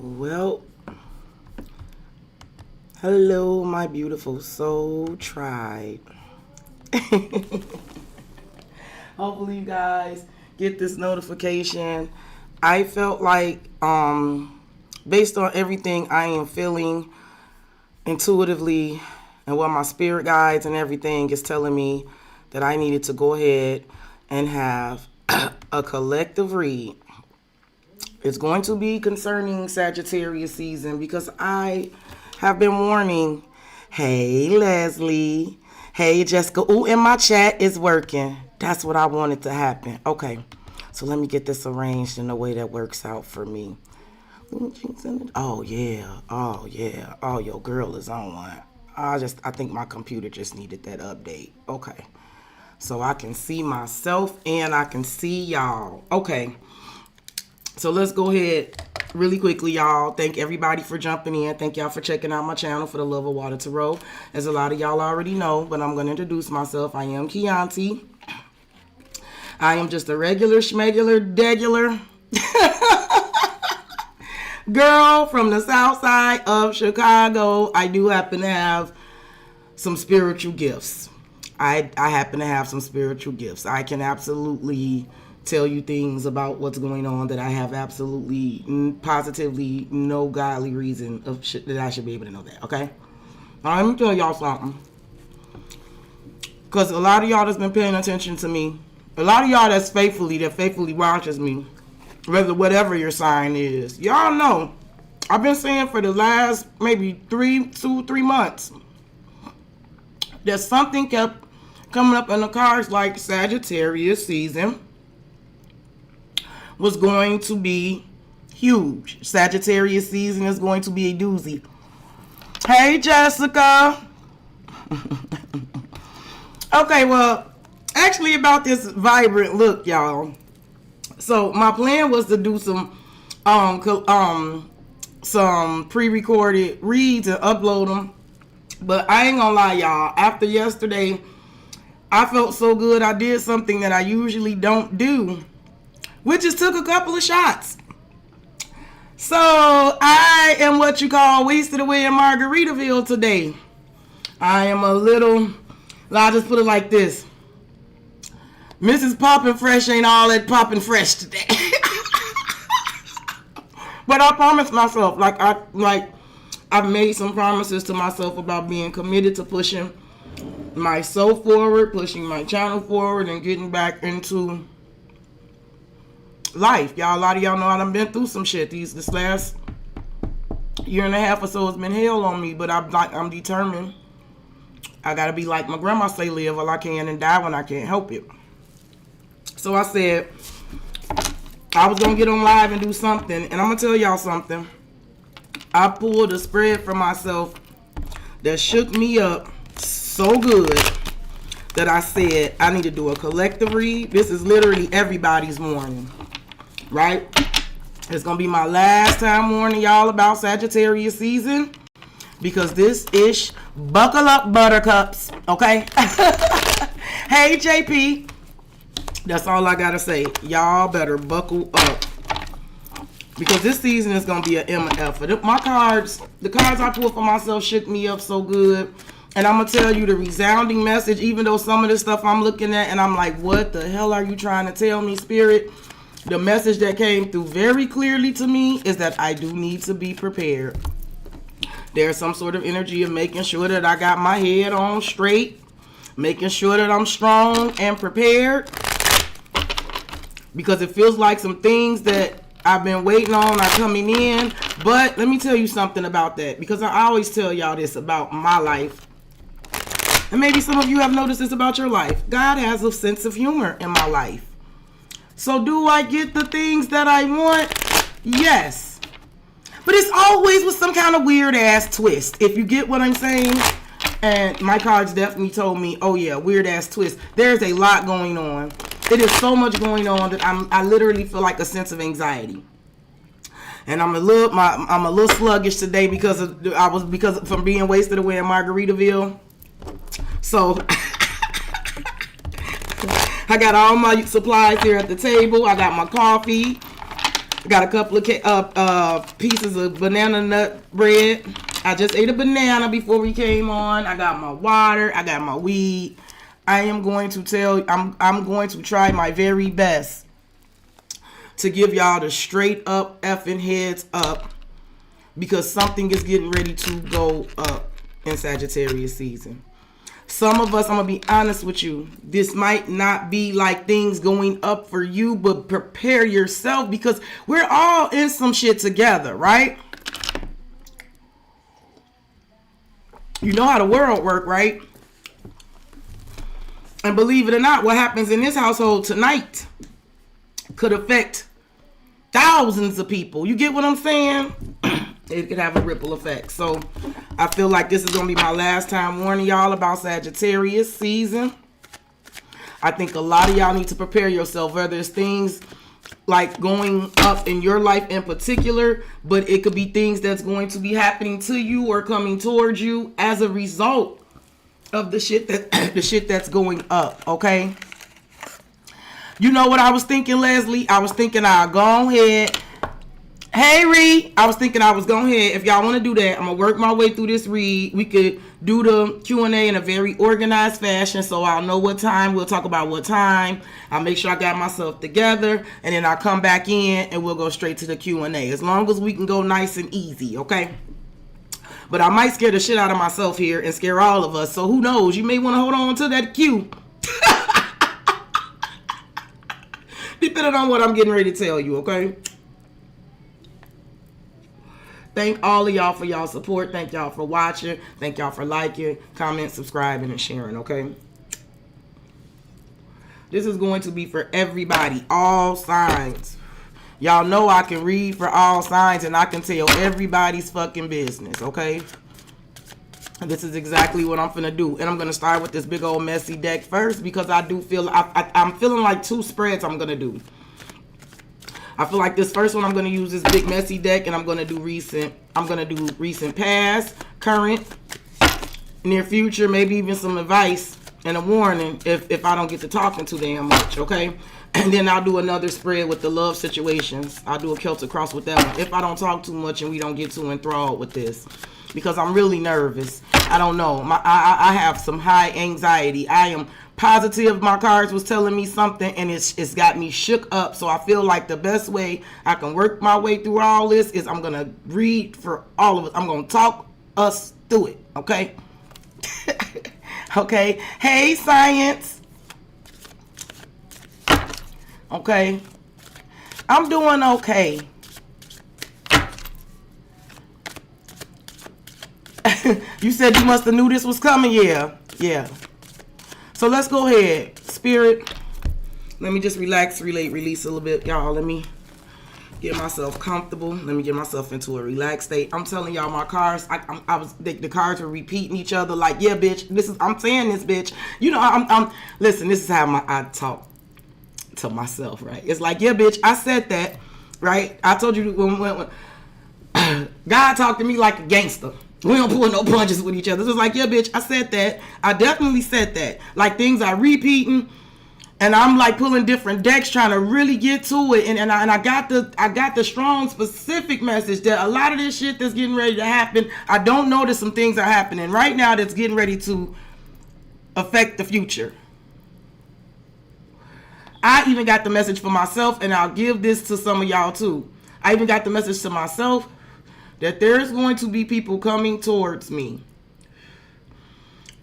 Well, hello, my beautiful soul tribe. Hopefully you guys get this notification. I felt like, based on everything I am feeling intuitively and what my spirit guides and everything is telling me, that I needed to go ahead and have a collective read. It's going to be concerning Sagittarius season because I have been warning. Hey, Leslie. Hey, Jessica. Ooh, and my chat is working. That's what I wanted to happen. Okay, so let me get this arranged in a way that works out for me. Oh, yeah. Oh, yeah. Oh, your girl is on one. I think my computer just needed that update. Okay. So I can see myself and I can see y'all. Okay. So let's go ahead really quickly, y'all. Thank everybody for jumping in. Thank y'all for checking out my channel for the Love of Water Tarot. As a lot of y'all already know, but I'm going to introduce myself. I am Chianti. I am just a regular, schmegular, degular girl from the south side of Chicago. I do happen to have some spiritual gifts. I happen to have some spiritual gifts. I can absolutely tell you things about what's going on that I have absolutely, positively no godly reason of that I should be able to know that, okay? Now, let me tell y'all something. Because a lot of y'all that's been paying attention to me, a lot of y'all that faithfully watches me, whatever your sign is, y'all know, I've been saying for the last maybe 3 months, that something kept coming up in the cards like Sagittarius season was going to be huge. Sagittarius season is going to be a doozy. Hey, Jessica. Okay, well, actually about this vibrant look, y'all. So my plan was to do some pre-recorded reads and upload them. But I ain't gonna lie, y'all. After yesterday, I felt so good. I did something that I usually don't do, which is took a couple of shots. So I am what you call wasted away in Margaritaville today. I am I'll just put it like this. Mrs. Poppin' Fresh ain't all that poppin' fresh today. But I promised myself, I've made some promises to myself about being committed to pushing myself forward, pushing my channel forward, and getting back into life. Y'all, a lot of y'all know I done been through some shit. This last year and a half or so has been hell on me, but I'm determined. I gotta be like my grandma say, live while I can and die when I can't help it. So I said I was gonna get on live and do something, and I'm gonna tell y'all something. I pulled a spread for myself that shook me up so good that I said I need to do a collective read. This is literally everybody's warning, right? It's going to be my last time warning y'all about Sagittarius season because this ish, buckle up, buttercups, okay? Hey, JP. That's all I got to say. Y'all better buckle up. Because this season is going to be an MF. The cards I pulled for myself shook me up so good. And I'm going to tell you the resounding message, even though some of this stuff I'm looking at and I'm like, what the hell are you trying to tell me, Spirit? The message that came through very clearly to me is that I do need to be prepared. There's some sort of energy of making sure that I got my head on straight, making sure that I'm strong and prepared. Because it feels like some things that I've been waiting on are coming in. But let me tell you something about that. Because I always tell y'all this about my life. And maybe some of you have noticed this about your life. God has a sense of humor in my life. So do I get the things that I want? Yes. But it's always with some kind of weird ass twist. If you get what I'm saying. And my cards definitely told me, oh yeah, weird ass twist. There's a lot going on. It is so much going on that I literally feel like a sense of anxiety. And I'm a little sluggish today because from being wasted away in Margaritaville. So I got all my supplies here at the table. I got my coffee. Got a couple of pieces of banana nut bread. I just ate a banana before we came on. I got my water. I got my weed. I am going to I'm going to try my very best to give y'all the straight up effing heads up, because something is getting ready to go up in Sagittarius season. Some of us, I'm going to be honest with you, this might not be like things going up for you, but prepare yourself, because we're all in some shit together, right? You know how the world works, right? And believe it or not, what happens in this household tonight could affect thousands of people. You get what I'm saying? It could have a ripple effect. So I feel like this is going to be my last time warning y'all about Sagittarius season. I think a lot of y'all need to prepare yourself, whether it's things like going up in your life in particular, but it could be things that's going to be happening to you or coming towards you as a result of the shit that's going up, okay? You know what I was thinking, Leslie? I was thinking I'll go ahead. Hey, Reed. I was thinking I was going ahead. If y'all want to do that, I'm going to work my way through this read. We could do the Q&A in a very organized fashion, so I'll know what time. We'll talk about what time. I'll make sure I got myself together, and then I'll come back in, and we'll go straight to the Q&A. As long as we can go nice and easy, okay? But I might scare the shit out of myself here and scare all of us, so who knows? You may want to hold on to that Q. Depending on what I'm getting ready to tell you, okay? Thank all of y'all for y'all support. Thank y'all for watching. Thank y'all for liking, comment, subscribing, and sharing, okay? This is going to be for everybody, all signs. Y'all know I can read for all signs, and I can tell everybody's fucking business, okay? And this is exactly what I'm finna do. And I'm gonna start with this big old messy deck first, because I do feel I'm feeling like two spreads I'm gonna do. I feel like this first one I'm gonna use this big messy deck, and I'm gonna do recent past, current, near future, maybe even some advice and a warning if I don't get to talking too damn much, okay? And then I'll do another spread with the love situations. I'll do a Celtic cross with that one if I don't talk too much and we don't get too enthralled with this, because I'm really nervous. I don't know. I have some high anxiety. I am positive my cards was telling me something, and it's got me shook up. So I feel like the best way I can work my way through all this is I'm going to read for all of us. I'm going to talk us through it, okay? Okay. Hey, science. Okay. I'm doing okay. You said you must have knew this was coming. Yeah. So let's go ahead. Spirit, let me just relax, relate, release a little bit. Y'all, let me get myself comfortable. Let me get myself into a relaxed state. I'm telling y'all, my cards, the cards were repeating each other like, yeah, bitch, I'm saying this, bitch. You know, listen, this is how I talk to myself, right? It's like, yeah, bitch, I said that, right? I told you when God talked to me like a gangster. We don't pull no punches with each other. So it's like, yeah, bitch, I said that. I definitely said that. Like, things are repeating, and I'm like pulling different decks trying to really get to it. And I got the strong specific message that a lot of this shit that's getting ready to happen, I don't know that some things are happening right now that's getting ready to affect the future. I even got the message for myself, and I'll give this to some of y'all too. I even got the message to myself that there's going to be people coming towards me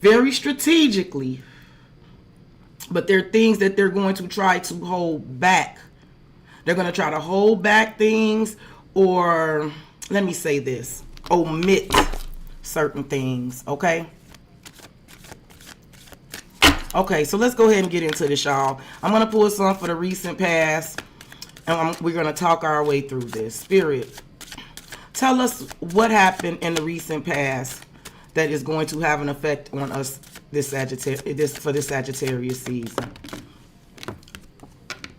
very strategically, but there are things that they're going to try to hold back. They're going to try to hold back things, or let me say this, omit certain things, okay? Okay, so let's go ahead and get into this, y'all. I'm going to pull some for the recent past, and we're going to talk our way through this. Spirit, tell us what happened in the recent past that is going to have an effect on us for this Sagittarius season.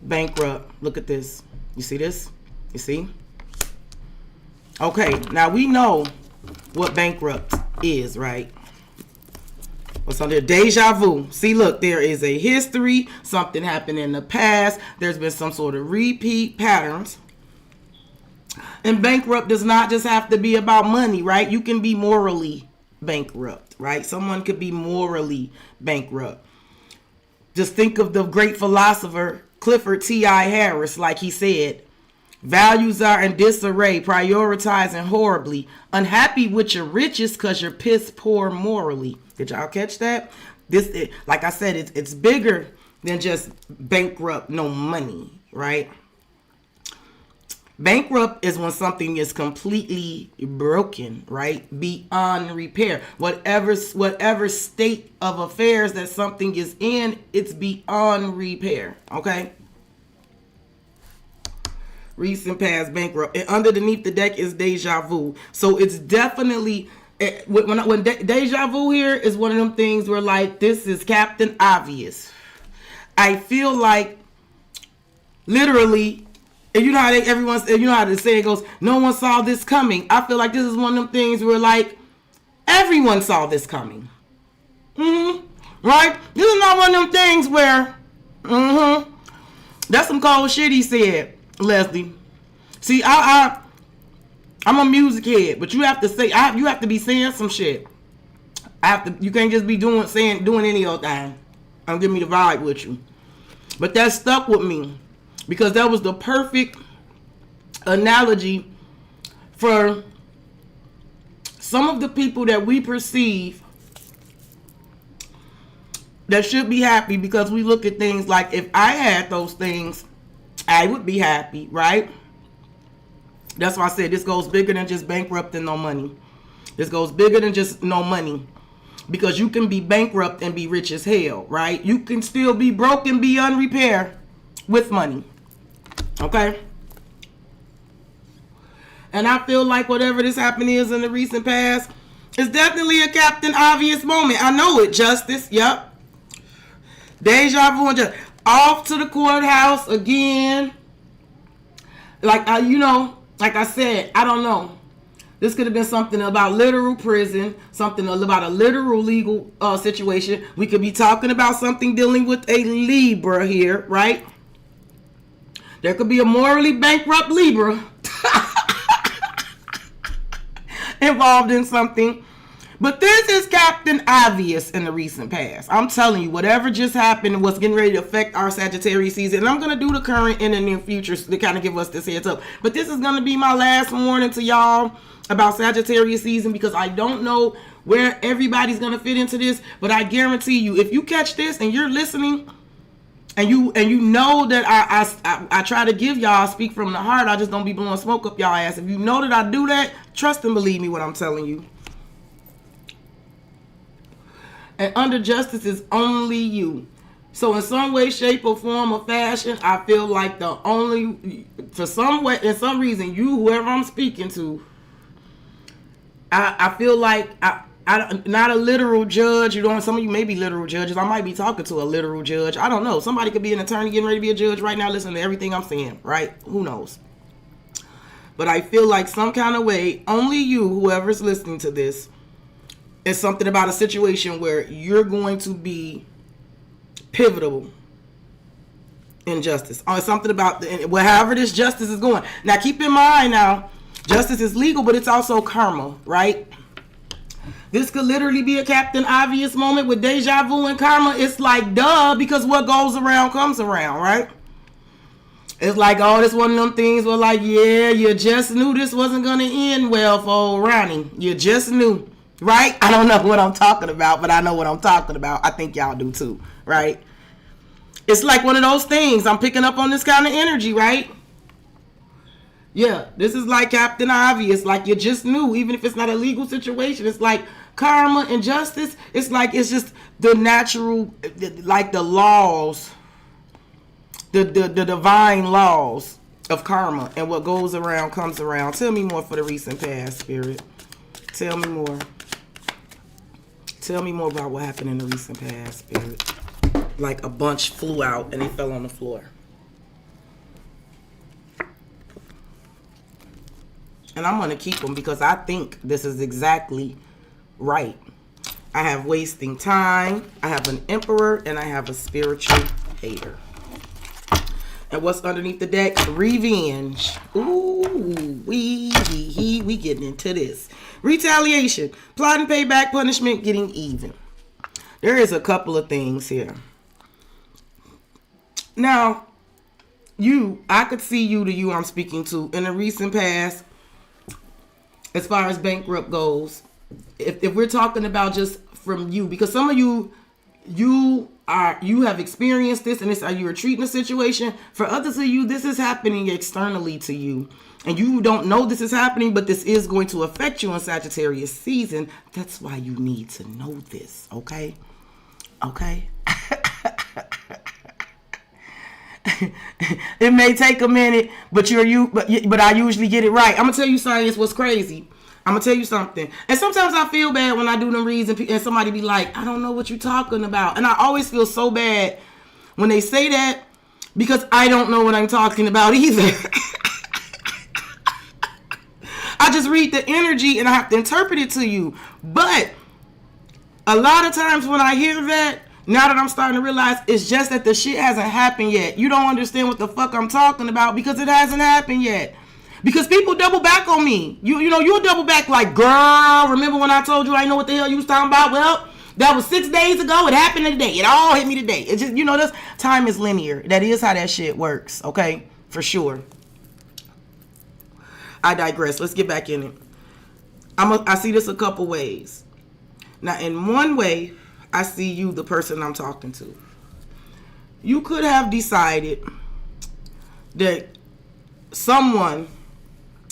Bankrupt. Look at this. You see this? You see? Okay, now we know what bankrupt is, right? What's on there? Deja vu. See, look, there is a history. Something happened in the past. There's been some sort of repeat patterns. And bankrupt does not just have to be about money, right? You can be morally bankrupt, right? Someone could be morally bankrupt. Just think of the great philosopher Clifford T.I. Harris, like he said, values are in disarray, prioritizing horribly, unhappy with your riches because you're piss poor morally. Did y'all catch that? Like I said, it's bigger than just bankrupt, no money, right? Bankrupt is when something is completely broken, right? Beyond repair. Whatever state of affairs that something is in, it's beyond repair, okay? Recent past bankrupt. And underneath the deck is deja vu. So it's definitely, when deja vu here is one of them things where like, this is Captain Obvious. I feel like literally, and you know how you know how the saying goes, no one saw this coming. I feel like this is one of them things where like everyone saw this coming. Right? This is not one of them things where that's some cold shit he said, Leslie. See, I'm a music head, but you have to say you have to be saying some shit. You can't just be doing any old thing. I'm giving me the vibe with you. But that stuck with me. Because that was the perfect analogy for some of the people that we perceive that should be happy, because we look at things like, if I had those things, I would be happy, right? That's why I said this goes bigger than just bankrupt and no money. This goes bigger than just no money. Because you can be bankrupt and be rich as hell, right? You can still be broke and beyond repair with money. Okay? And I feel like whatever this happening is in the recent past is definitely a Captain Obvious moment. I know it. Justice. Yep. Deja vu and justice. Off to the courthouse again. Like, like I said, I don't know. This could have been something about literal prison, something about a literal legal situation. We could be talking about something dealing with a Libra here, right? There could be a morally bankrupt Libra involved in something. But this is Captain Obvious in the recent past. I'm telling you, whatever just happened and what's getting ready to affect our Sagittarius season. And I'm going to do the current and the near future to kind of give us this heads up. But this is going to be my last warning to y'all about Sagittarius season, because I don't know where everybody's going to fit into this. But I guarantee you, if you catch this and you're listening, and you know that I try to give y'all, speak from the heart. I just don't be blowing smoke up y'all ass. If you know that I do that, trust and believe me what I'm telling you. And under justice is only you. So in some way, shape, or form or fashion, I feel like in some reason, whoever I'm speaking to, I feel like I'm not a literal judge. Some of you may be literal judges. I might be talking to a literal judge. I don't know. Somebody could be an attorney getting ready to be a judge right now, listening to everything I'm saying, right? Who knows? But I feel like some kind of way, only you, whoever's listening to this, is something about a situation where you're going to be pivotal in justice. Or something about however this justice is going. Now, keep in mind now, justice is legal, but it's also karma, right? This could literally be a Captain Obvious moment with deja vu and karma. It's like, duh, because what goes around comes around, right? It's like, oh, this one of them things where like, yeah, you just knew this wasn't going to end well for old Ronnie. You just knew, right? I don't know what I'm talking about, but I know what I'm talking about. I think y'all do too, right? It's like one of those things. I'm picking up on this kind of energy, right? Yeah, this is like Captain Obvious. Like you just knew, even if it's not a legal situation. It's like karma and justice. It's just the natural, like the laws, the divine laws of karma, and what goes around comes around. Tell me more for the recent past, Spirit. Tell me more. Tell me more about what happened in the recent past, Spirit. Like a bunch flew out and they fell on the floor. And I'm going to keep them because I think this is exactly right. I have wasting time. I have an emperor and I have a spiritual hater. And what's underneath the deck? Revenge. Ooh, we getting into this. Retaliation. Plotting payback, punishment, getting even. There is a couple of things here. Now, I could see the you I'm speaking to in the recent past, as far as bankrupt goes. If we're talking about just from you, because some of you have experienced this, and you're treating the situation. For others of you, this is happening externally to you, and you don't know this is happening, but this is going to affect you in Sagittarius season. That's why you need to know this, okay? It may take a minute, but I usually get it right. I'm gonna tell you, science, what's crazy. I'm gonna tell you something. And sometimes I feel bad when I do them reads and somebody be like, I don't know what you're talking about. And I always feel so bad when they say that, because I don't know what I'm talking about either. I just read the energy and I have to interpret it to you. But a lot of times when I hear that, now that I'm starting to realize, it's just that the shit hasn't happened yet. You don't understand what the fuck I'm talking about because it hasn't happened yet. Because people double back on me. You'll double back like, girl, remember when I told you I know what the hell you was talking about? Well, that was 6 days ago. It happened today. It all hit me today. It's just, this time is linear. That is how that shit works, okay? For sure. I digress. Let's get back in it. I see this a couple ways. Now, in one way, I see you, the person I'm talking to. You could have decided that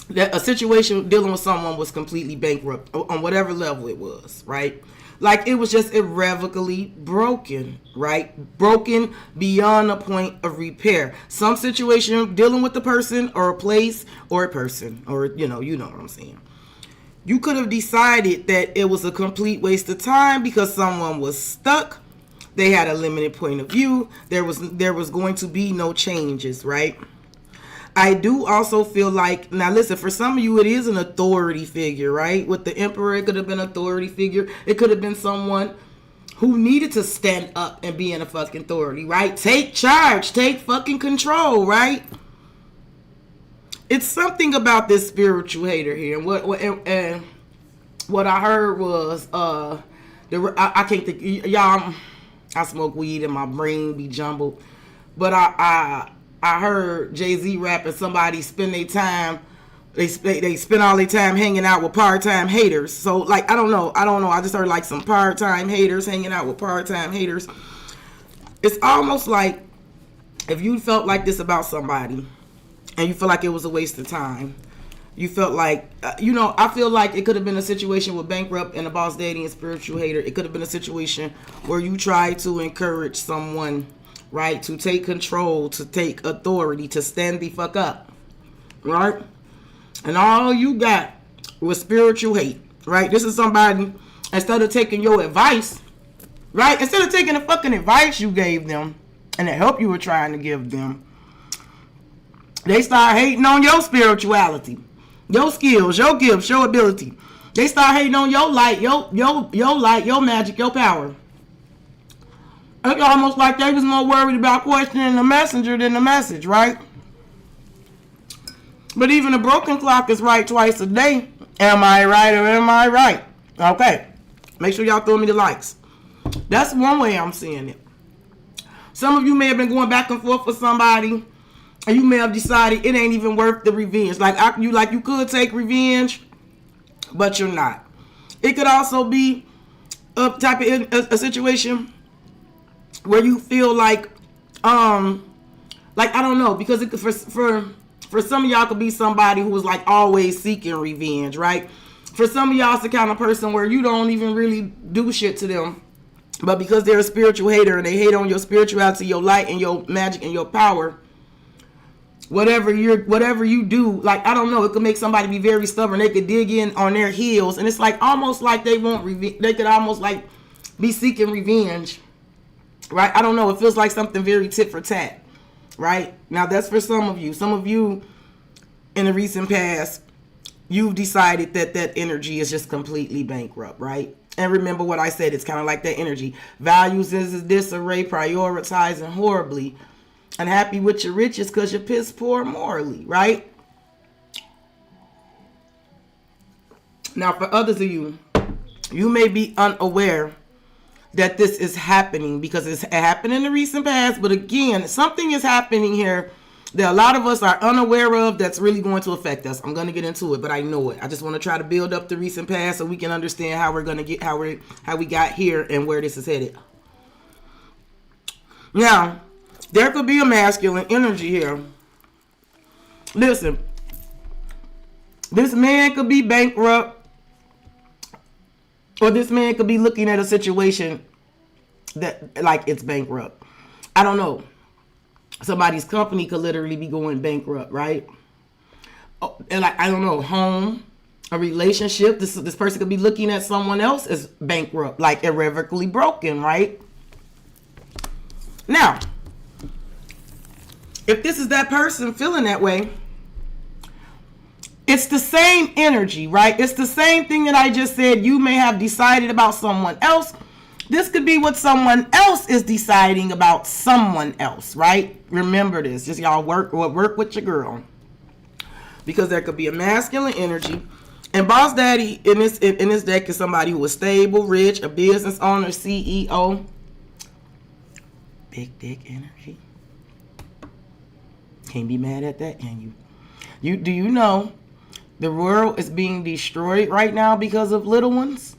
a situation dealing with someone was completely bankrupt on whatever level it was, right? Like it was just irrevocably broken, right? Broken beyond a point of repair. Some situation dealing with the person or a place or a person, or you know what I'm saying. You could have decided that it was a complete waste of time because someone was stuck. They had a limited point of view. There was going to be no changes, right? I do also feel like, now listen, for some of you, it is an authority figure, right? With the Emperor, it could have been an authority figure. It could have been someone who needed to stand up and be in a fucking authority, right? Take charge, take fucking control, right? It's something about this spiritual hater here. And what I heard was, I can't think, y'all, I smoke weed and my brain be jumbled. But I heard Jay-Z rap and somebody spend their time, they spend all their time hanging out with part-time haters. So, like, I don't know. I just heard, like, some part-time haters hanging out with part-time haters. It's almost like if you felt like this about somebody and you feel like it was a waste of time, you felt like, I feel like it could have been a situation with bankrupt and a boss daddy and spiritual hater. It could have been a situation where you tried to encourage someone, right, to take control, to take authority, to stand the fuck up, right? And all you got was spiritual hate, right? This is somebody, instead of taking your advice, right? Instead of taking the fucking advice you gave them and the help you were trying to give them, they start hating on your spirituality, your skills, your gifts, your ability. They start hating on your light, your light, your magic, your power. It's almost like they was more worried about questioning the messenger than the message, right? But even a broken clock is right twice a day. Am I right or am I right? Okay. Make sure y'all throw me the likes. That's one way I'm seeing it. Some of you may have been going back and forth with somebody, and you may have decided it ain't even worth the revenge. You could take revenge, but you're not. It could also be a type of a situation where you feel like I don't know, because it could, for some of y'all could be somebody who was like always seeking revenge, right? For some of y'all, it's the kind of person where you don't even really do shit to them, but because they're a spiritual hater and they hate on your spirituality, your light, and your magic and your power, whatever you do, like, I don't know, it could make somebody be very stubborn. They could dig in on their heels, and it's like almost like they could almost like be seeking revenge. Right? I don't know. It feels like something very tit for tat. Right? Now, that's for some of you. Some of you in the recent past, you've decided that energy is just completely bankrupt. Right? And remember what I said. It's kind of like that energy. Values is disarray, prioritizing horribly. unhappy with your riches because you're piss poor morally, right? Now, for others of you, you may be unaware that this is happening because it's happened in the recent past. But again, something is happening here that a lot of us are unaware of that's really going to affect us. I'm going to get into it, but I know it. I just want to try to build up the recent past so we can understand how we're going to get, how we got here and where this is headed. Now, there could be a masculine energy here. Listen, this man could be bankrupt, or this man could be looking at a situation that like it's bankrupt. I don't know. Somebody's company could literally be going bankrupt, right? Oh, and like, I don't know, home, a relationship. This person could be looking at someone else as bankrupt, like irrevocably broken, right? Now, if this is that person feeling that way, it's the same energy, right? It's the same thing that I just said. You may have decided about someone else. This could be what someone else is deciding about someone else, right? Remember this. Just y'all work with your girl. Because there could be a masculine energy. And Boss Daddy in this deck is somebody who is stable, rich, a business owner, CEO. Big dick energy. Can't be mad at that, can you? Do you know the world is being destroyed right now because of little ones?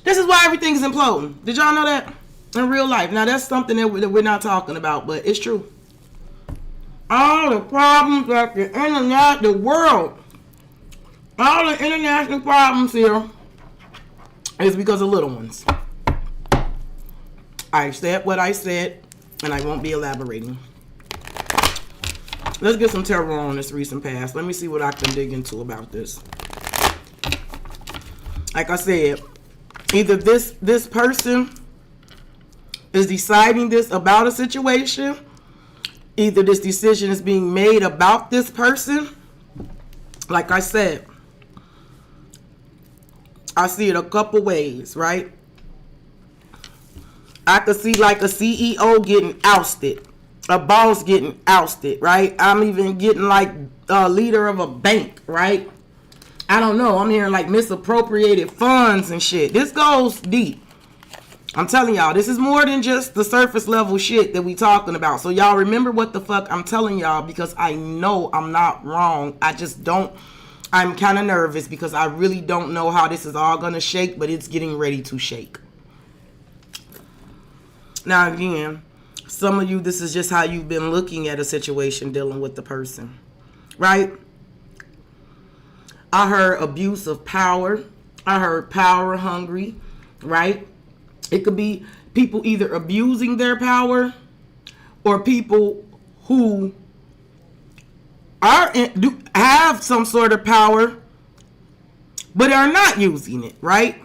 This is why everything is imploding. Did y'all know that? In real life. Now, that's something that we're not talking about, but it's true. All the problems that the world, all the international problems here is because of little ones. I said what I said, and I won't be elaborating. Let's get some tarot on this recent past. Let me see what I can dig into about this. Like I said, either this person is deciding this about a situation. Either this decision is being made about this person. Like I said, I see it a couple ways, right? I could see like a CEO getting ousted. A boss getting ousted, right? I'm even getting like a leader of a bank, right? I don't know. I'm hearing like misappropriated funds and shit. This goes deep. I'm telling y'all, this is more than just the surface level shit that we talking about. So y'all remember what the fuck I'm telling y'all, because I know I'm not wrong. I'm kind of nervous because I really don't know how this is all going to shake, but it's getting ready to shake. Now again, some of you, this is just how you've been looking at a situation dealing with the person, right? I heard abuse of power. I heard power hungry, right? It could be people either abusing their power or people who have some sort of power but are not using it, right?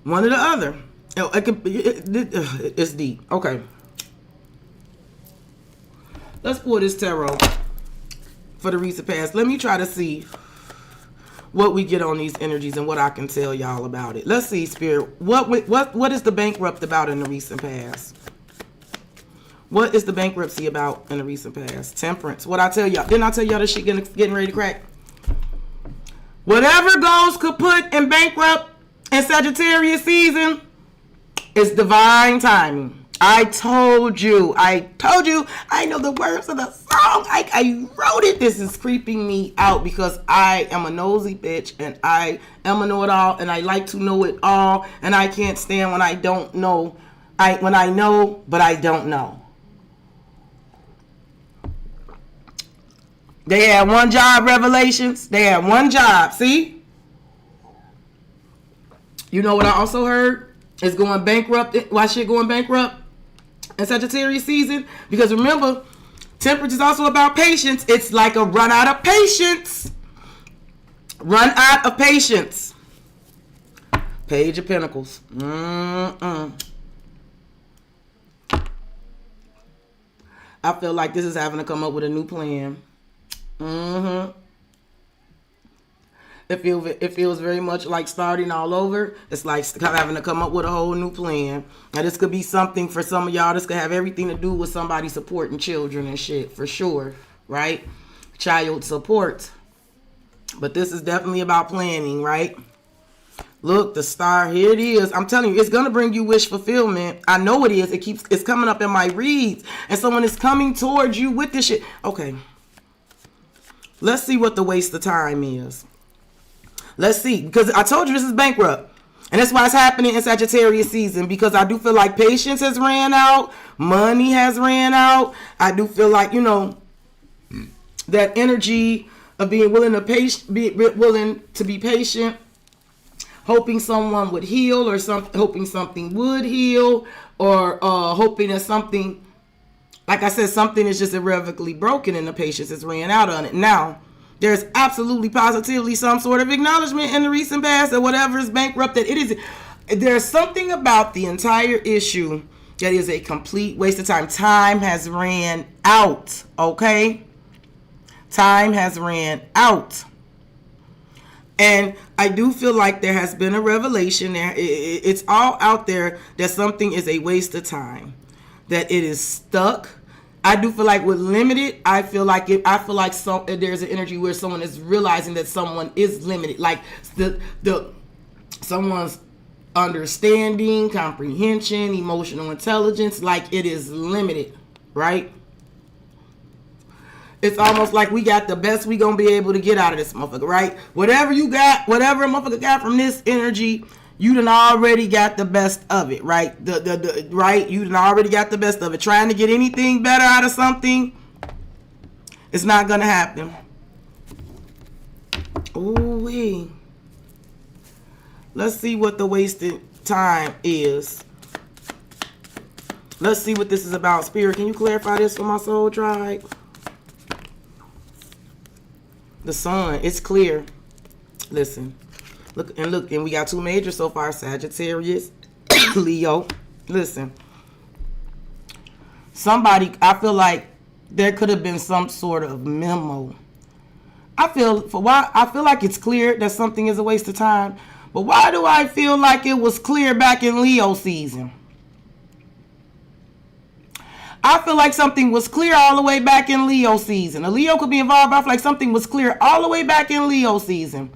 One or the other. It's deep. Okay. Let's pull this tarot for the recent past. Let me try to see what we get on these energies and what I can tell y'all about it. Let's see, Spirit. What is the bankrupt about in the recent past? What is the bankruptcy about in the recent past? Temperance. What I tell y'all? Didn't I tell y'all this shit getting ready to crack? Whatever goes kaput and bankrupt in Sagittarius season, it's divine timing. I told you. I know the words of the song. I wrote it. This is creeping me out because I am a nosy bitch and I am a know-it-all and I like to know it all, and I can't stand when I don't know. When I know, but I don't know. They had one job, Revelations. They had one job. See? You know what I also heard? It's going bankrupt. Why shit going bankrupt in Sagittarius season? Because remember, temperance is also about patience. It's like a run out of patience. Run out of patience. Page of Pentacles. I feel like this is having to come up with a new plan. It feels very much like starting all over. It's like having to come up with a whole new plan. Now this could be something for some of y'all. This could have everything to do with somebody supporting children and shit, for sure, right? Child support. But this is definitely about planning, right? Look, the star, here it is. I'm telling you, it's gonna bring you wish fulfillment. I know it is. It's coming up in my reads, and someone is coming towards you with this shit. Okay, let's see what the waste of time is. Let's see, because I told you this is bankrupt, and that's why it's happening in Sagittarius season. Because I do feel like patience has ran out, money has ran out. I do feel like, you know, that energy of being willing to be patient. Hoping someone would heal, or hoping something would heal, or hoping that something, like I said, something is just irrevocably broken and the patience is ran out on it. Now, there's absolutely positively some sort of acknowledgement in the recent past that whatever is bankrupt, that it is, there's something about the entire issue that is a complete waste of time. Time has ran out, okay? Time has ran out. And I do feel like there has been a revelation there. It's all out there that something is a waste of time, that it is stuck. I do feel like with limited, I feel like there's an energy where someone is realizing that someone is limited, like someone's understanding, comprehension, emotional intelligence, like it is limited, right? It's almost like we got the best we gonna be able to get out of this motherfucker, right? Whatever you got, whatever a motherfucker got from this energy, you done already got the best of it, right? Right? You done already got the best of it. Trying to get anything better out of something, it's not gonna happen. Ooh-wee. Let's see what the wasted time is. Let's see what this is about. Spirit, can you clarify this for my soul tribe? The sun, it's clear. Listen, look, and we got two majors so far: Sagittarius, Leo. Listen, somebody, I feel like there could have been some sort of memo. I feel like it's clear that something is a waste of time, but why do I feel like it was clear back in Leo season? I feel like something was clear all the way back in Leo season. A Leo could be involved, but I feel like something was clear all the way back in Leo season.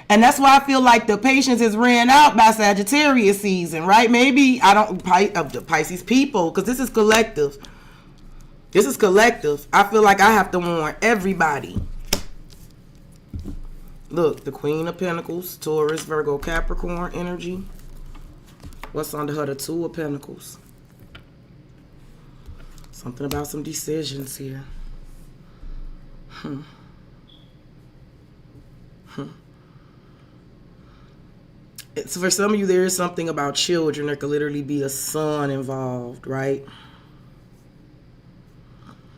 And that's why I feel like the patience is ran out by Sagittarius season, right? Maybe, the Pisces people, because this is collective. This is collective. I feel like I have to warn everybody. Look, the Queen of Pentacles, Taurus, Virgo, Capricorn energy. What's under her? The Two of Pentacles. Something about some decisions here. So for some of you, there is something about children. There could literally be a son involved, right?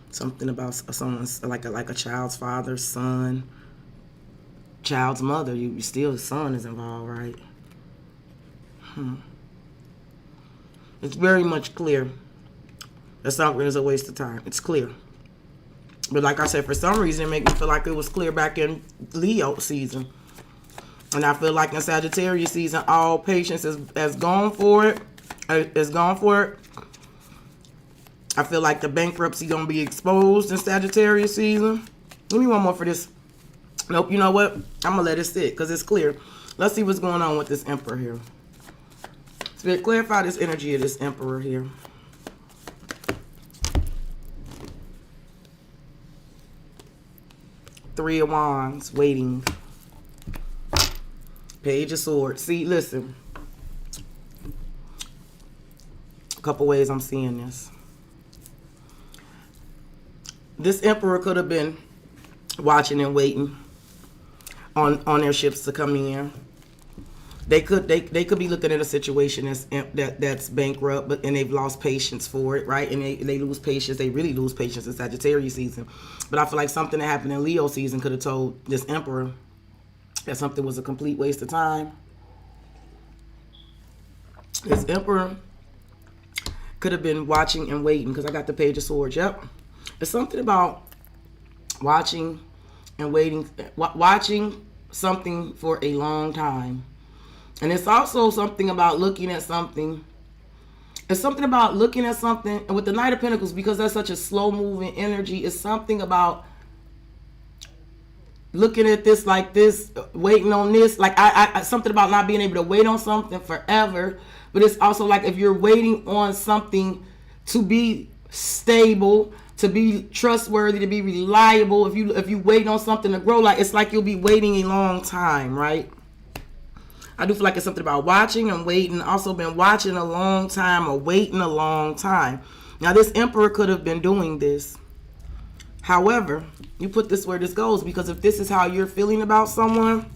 Something about someone's like a child's father, son, child's mother. You still, the son is involved, right? It's very much clear. That's not a waste of time. It's clear. But like I said, for some reason, it makes me feel like it was clear back in Leo season. And I feel like in Sagittarius season, all patience has gone for it. Is gone for it. I feel like the bankruptcy going to be exposed in Sagittarius season. Give me one more for this. Nope, you know what? I'm going to let it sit because it's clear. Let's see what's going on with this Emperor here. Spirit, clarify this energy of this Emperor here. Three of Wands, waiting. Page of Swords. See, listen. A couple ways I'm seeing this. This Emperor could have been watching and waiting on their ships to come in. They could be looking at a situation that's bankrupt, and they've lost patience for it, right? And they lose patience. They really lose patience in Sagittarius season. But I feel like something that happened in Leo season could have told this Emperor that something was a complete waste of time. This Emperor could have been watching and waiting, because I got the Page of Swords. Yep. There's something about watching and waiting, watching something for a long time. And it's also something about looking at something. It's something about looking at something, and with the Knight of Pentacles, because that's such a slow moving energy, it's something about looking at this like this, waiting on this. Like I something about not being able to wait on something forever. But it's also like if you're waiting on something to be stable, to be trustworthy, to be reliable, if you wait on something to grow, like it's like you'll be waiting a long time, right? I do feel like it's something about watching and waiting. Also been watching a long time or waiting a long time. Now this Emperor could have been doing this. However, you put this where this goes, because if this is how you're feeling about someone,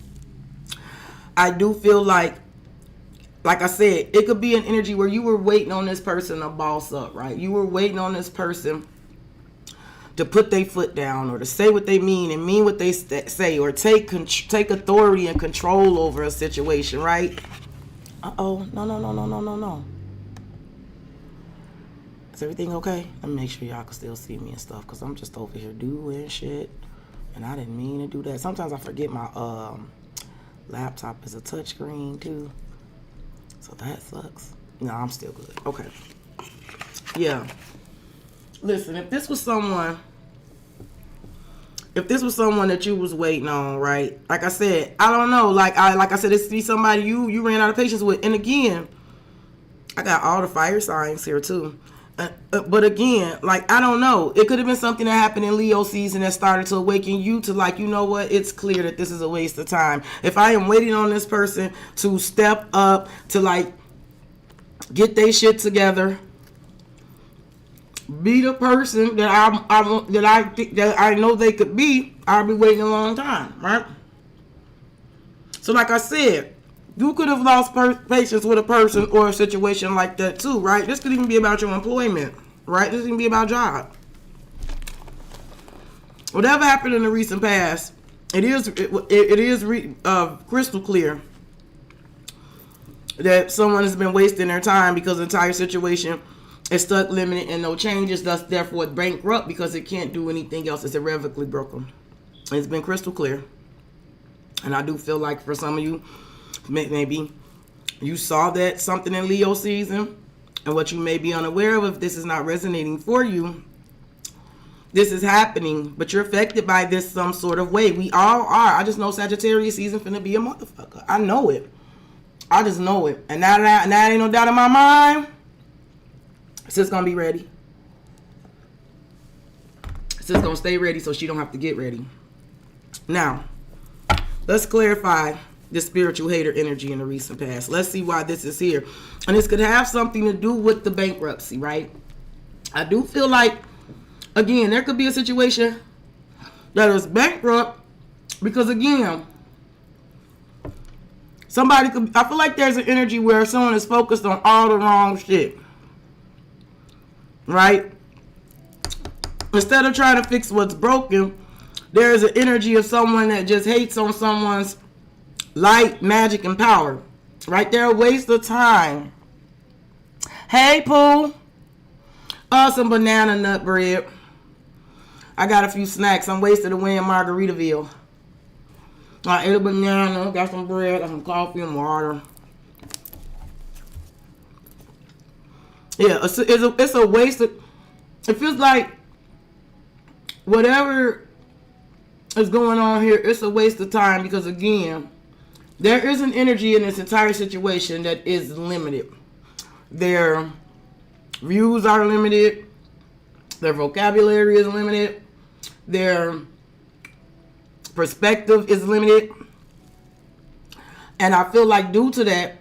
I do feel like I said, it could be an energy where you were waiting on this person to boss up, right? You were waiting on this person to put their foot down, or to say what they mean and mean what they say, or take authority and control over a situation, right? Uh-oh. No. Is everything okay? Let me make sure y'all can still see me and stuff, because I'm just over here doing shit, and I didn't mean to do that. Sometimes I forget my laptop is a touchscreen too, so that sucks. No, I'm still good. Okay. Yeah. Listen, if this was someone that you was waiting on, right? Like I said, I don't know. Like I said, this be somebody you ran out of patience with. And again, I got all the fire signs here too. But again, like, I don't know. It could have been something that happened in Leo season that started to awaken you to, like, you know what? It's clear that this is a waste of time. If I am waiting on this person to step up, to, like, get their shit together, be the person that I know they could be, I'll be waiting a long time, right? So like I said, you could have lost patience with a person or a situation like that too, right? This could even be about your employment, right? This can be about job. Whatever happened in the recent past, it is crystal clear that someone has been wasting their time because the entire situation is stuck, limited, and no changes. Thus, therefore, bankrupt because it can't do anything else. It's irrevocably broken. It's been crystal clear. And I do feel like for some of you, maybe you saw that something in Leo season, and what you may be unaware of, if this is not resonating for you, this is happening, but you're affected by this some sort of way. We all are. I just know Sagittarius season finna be a motherfucker. I know it. I just know it. And now that ain't no doubt in my mind, sis gonna be ready. Sis gonna stay ready so she don't have to get ready. Now, let's clarify the spiritual hater energy in the recent past. Let's see why this is here. And this could have something to do with the bankruptcy, right? I do feel like, again, there could be a situation that is bankrupt because, again, somebody could, I feel like there's an energy where someone is focused on all the wrong shit, right? Instead of trying to fix what's broken, there is an energy of someone that just hates on someone's light, magic, and power. Right there, a waste of time. Hey, Pooh. Some banana nut bread. I got a few snacks. I'm wasted away in Margaritaville. I ate a banana, got some bread, got some coffee and water. Yeah, it's a waste of... It feels like whatever is going on here, it's a waste of time because, again, there is an energy in this entire situation that is limited. Their views are limited. Their vocabulary is limited. Their perspective is limited. And I feel like due to that,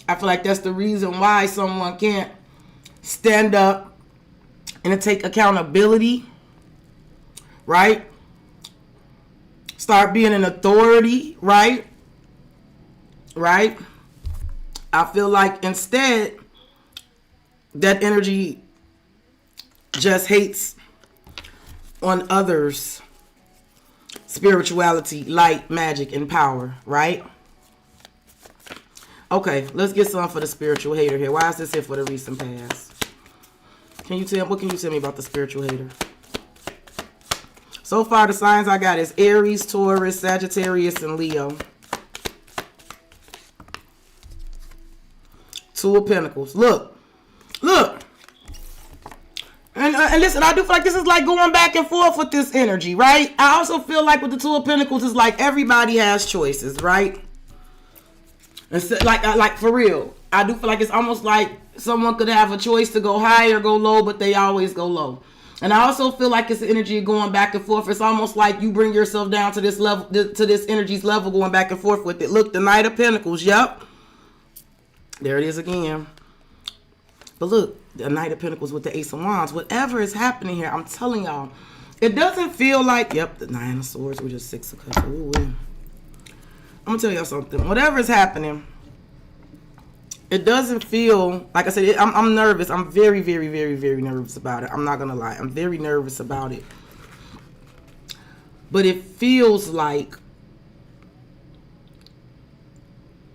I feel like that's the reason why someone can't stand up and take accountability, right? Start being an authority, right? Right? I feel like instead, that energy just hates on others' spirituality, light, magic, and power, right? Okay, let's get some for the spiritual hater here. Why is this here for the recent past? What can you tell me about the spiritual hater? So far, the signs I got is Aries, Taurus, Sagittarius, and Leo. Two of Pentacles. Look. And listen, I do feel like this is like going back and forth with this energy, right? I also feel like with the Two of Pentacles, it's like everybody has choices, right? It's like for real. I do feel like it's almost like someone could have a choice to go high or go low, but they always go low. And I also feel like it's the energy of going back and forth. It's almost like you bring yourself down to this level, to this energy's level, going back and forth with it. Look, the Knight of Pentacles. Yep. There it is again. But look, the Knight of Pentacles with the Ace of Wands. Whatever is happening here, I'm telling y'all, it doesn't feel like, yep, the Nine of Swords, which is Six of Cups. Ooh, I'm going to tell y'all something. Whatever is happening, it doesn't feel, like I said, I'm nervous. I'm very, very, very, very nervous about it. I'm not going to lie. I'm very nervous about it. But it feels like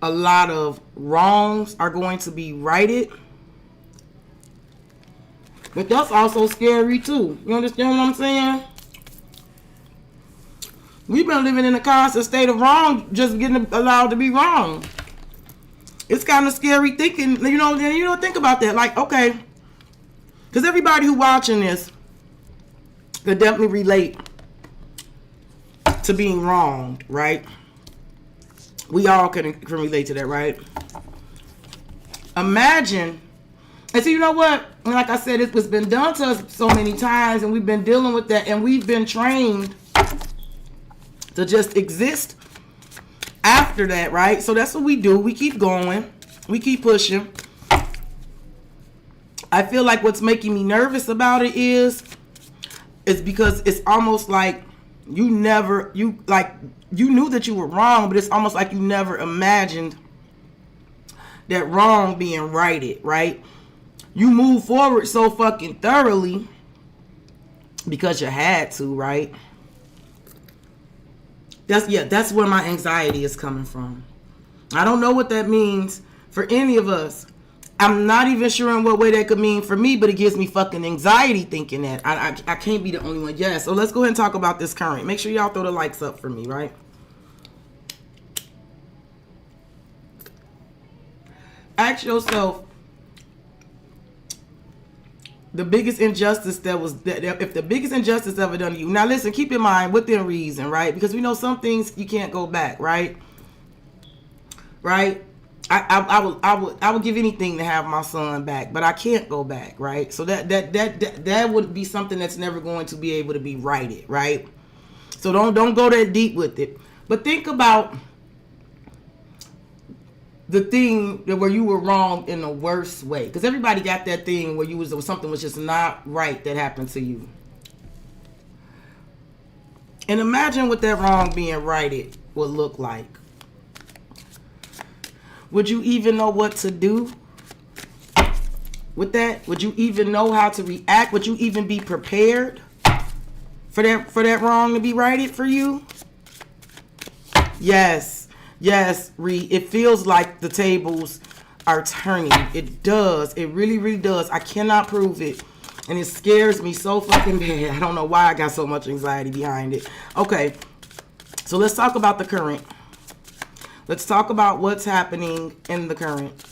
a lot of wrongs are going to be righted. But that's also scary too. You understand what I'm saying? We've been living in a constant state of wrong, just getting allowed to be wrong. It's kind of scary thinking, you know, think about that. Like, okay, because everybody who watching this could definitely relate to being wronged, right? We all can relate to that, right? Imagine, and so you know what? Like I said, it's been done to us so many times, and we've been dealing with that, and we've been trained to just exist after that, right? So that's what we do. We keep going. We keep pushing. I feel like what's making me nervous about it is because it's almost like you knew that you were wrong, but it's almost like you never imagined that wrong being righted, right? You move forward so fucking thoroughly because you had to, right? That's where my anxiety is coming from. I don't know what that means for any of us. I'm not even sure in what way that could mean for me, but it gives me fucking anxiety thinking that. I can't be the only one. Yeah, so let's go ahead and talk about this current. Make sure y'all throw the likes up for me, right? Ask yourself the biggest injustice if the biggest injustice ever done to you. Now listen, keep in mind within reason, right? Because we know some things you can't go back, right? Right? I would give anything to have my son back, but I can't go back, right? So that would be something that's never going to be able to be righted, right? So don't go that deep with it. But think about the thing where you were wrong in the worst way, because everybody got that thing where something was just not right that happened to you. And imagine what that wrong being righted would look like. Would you even know what to do with that? Would you even know how to react? Would you even be prepared for that wrong to be righted for you? Yes, Reed. It feels like the tables are turning. It does. It really, really does. I cannot prove it. And it scares me so fucking bad. I don't know why I got so much anxiety behind it. Okay, so let's talk about the current. Let's talk about what's happening in the current.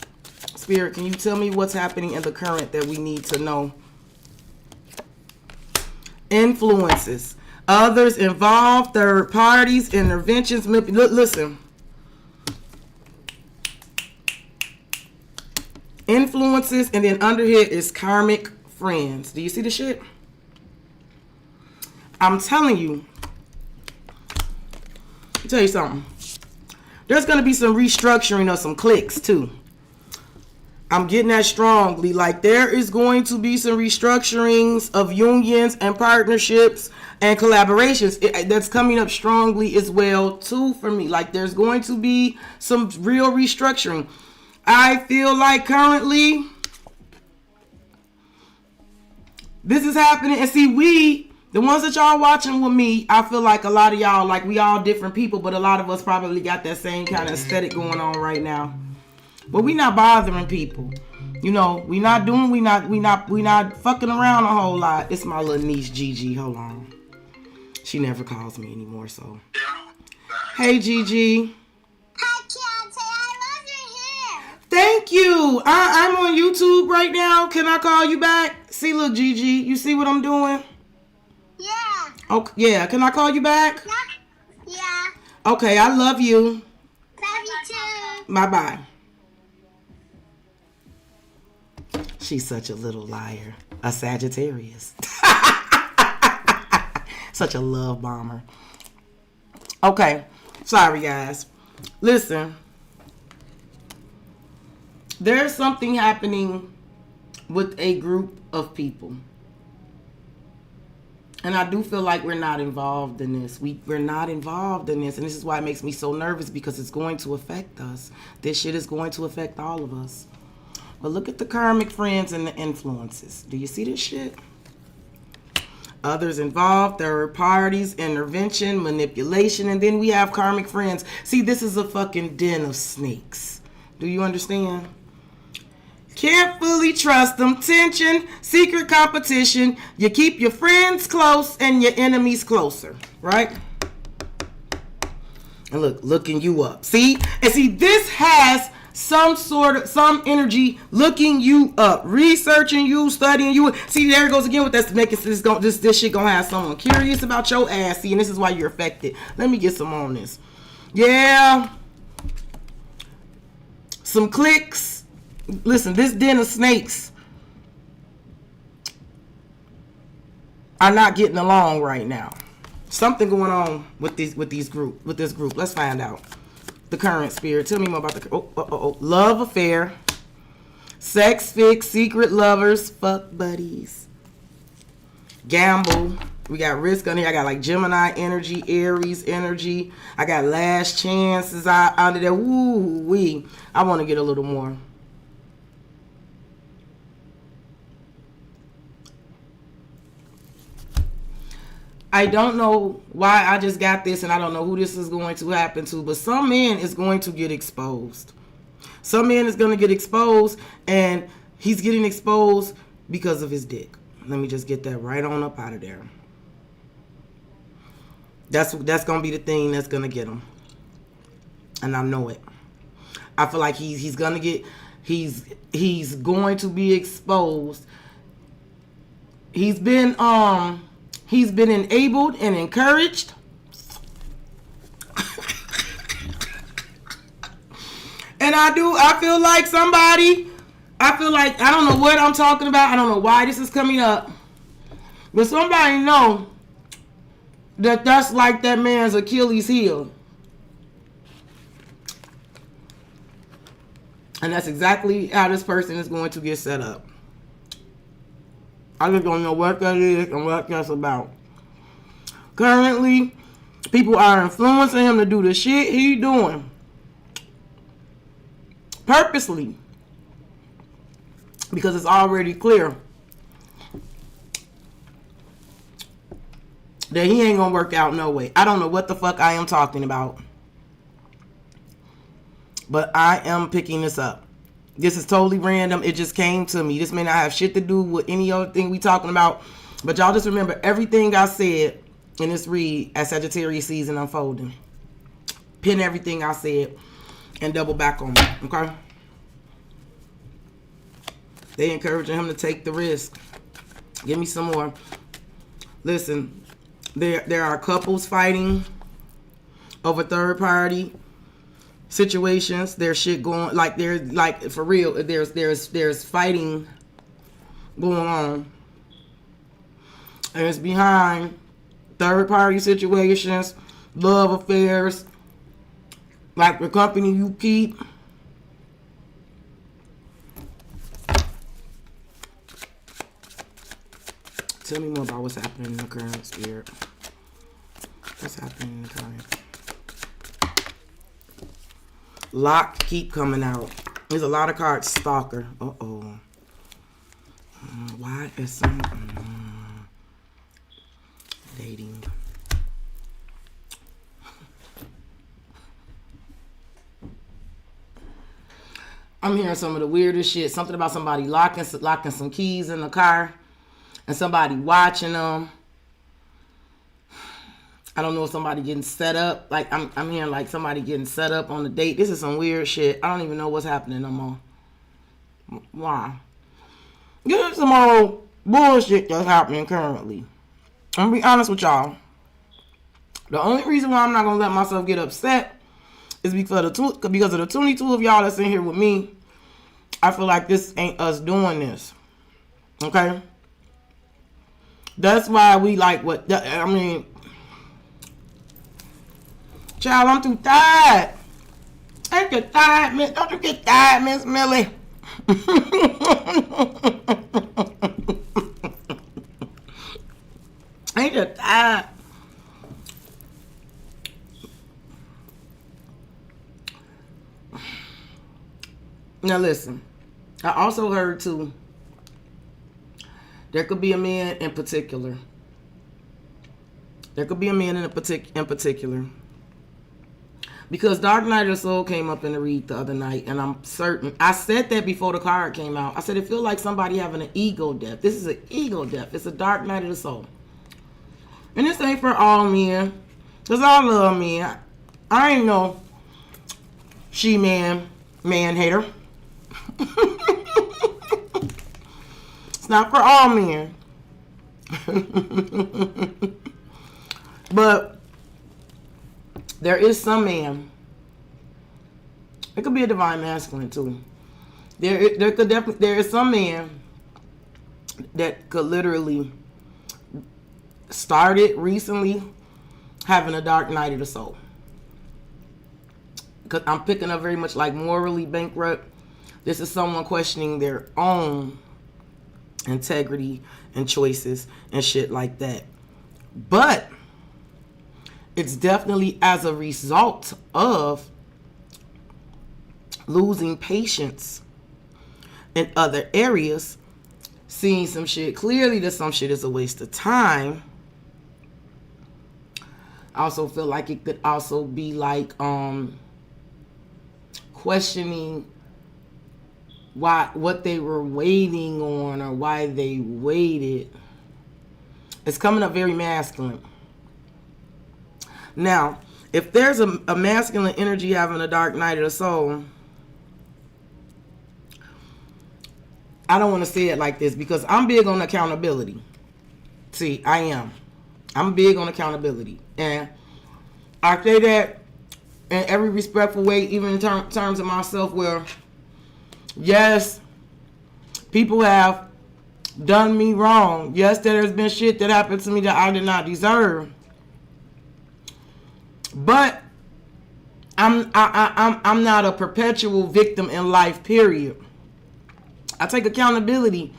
Spirit, can you tell me what's happening in the current that we need to know? Influences. Others involved, third parties, interventions. Listen. Influences, and then under here is karmic friends. Do you see the shit? I'm telling you. Let me tell you something. There's going to be some restructuring of some cliques too. I'm getting that strongly. Like there is going to be some restructurings of unions and partnerships and collaborations. That's coming up strongly as well too for me. Like there's going to be some real restructuring. I feel like currently this is happening. And see, the ones that y'all watching with me, I feel like a lot of y'all, like we all different people, but a lot of us probably got that same kind of aesthetic going on right now. But we not bothering people. You know, we not fucking around a whole lot. It's my little niece Gigi. Hold on. She never calls me anymore, so. Hey Gigi. Hi, Keontae. I love your hair. Thank you. I'm on YouTube right now. Can I call you back? See, look, Gigi, you see what I'm doing? Yeah. Okay, yeah. Can I call you back? Yeah. Okay, I love you. Love you too. Bye-bye. She's such a little liar. A Sagittarius. Such a love bomber. Okay. Sorry, guys. Listen. There's something happening with a group of people. And I do feel like we're not involved in this. We're not involved in this. And this is why it makes me so nervous, because it's going to affect us. This shit is going to affect all of us. But look at the karmic friends and the influences. Do you see this shit? Others involved, third parties, intervention, manipulation, and then we have karmic friends. See, this is a fucking den of snakes. Do you understand? Can't fully trust them. Tension, secret competition. You keep your friends close and your enemies closer, right? And look, looking you up. See? And see, this has some energy looking you up, researching you, studying you. See, there it goes again with this, making this shit gonna have someone curious about your ass. See, and this is why you're affected. Let me get some on this. Yeah. Some clicks. Listen, this den of snakes are not getting along right now. Something going on with this group. Let's find out. The current spirit. Tell me more about the love affair, sex fix, secret lovers, fuck buddies, gamble. We got risk on here. I got like Gemini energy, Aries energy. I got last chances out of there. Woo wee. I want to get a little more. I don't know why I just got this, and I don't know who this is going to happen to, but some man is going to get exposed. Some man is going to get exposed, and he's getting exposed because of his dick. Let me just get that right on up out of there. That's going to be the thing that's going to get him. And I know it. I feel like he's going to get, he's going to be exposed. He's been enabled and encouraged. And I feel like I don't know what I'm talking about. I don't know why this is coming up. But somebody know that that's like that man's Achilles heel. And that's exactly how this person is going to get set up. I just don't know what that is and what that's about. Currently, people are influencing him to do the shit he's doing. Purposely. Because it's already clear that he ain't gonna work out no way. I don't know what the fuck I am talking about. But I am picking this up. This is totally random. It just came to me. This may not have shit to do with any other thing we talking about. But y'all just remember everything I said in this read as Sagittarius season unfolding. Pin everything I said and double back on it. Okay? They encouraging him to take the risk. Give me some more. Listen, there are couples fighting over third party situations. There's shit going, like, there's, like, for real, there's fighting going on, and it's behind third party situations, love affairs, like the company you keep. Tell me more about what's happening in the current spirit. What's happening in the current? Lock keep coming out. There's a lot of cards. Stalker. Uh-oh. Why is some dating? I'm hearing some of the weirdest shit. Something about somebody locking some keys in the car and somebody watching them. I don't know if somebody getting set up. Like, I'm hearing like somebody getting set up on the date. This is some weird shit. I don't even know what's happening no more. Why? This is some old bullshit that's happening currently. I'm gonna be honest with y'all. The only reason why I'm not gonna let myself get upset is because of the 22 of y'all that's in here with me. I feel like this ain't us doing this. Okay? That's why we like what, I mean, child, I'm too tired. Ain't you tired, Miss? Don't you get tired, Miss Millie? Ain't you tired? Now listen, I also heard too, there could be a man in particular. There could be a man in particular. Because Dark Night of the Soul came up in the read the other night, and I'm certain, I said that before the card came out. I said it feels like somebody having an ego death. This is an ego death. It's a Dark Night of the Soul. And this ain't for all men. Because I love men. I ain't no man hater. It's not for all men. But there is some man. It could be a divine masculine too. There is some man that could literally started recently having a dark night of the soul. Because I'm picking up very much like morally bankrupt. This is someone questioning their own integrity and choices and shit like that. But it's definitely as a result of losing patience in other areas, seeing some shit clearly that some shit is a waste of time. I also feel like it could also be like questioning what they were waiting on or why they waited. It's coming up very masculine. Now, if there's a masculine energy having a dark night of the soul, I don't want to say it like this because I'm big on accountability. See, I am. I'm big on accountability. And I say that in every respectful way, even in terms of myself, where, yes, people have done me wrong. Yes, there's been shit that happened to me that I did not deserve. But I'm not a perpetual victim in life, period. I take accountability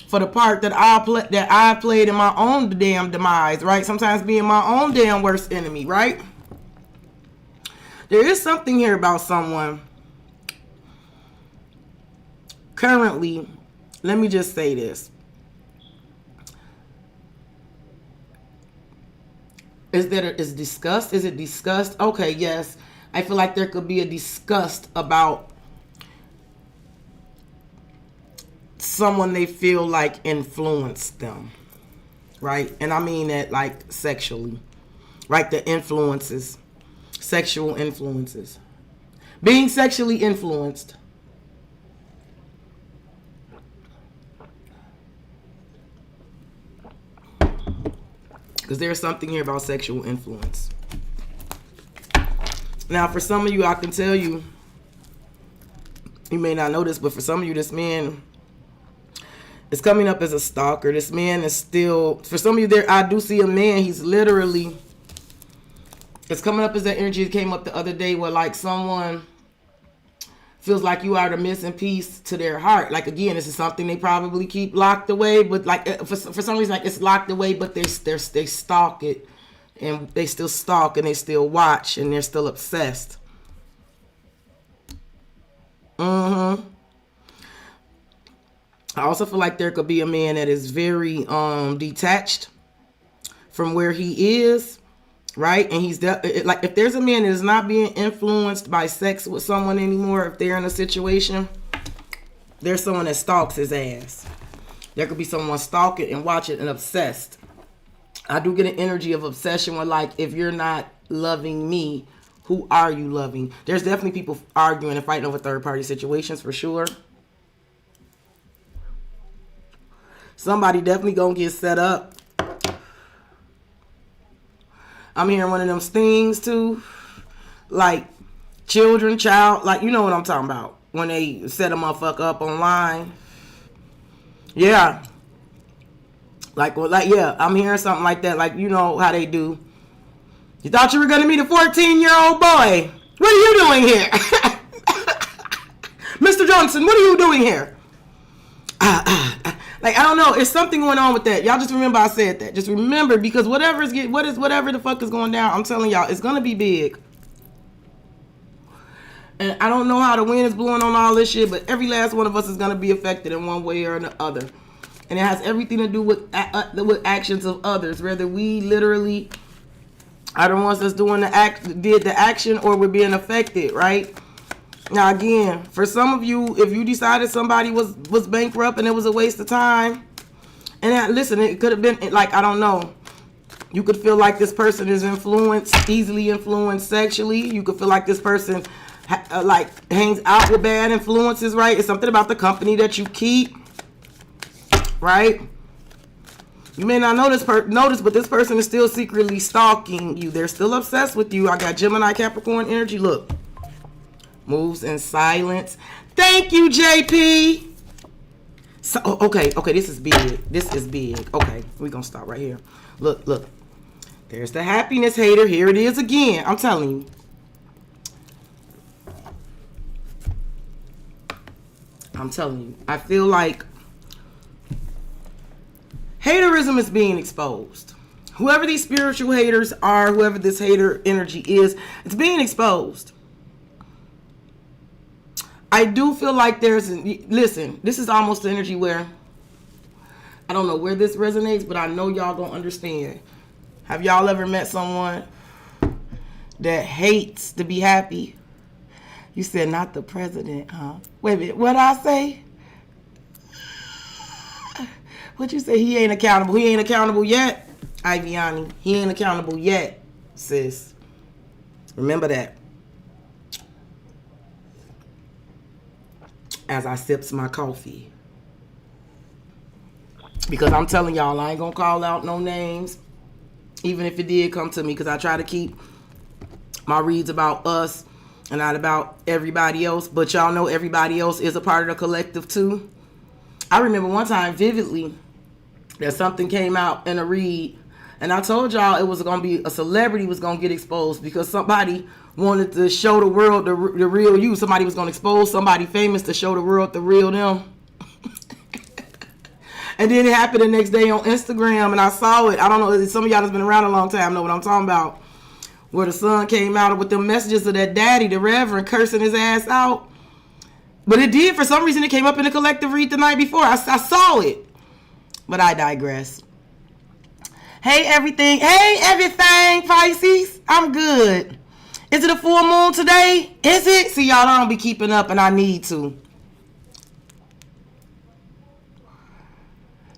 for the part that I played in my own damn demise, right? Sometimes being my own damn worst enemy, right? There is something here about someone currently. Let me just say this. Is disgust? Is it disgust? Okay, yes. I feel like there could be a disgust about someone they feel like influenced them, right? And I mean that like sexually, right? The influences, sexual influences, being sexually influenced. Because there's something here about sexual influence. Now, for some of you, I can tell you, you may not know this, but for some of you, this man is coming up as a stalker. This man is still, for some of you there, I do see a man, he's literally, it's coming up as that energy that came up the other day where like someone feels like you are the missing piece to their heart. Like, again, this is something they probably keep locked away, but like for some reason, like it's locked away, but they stalk it, and they still stalk and they still watch and they're still obsessed. I also feel like there could be a man that is very detached from where he is, right? And he's like, if there's a man that is not being influenced by sex with someone anymore, if they're in a situation, there's someone that stalks his ass. There could be someone stalking and watching and obsessed. I do get an energy of obsession where, like, if you're not loving me, who are you loving? There's definitely people arguing and fighting over third-party situations for sure. Somebody definitely gonna get set up. I'm hearing one of them things too. Like child, like you know what I'm talking about. When they set a motherfucker up online. Yeah. Yeah, I'm hearing something like that. Like, you know how they do. You thought you were going to meet a 14-year-old boy. What are you doing here? Mr. Johnson, what are you doing here? Like, I don't know. It's something going on with that. Y'all just remember I said that. Just remember, because whatever the fuck is going down, I'm telling y'all, it's going to be big. And I don't know how the wind is blowing on all this shit, but every last one of us is going to be affected in one way or the other. And it has everything to do with actions of others, whether we literally are the ones that's doing did the action, or we're being affected, right? Now again, for some of you, if you decided somebody was bankrupt and it was a waste of time, and listen, it could have been like, I don't know. You could feel like this person is easily influenced sexually. You could feel like this person like hangs out with bad influences, right? It's something about the company that you keep. Right? You may not notice, but this person is still secretly stalking you. They're still obsessed with you. I got Gemini, Capricorn energy. Look. Moves in silence. Thank you, JP. So, okay. This is big. Okay. We're going to stop right here. Look. There's the happiness hater. Here it is again. I'm telling you. I feel like haterism is being exposed. Whoever these spiritual haters are, whoever this hater energy is, it's being exposed. I do feel like listen, this is almost the energy where, I don't know where this resonates, but I know y'all gonna understand. Have y'all ever met someone that hates to be happy? You said not the president, huh? Wait a minute, what'd I say? What you say? He ain't accountable. He ain't accountable yet, Iviani. He ain't accountable yet, sis. Remember that. As I sips my coffee. Because I'm telling y'all, I ain't gonna call out no names. Even if it did come to me. Because I try to keep my reads about us and not about everybody else. But y'all know everybody else is a part of the collective too. I remember one time vividly that something came out in a read, and I told y'all it was gonna be a celebrity was gonna get exposed because somebody wanted to show the world the real you. Somebody was gonna expose somebody famous to show the world the real them. And then it happened the next day on Instagram, and I saw it. I don't know, some of y'all that's been around a long time know what I'm talking about. Where the son came out with the messages of that daddy, the reverend, cursing his ass out. But it did, for some reason, it came up in the collective read the night before. I saw it. But I digress. Hey, everything, Pisces. I'm good. Is it a full moon today? Is it? See, y'all, I don't be keeping up, and I need to.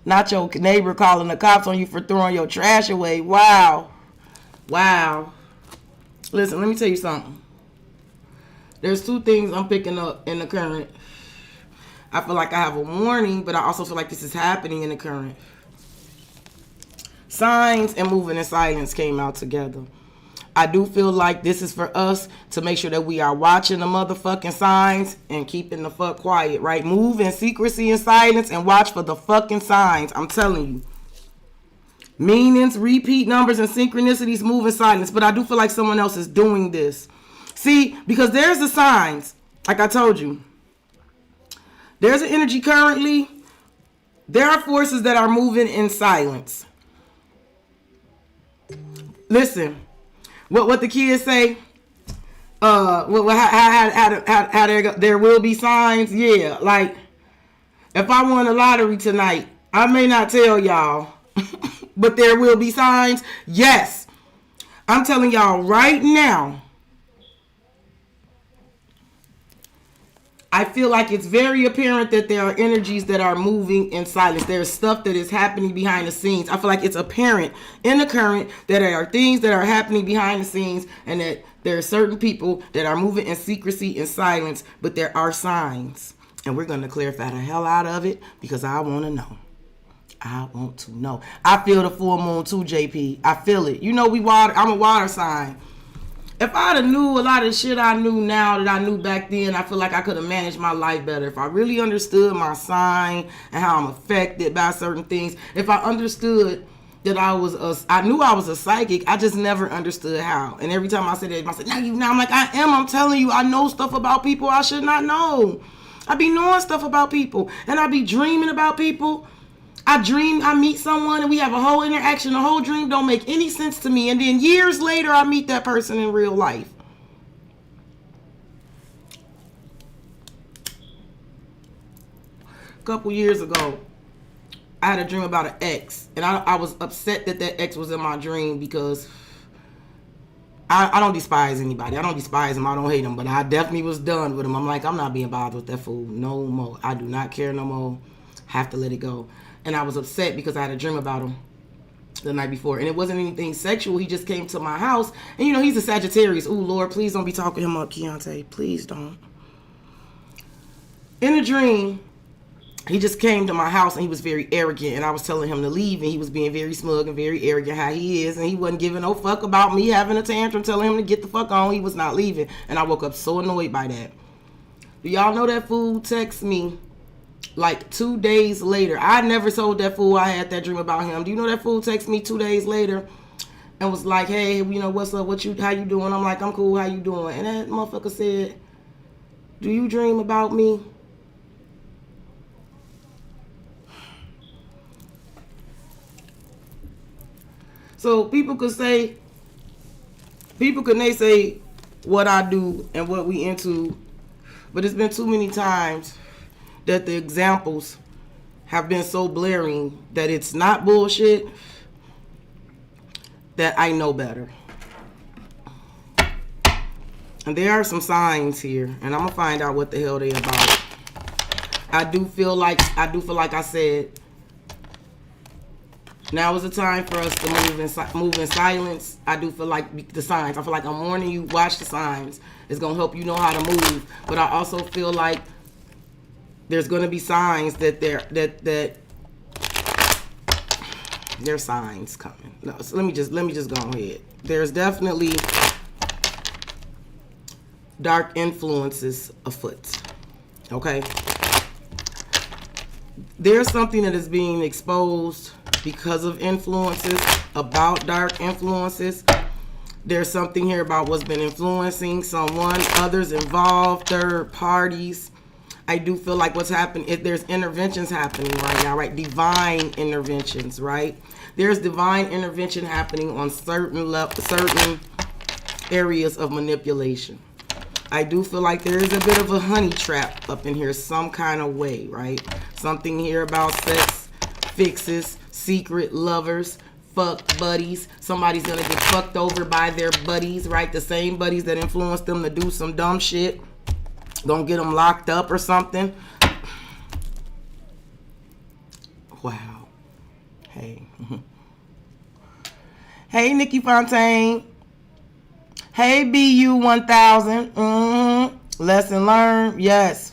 Not your neighbor calling the cops on you for throwing your trash away. Wow. Listen, let me tell you something. There's two things I'm picking up in the current. I feel like I have a warning, but I also feel like this is happening in the current. Signs and moving in silence came out together. I do feel like this is for us to make sure that we are watching the motherfucking signs and keeping the fuck quiet, right? Move in secrecy and silence and watch for the fucking signs. I'm telling you. Meanings, repeat numbers, and synchronicities move in silence. But I do feel like someone else is doing this. See, because there's the signs, like I told you. There's an energy currently. There are forces that are moving in silence. Listen, what the kids say. How there will be signs. Yeah, like if I won the lottery tonight, I may not tell y'all, but there will be signs. Yes, I'm telling y'all right now. I feel like it's very apparent that there are energies that are moving in silence. There's stuff that is happening behind the scenes. I feel like it's apparent in the current that there are things that are happening behind the scenes and that there are certain people that are moving in secrecy and silence, but there are signs. And we're going to clarify the hell out of it because I want to know. I want to know. I feel the full moon too, JP. I feel it. You know we water. I'm a water sign. If I'd have knew a lot of shit I knew now that I knew back then, I feel like I could have managed my life better. If I really understood my sign and how I'm affected by certain things. If I understood that I knew I was a psychic. I just never understood how. And every time I said that, I said, now I'm like, I am. I'm telling you, I know stuff about people I should not know. I be knowing stuff about people. And I be dreaming about people. I dream I meet someone and we have a whole interaction. The whole dream don't make any sense to me. And then years later, I meet that person in real life. A couple years ago, I had a dream about an ex. And I was upset that ex was in my dream because I don't despise anybody. I don't despise him. I don't hate him. But I definitely was done with him. I'm like, I'm not being bothered with that fool no more. I do not care no more. Have to let it go. And I was upset because I had a dream about him the night before. And it wasn't anything sexual. He just came to my house. And, you know, he's a Sagittarius. Ooh, Lord, please don't be talking him up, Keontae. Please don't. In a dream, he just came to my house and he was very arrogant. And I was telling him to leave. And he was being very smug and very arrogant how he is. And he wasn't giving no fuck about me having a tantrum, telling him to get the fuck on. He was not leaving. And I woke up so annoyed by that. Do y'all know that fool texted me like 2 days later? I never told that fool I had that dream about him. Do you know that fool texted me 2 days later and was like, hey, you know, what's up? How you doing? I'm like, I'm cool. How you doing? And that motherfucker said, do you dream about me? So people could say what I do and what we into, but it's been too many times that the examples have been so blaring that it's not bullshit, that I know better. And there are some signs here, and I'm gonna find out what the hell they about. I do feel like I said, now is the time for us to move in silence. I do feel like the signs. I feel like I'm warning you. Watch the signs. It's gonna help you know how to move. But I also feel like there's gonna be signs that there's signs coming. No, so let me just go ahead. There's definitely dark influences afoot. Okay. There's something that is being exposed because of influences, about dark influences. There's something here about what's been influencing someone, others involved, third parties. I do feel like what's happening, if there's interventions happening right now, right? Divine interventions, right? There's divine intervention happening on certain areas of manipulation. I do feel like there is a bit of a honey trap up in here some kind of way, right? Something here about sex, fixes, secret lovers, fuck buddies. Somebody's gonna get fucked over by their buddies, right? The same buddies that influenced them to do some dumb shit. Gonna get them locked up or something. Wow. Hey. Hey, Nikki Fontaine. Hey, BU 1000. Lesson learned. Yes.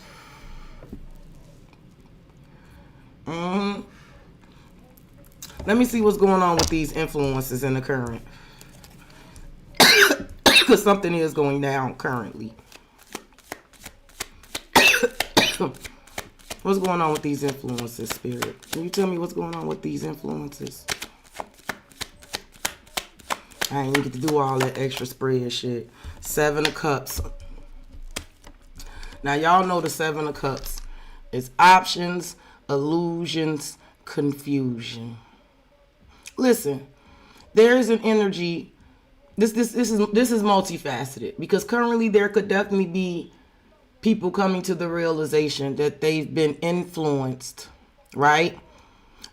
Let me see what's going on with these influences in the current. Because something is going down currently. What's going on with these influences, Spirit? Can you tell me what's going on with these influences? I ain't get to do all that extra spread shit. 7 of Cups. Now, y'all know the 7 of Cups is options, illusions, confusion. Listen, there is an energy. This is multifaceted, because currently there could definitely be people coming to the realization that they've been influenced, right?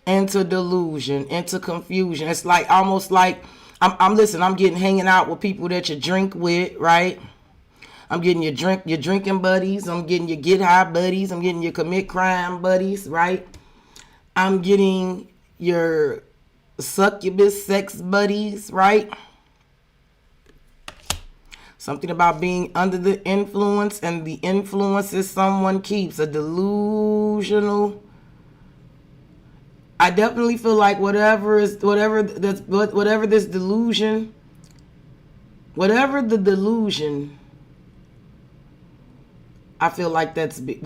Into delusion, into confusion. It's like almost like I'm getting hanging out with people that you drink with, right? I'm getting your drinking buddies. I'm getting your get high buddies. I'm getting your commit crime buddies, right? I'm getting your succubus sex buddies, right? Something about being under the influence, and the influences someone keeps. A delusional. I definitely feel like whatever this delusion, whatever the delusion, I feel like that's being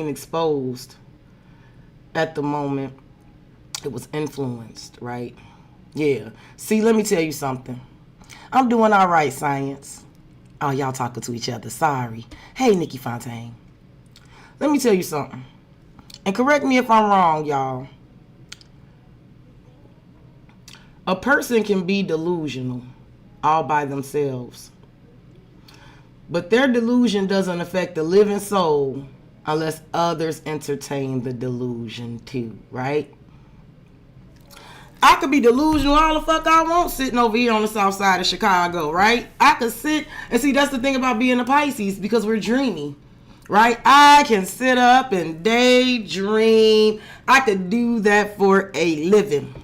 exposed at the moment. It was influenced, right? Yeah. See, let me tell you something. I'm doing all right, science. Oh, y'all talking to each other. Sorry. Hey, Nikki Fontaine. Let me tell you something. And correct me if I'm wrong, y'all. A person can be delusional all by themselves. But their delusion doesn't affect the living soul unless others entertain the delusion too, right? I could be delusional all the fuck I want sitting over here on the south side of Chicago, right? I could sit, and see, that's the thing about being a Pisces, because we're dreamy, right? I can sit up and daydream. I could do that for a living.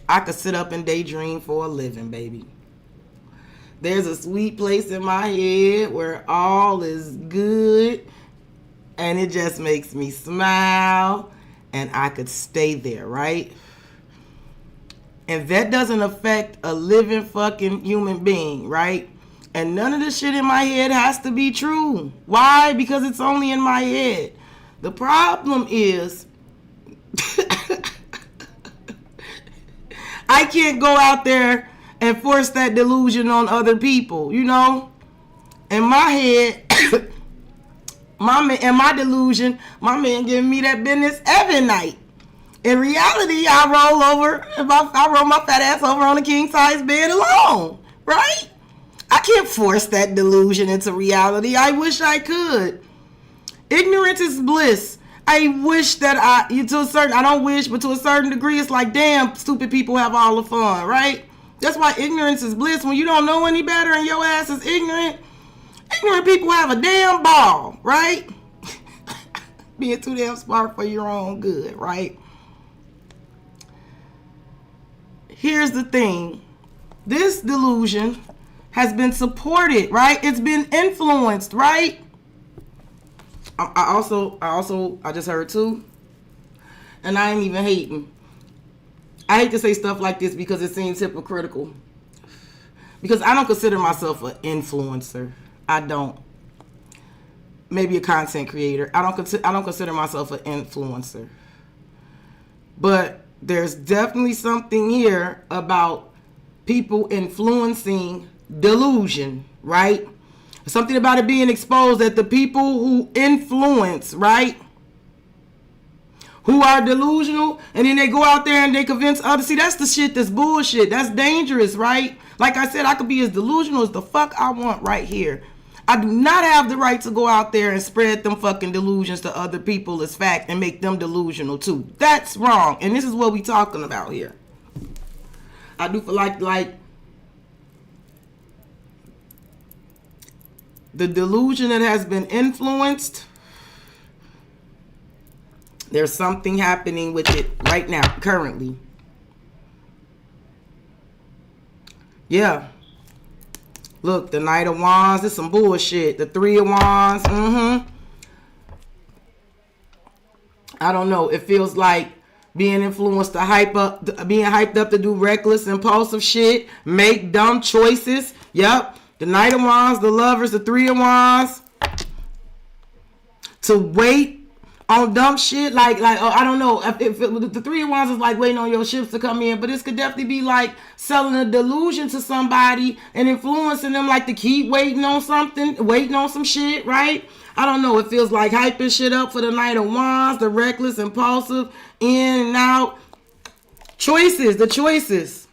I could sit up and daydream for a living, baby. There's a sweet place in my head where all is good, and it just makes me smile, and I could stay there, right? And that doesn't affect a living fucking human being, right? And none of the shit in my head has to be true. Why? Because it's only in my head. The problem is I can't go out there and force that delusion on other people, you know? In my head, my delusion, my man giving me that business every night. In reality, I roll my fat ass over on a king size bed alone, right? I can't force that delusion into reality. I wish I could. Ignorance is bliss. I wish that I don't wish, but to a certain degree, it's like, damn, stupid people have all the fun, right? That's why ignorance is bliss. When you don't know any better and your ass is ignorant people have a damn ball, right? Being too damn smart for your own good, right? Here's the thing. This delusion has been supported, right? It's been influenced, right? I just heard too, and I ain't even hating. I hate to say stuff like this because it seems hypocritical. Because I don't consider myself an influencer. I don't. Maybe a content creator. I don't consider myself an influencer. But there's definitely something here about people influencing delusion, right? Something about it being exposed that the people who influence, right, who are delusional, and then they go out there and they convince others. See, that's the shit that's bullshit. That's dangerous, right? Like I said, I could be as delusional as the fuck I want right here. I do not have the right to go out there and spread them fucking delusions to other people as fact and make them delusional too. That's wrong. And this is what we talking about here. I do feel like the delusion that has been influenced, there's something happening with it right now, currently. Yeah. Look, the Knight of Wands is some bullshit. The Three of Wands, I don't know. It feels like being influenced to being hyped up to do reckless, impulsive shit, make dumb choices. Yep. The Knight of Wands, the Lovers, the Three of Wands. To wait on dumb shit, like I don't know. If the Three of Wands is like waiting on your ships to come in, but this could definitely be like selling a delusion to somebody and influencing them, like to keep waiting on something, waiting on some shit, right? I don't know. It feels like hyping shit up for the Knight of Wands, the reckless, impulsive, in and out choices, the choices.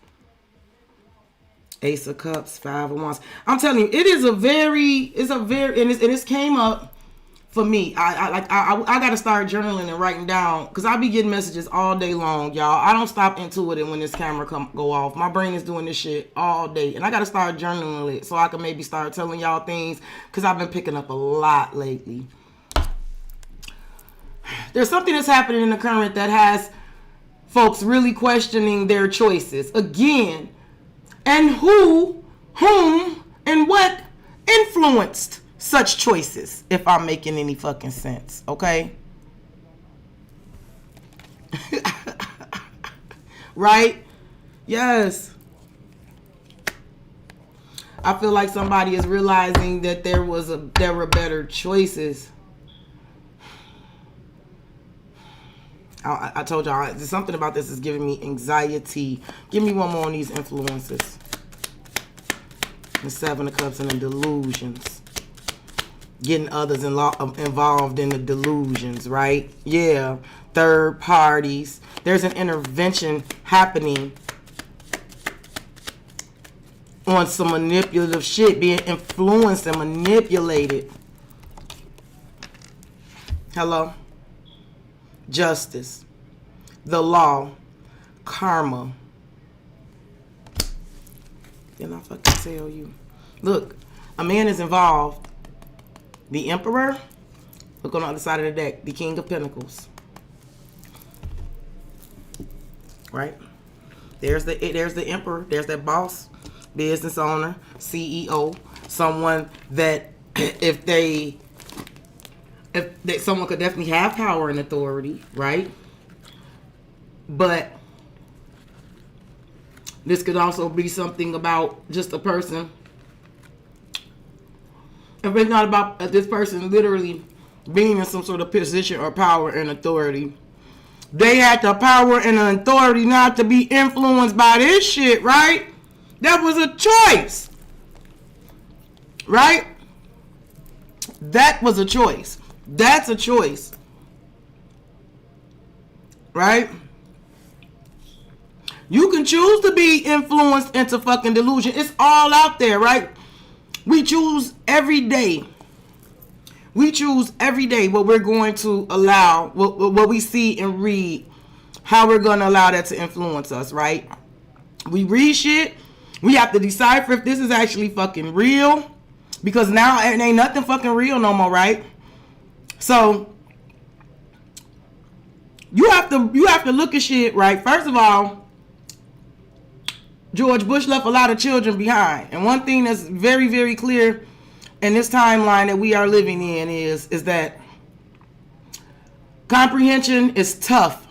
Ace of Cups, Five of Wands. I'm telling you, and this came up. For me, I gotta start journaling and writing down, because I be getting messages all day long, y'all. I don't stop intuiting when this camera go off. My brain is doing this shit all day, and I gotta start journaling it so I can maybe start telling y'all things, because I've been picking up a lot lately. There's something that's happening in the current that has folks really questioning their choices again, and whom, and what influenced such choices, if I'm making any fucking sense, okay? Right? Yes. I feel like somebody is realizing that there were better choices. I told y'all, there's something about this is giving me anxiety. Give me one more on these influences. The Seven of Cups and the delusions. Getting others involved in the delusions, right? Yeah. Third parties. There's an intervention happening on some manipulative shit, being influenced and manipulated. Hello? Justice, the law, karma. Then I fucking tell you. Look, a man is involved. The Emperor. Look on the other side of the deck. The King of Pentacles. Right? There's the Emperor. There's that boss, business owner, CEO, someone that if someone could definitely have power and authority, right? But this could also be something about just a person. If it's not about this person literally being in some sort of position or power and authority, they had the power and the authority not to be influenced by this shit, right? That was a choice, right? That was a choice. That's a choice. Right? You can choose to be influenced into fucking delusion. It's all out there, right? We choose every day. We choose every day what we're going to allow, what we see and read, how we're going to allow that to influence us, right? We read shit. We have to decipher if this is actually fucking real. Because now it ain't nothing fucking real no more, right? So you have to look at shit, right? First of all, George Bush left a lot of children behind. And one thing that's very, very clear in this timeline that we are living in is that comprehension is tough.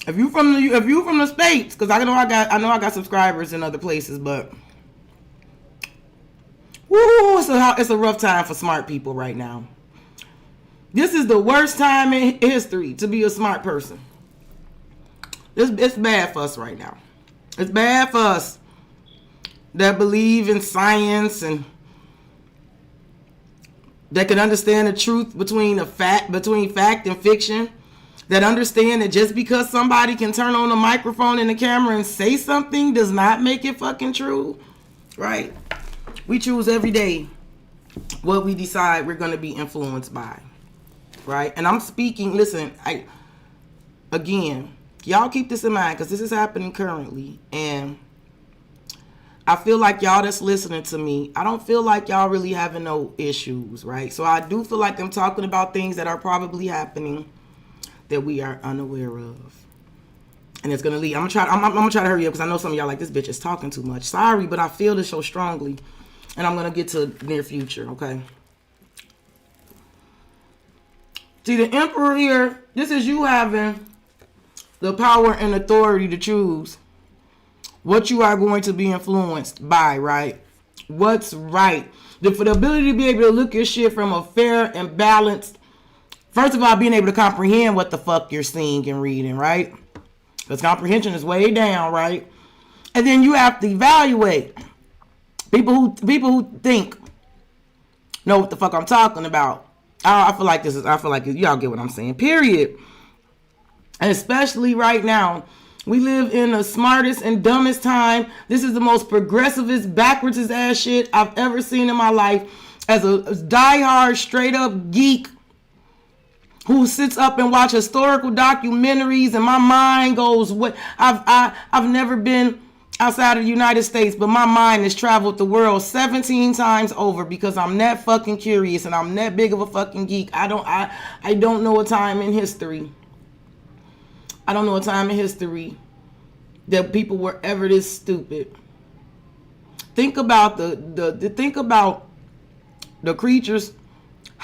If you from the States, because I know I got subscribers in other places, but woo, it's a rough time for smart people right now. This is the worst time in history to be a smart person. It's bad for us right now. It's bad for us that believe in science and that can understand the truth between fact and fiction. That understand that just because somebody can turn on the microphone and the camera and say something does not make it fucking true. Right? We choose every day what we decide we're going to be influenced by. Right? And I'm speaking, listen, again, y'all keep this in mind because this is happening currently. And I feel like y'all that's listening to me, I don't feel like y'all really having no issues, right? So I do feel like I'm talking about things that are probably happening that we are unaware of. And it's going to lead. I'm gonna try to hurry up because I know some of y'all like, this bitch is talking too much. Sorry, but I feel this so strongly. And I'm going to get to near future, okay? See, the Emperor here, this is you having the power and authority to choose what you are going to be influenced by, right? What's right. For the ability to be able to look at shit from a fair and balanced, first of all, being able to comprehend what the fuck you're seeing and reading, right? Because comprehension is way down, right? And then you have to evaluate. People who think know what the fuck I'm talking about. I feel like y'all get what I'm saying, period. And especially right now, we live in the smartest and dumbest time. This is the most progressivist, backwards ass shit I've ever seen in my life. As a diehard, straight up geek who sits up and watch historical documentaries, and my mind goes, what? I've never been outside of the United States, but my mind has traveled the world 17 times over because I'm that fucking curious and I'm that big of a fucking geek. I don't know a time in history. I don't know a time in history that people were ever this stupid. Think about the the creatures.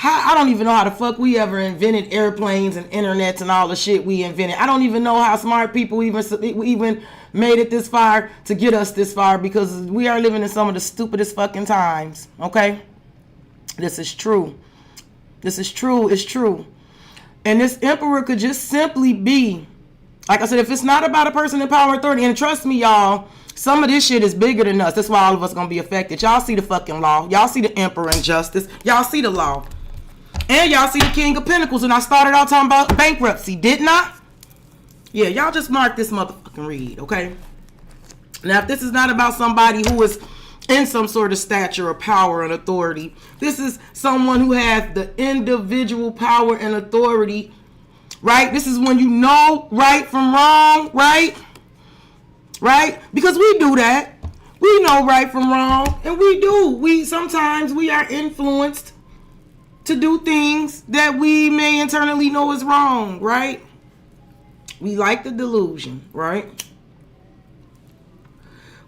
I don't even know how the fuck we ever invented airplanes and internets and all the shit we invented. I don't even know how smart people even made it this far to get us this far, because we are living in some of the stupidest fucking times. Okay? This is true. This is true. It's true. And this emperor could just simply be, like I said, if it's not about a person in power and authority, and trust me, y'all, some of this shit is bigger than us. That's why all of us gonna be affected. Y'all see the fucking law. Y'all see the emperor and justice. Y'all see the law. And y'all see the King of Pentacles. And I started out talking about bankruptcy, didn't I? Yeah, y'all just mark this motherfucking read, okay? Now, if this is not about somebody who is in some sort of stature or power and authority, this is someone who has the individual power and authority, right? This is when you know right from wrong, right? Right? Because we do that. We know right from wrong, and we do. Sometimes we are influenced to do things that we may internally know is wrong, right? We like the delusion, right?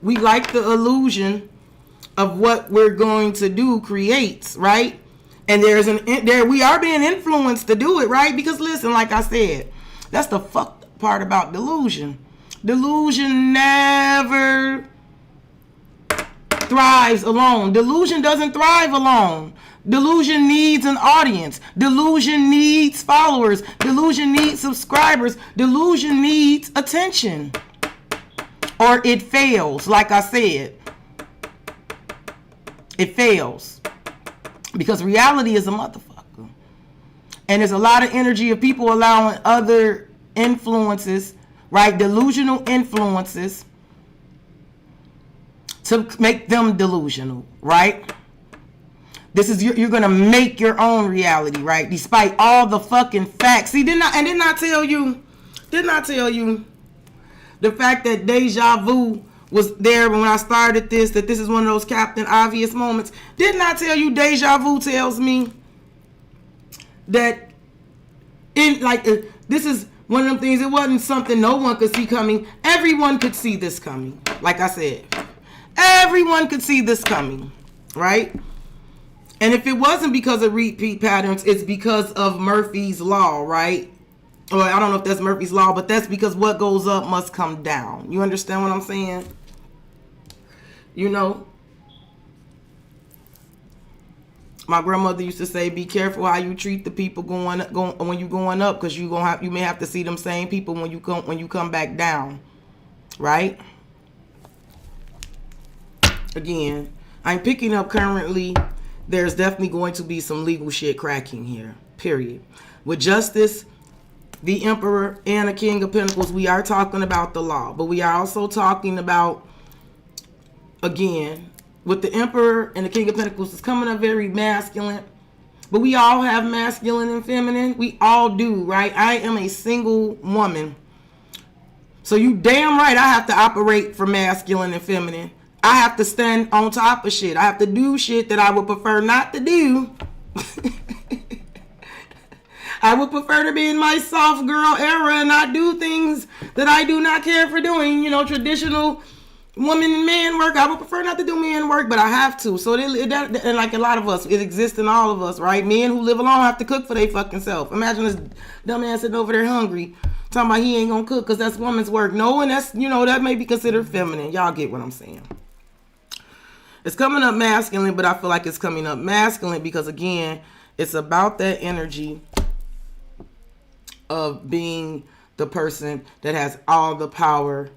We like the illusion of what we're going to do creates, right? And we are being influenced to do it, right? Because listen, like I said, that's the fucked part about delusion. Delusion never thrives alone. Delusion doesn't thrive alone. Delusion needs an audience. Delusion needs followers. Delusion needs subscribers. Delusion needs attention. Or it fails, like I said. It fails. Because reality is a motherfucker. And there's a lot of energy of people allowing other influences, right? Delusional influences to make them delusional, right? This is, you're going to make your own reality, right? Despite all the fucking facts. See, didn't I tell you the fact that deja vu was there when I started this, that this is one of those Captain Obvious moments? Didn't I tell you deja vu tells me that this is one of them things, it wasn't something no one could see coming. Everyone could see this coming. Like I said, everyone could see this coming, right? And if it wasn't because of repeat patterns, it's because of Murphy's Law, right? Or I don't know if that's Murphy's Law, but that's because what goes up must come down. You understand what I'm saying? You know? My grandmother used to say, be careful how you treat the people when you going up, because you may have to see them same people when you come back down. Right? Again, I'm picking up currently, there's definitely going to be some legal shit cracking here. Period. With Justice, the Emperor, and the King of Pentacles, we are talking about the law. But we are also talking about, again, with the Emperor and the King of Pentacles, it's coming up very masculine. But we all have masculine and feminine. We all do, right? I am a single woman. So you damn right I have to operate for masculine and feminine. I have to stand on top of shit. I have to do shit that I would prefer not to do. I would prefer to be in my soft girl era and not do things that I do not care for doing. You know, traditional woman and man work. I would prefer not to do man work, but I have to. So and like a lot of us, it exists in all of us, right? Men who live alone have to cook for their fucking self. Imagine this dumbass sitting over there hungry, talking about he ain't gonna cook because that's woman's work. No, and that's, you know, that may be considered feminine. Y'all get what I'm saying. It's coming up masculine, but I feel like it's coming up masculine because, again, it's about that energy of being the person that has all the power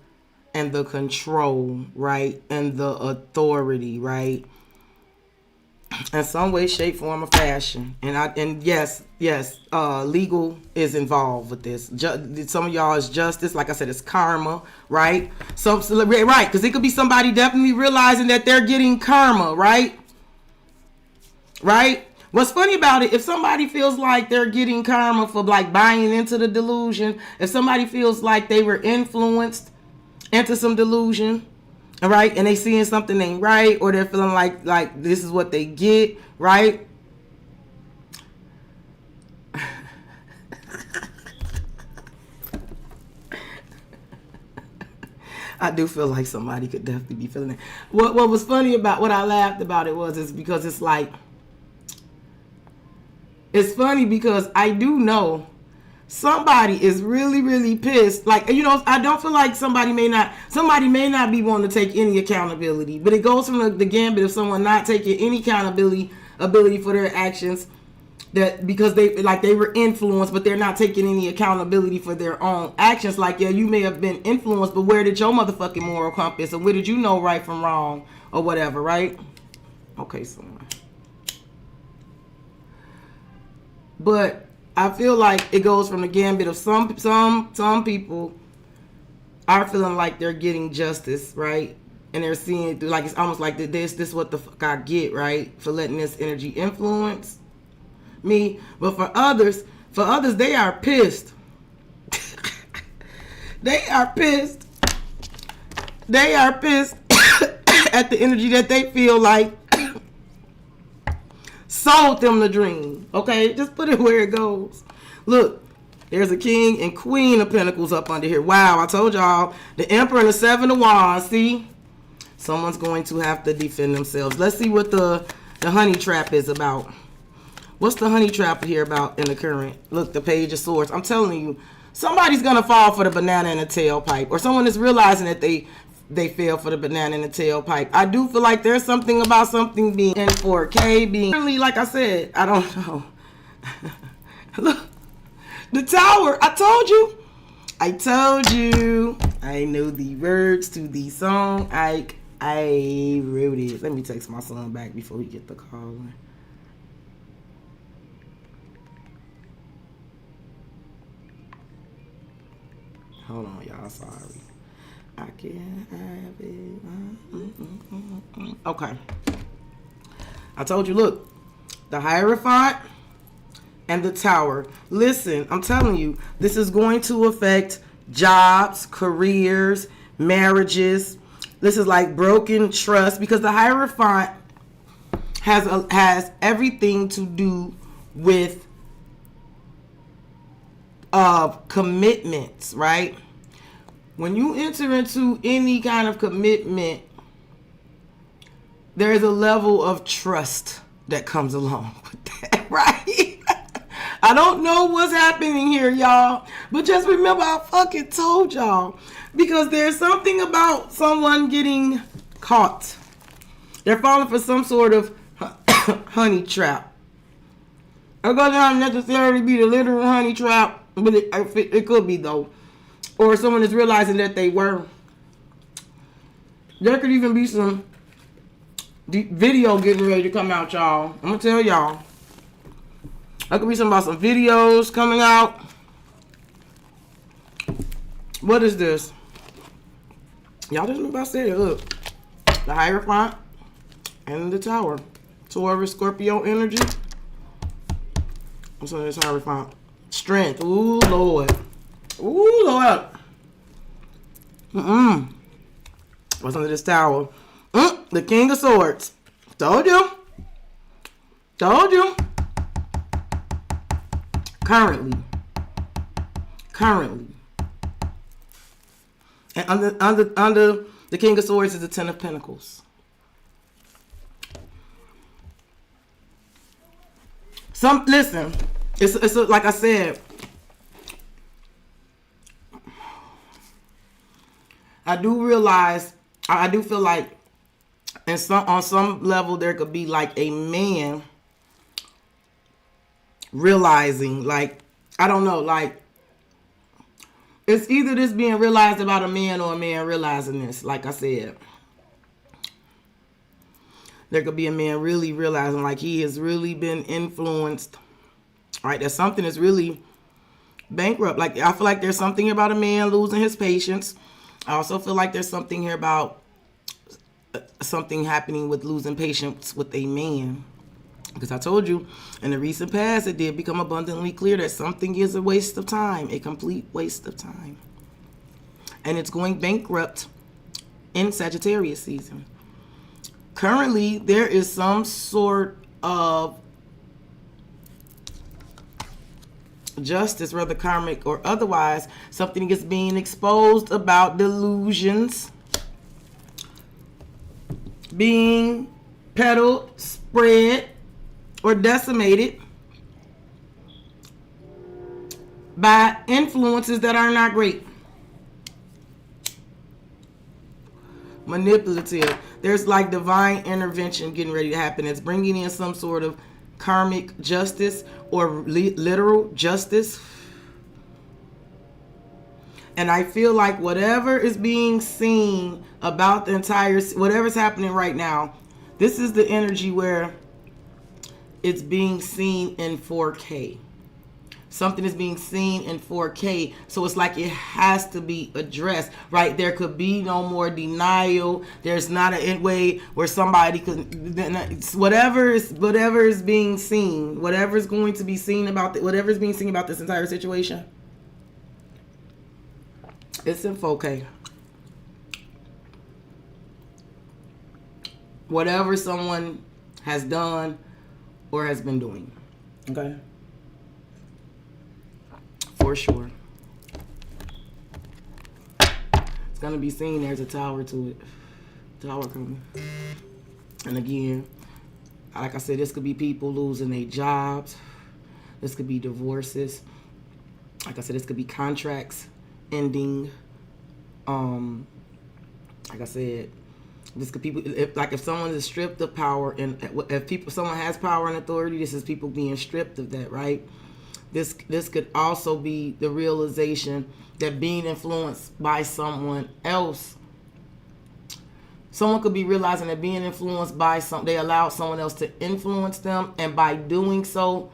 and the control, right? And the authority, right? In some way, shape, form, or fashion. And yes, legal is involved with this. Some of y'all is justice. Like I said, it's karma, right? So right, because it could be somebody definitely realizing that they're getting karma, right? Right? What's funny about it, if somebody feels like they're getting karma for like buying into the delusion, if somebody feels like they were influenced into some delusion, all right, and they seeing something ain't right, or they're feeling like this is what they get, right? I do feel like somebody could definitely be feeling it. What was funny about, what I laughed about it was, is because it's like, it's funny because I do know somebody is really, really pissed. Like, you know, I don't feel like somebody may not be wanting to take any accountability, but it goes from the gambit of someone not taking any accountability for their actions, that because they were influenced, but they're not taking any accountability for their own actions. Like, yeah, you may have been influenced, but where did your motherfucking moral compass, or where did you know right from wrong, or whatever, right? Okay, so, but I feel like it goes from the gambit of some people are feeling like they're getting justice, right? And they're seeing it through, like, it's almost like this what the fuck I get, right? For letting this energy influence me. But for others, they are pissed. They are pissed. They are pissed at the energy that they feel like sold them the dream. Okay, just put it where it goes. Look, there's a king and queen of pentacles up under here. Wow, I told y'all. The emperor and the seven of wands. See, someone's going to have to defend themselves. Let's see what the honey trap is about. What's the honey trap here about in the current? Look, the page of swords. I'm telling you, somebody's gonna fall for the banana in the tailpipe, or someone is realizing that they fell for the banana in the tailpipe. I do feel like there's something about something being in 4K, being, like I said, I don't know. Look, the tower. I told you. I know the words to the song. I wrote it. Let me text my son back before we get the call. Hold on, y'all. Sorry. I can't have it. Okay. I told you, look. The Hierophant and the Tower. Listen, I'm telling you, this is going to affect jobs, careers, marriages. This is like broken trust, because the Hierophant has everything to do with commitments, right? When you enter into any kind of commitment, there's a level of trust that comes along with that, right? I don't know what's happening here, y'all, but just remember I fucking told y'all, because there's something about someone getting caught. They're falling for some sort of honey trap. It doesn't have necessarily be the literal honey trap, but it could be, though. Or someone is realizing that they were. There could even be some video getting ready to come out, y'all. I'm going to tell y'all. There could be something about some videos coming out. What is this? Y'all just remember I said it. Look. The Hierophant and the Tower. Taurus, Scorpio energy. What's on this Hierophant? Strength. Ooh, Lord. Ooh, Lord. What's under this Tower? The King of Swords. Told you. Currently. And under the King of Swords is the Ten of Pentacles. Listen, it's like I said, I do realize, I do feel like on some level there could be like a man realizing, like, I don't know, like, it's either this being realized about a man or a man realizing this. Like I said, there could be a man really realizing like he has really been influenced, right? That something is really bankrupt. Like, I feel like there's something about a man losing his patience. I also feel like there's something here about something happening with losing patience with a man. Because I told you, in the recent past, it did become abundantly clear that something is a waste of time, a complete waste of time. And it's going bankrupt in Sagittarius season. Currently, there is some sort of justice, whether karmic or otherwise. Something is being exposed about delusions being peddled, spread, or decimated by influences that are not great. Manipulative. There's like divine intervention getting ready to happen. It's bringing in some sort of karmic justice or literal justice. And I feel like whatever is being seen about the entire, whatever's happening right now, this is the energy where it's being seen in 4K. Something is being seen in 4K. So it's like it has to be addressed, right? There could be no more denial. There's not a way where somebody could, whatever is being seen, whatever is going to be seen about, whatever is being seen about this entire situation, it's in 4K. Whatever someone has done or has been doing. Okay? For sure. It's going to be seen. There's a tower to it. Tower coming. And again, like I said, this could be people losing their jobs. This could be divorces. Like I said, this could be contracts ending. Like I said, this could people if someone is stripped of power, and if someone has power and authority, this is people being stripped of that, right? This could also be the realization that being influenced by someone else. Someone could be realizing that being influenced by they allowed someone else to influence them, and by doing so,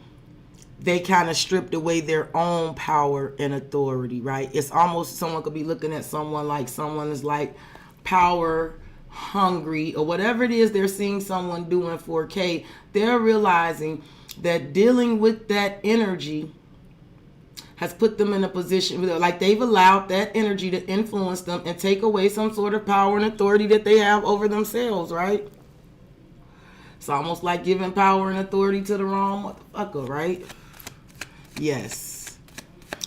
they kind of stripped away their own power and authority, right? It's almost someone could be looking at someone like someone is like power hungry or whatever it is they're seeing someone do in 4K. They're realizing that dealing with that energy has put them in a position like they've allowed that energy to influence them and take away some sort of power and authority that they have over themselves, right? It's almost like giving power and authority to the wrong motherfucker, right? Yes.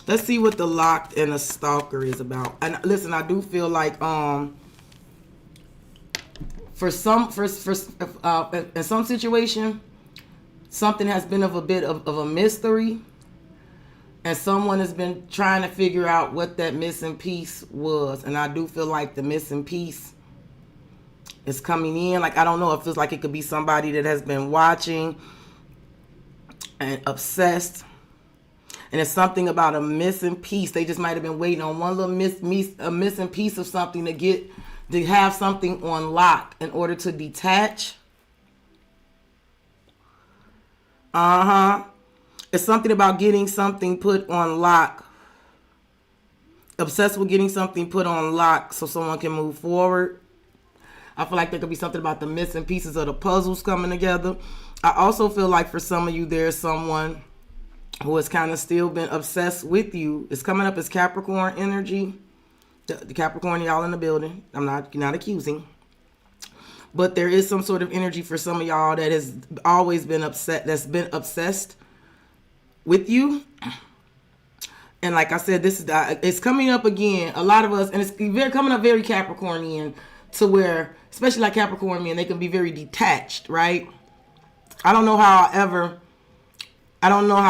Let's see what the locked and the stalker is about. And listen, I do feel like in some situation, something has been of a bit of a mystery, and someone has been trying to figure out what that missing piece was. And I do feel like the missing piece is coming in. Like, I don't know, it feels like it could be somebody that has been watching and obsessed. And it's something about a missing piece. They just might have been waiting on one little missing piece of something to have something on lock in order to detach. It's something about getting something put on lock. Obsessed with getting something put on lock so someone can move forward. I feel like there could be something about the missing pieces of the puzzles coming together. I also feel like for some of you, there's someone who has kind of still been obsessed with you. It's coming up as Capricorn energy. The Capricorn, y'all in the building. I'm not accusing. But there is some sort of energy for some of y'all that has always been upset, that's been obsessed with you. And like I said, it's coming up again. A lot of us, and it's coming up very Capricornian, to where, especially like Capricorn men, they can be very detached, right? I don't know how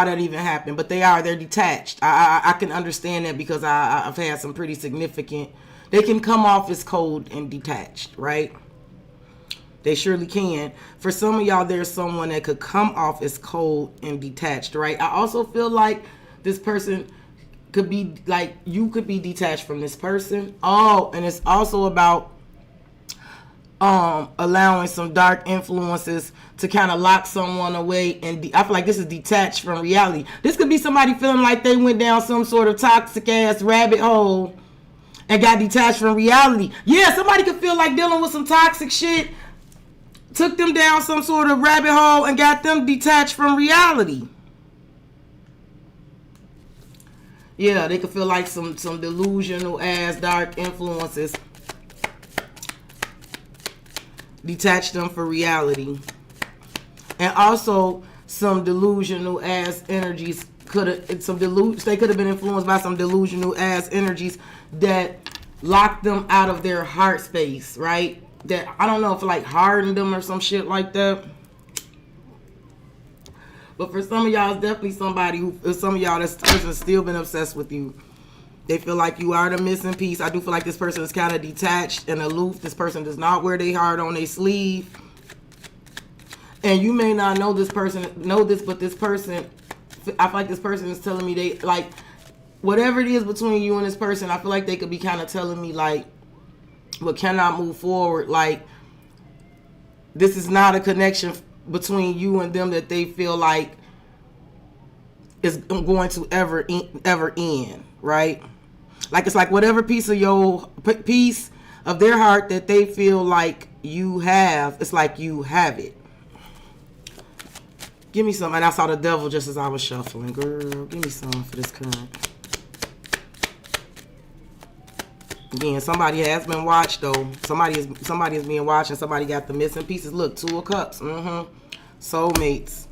that even happened, but they're detached. I can understand that because I've had some pretty significant, they can come off as cold and detached, right? They surely can. For some of y'all, there's someone that could come off as cold and detached, right? I also feel like this person could be like, you could be detached from this person. Oh, and it's also about allowing some dark influences to kind of lock someone away, and I feel like this is detached from reality. This could be somebody feeling like they went down some sort of toxic ass rabbit hole and got detached from reality. Yeah, somebody could feel like dealing with some toxic shit took them down some sort of rabbit hole and got them detached from reality. Yeah, they could feel like some delusional ass dark influences detach them for reality. And also some delusional ass energies they could have been influenced by some delusional ass energies that locked them out of their heart space, right? That, I don't know if like hardened them or some shit like that. But for some of y'all, it's definitely somebody who, some of y'all, this person has still been obsessed with you. They feel like you are the missing piece. I do feel like this person is kind of detached and aloof. This person does not wear their heart on their sleeve. And you may not know this person, but this person, I feel like this person is telling me they, like, whatever it is between you and this person, I feel like they could be kind of telling me, like, what cannot move forward. Like, this is not a connection between you and them that they feel like is going to ever end, right? Like, it's like whatever piece of their heart that they feel like you have, it's like you have it. Give me some. And I saw the devil just as I was shuffling. Girl, give me some for this current. Again, somebody has been watched, though. Somebody is being watched, and somebody got the missing pieces. Look, 2 of Cups. Soulmates.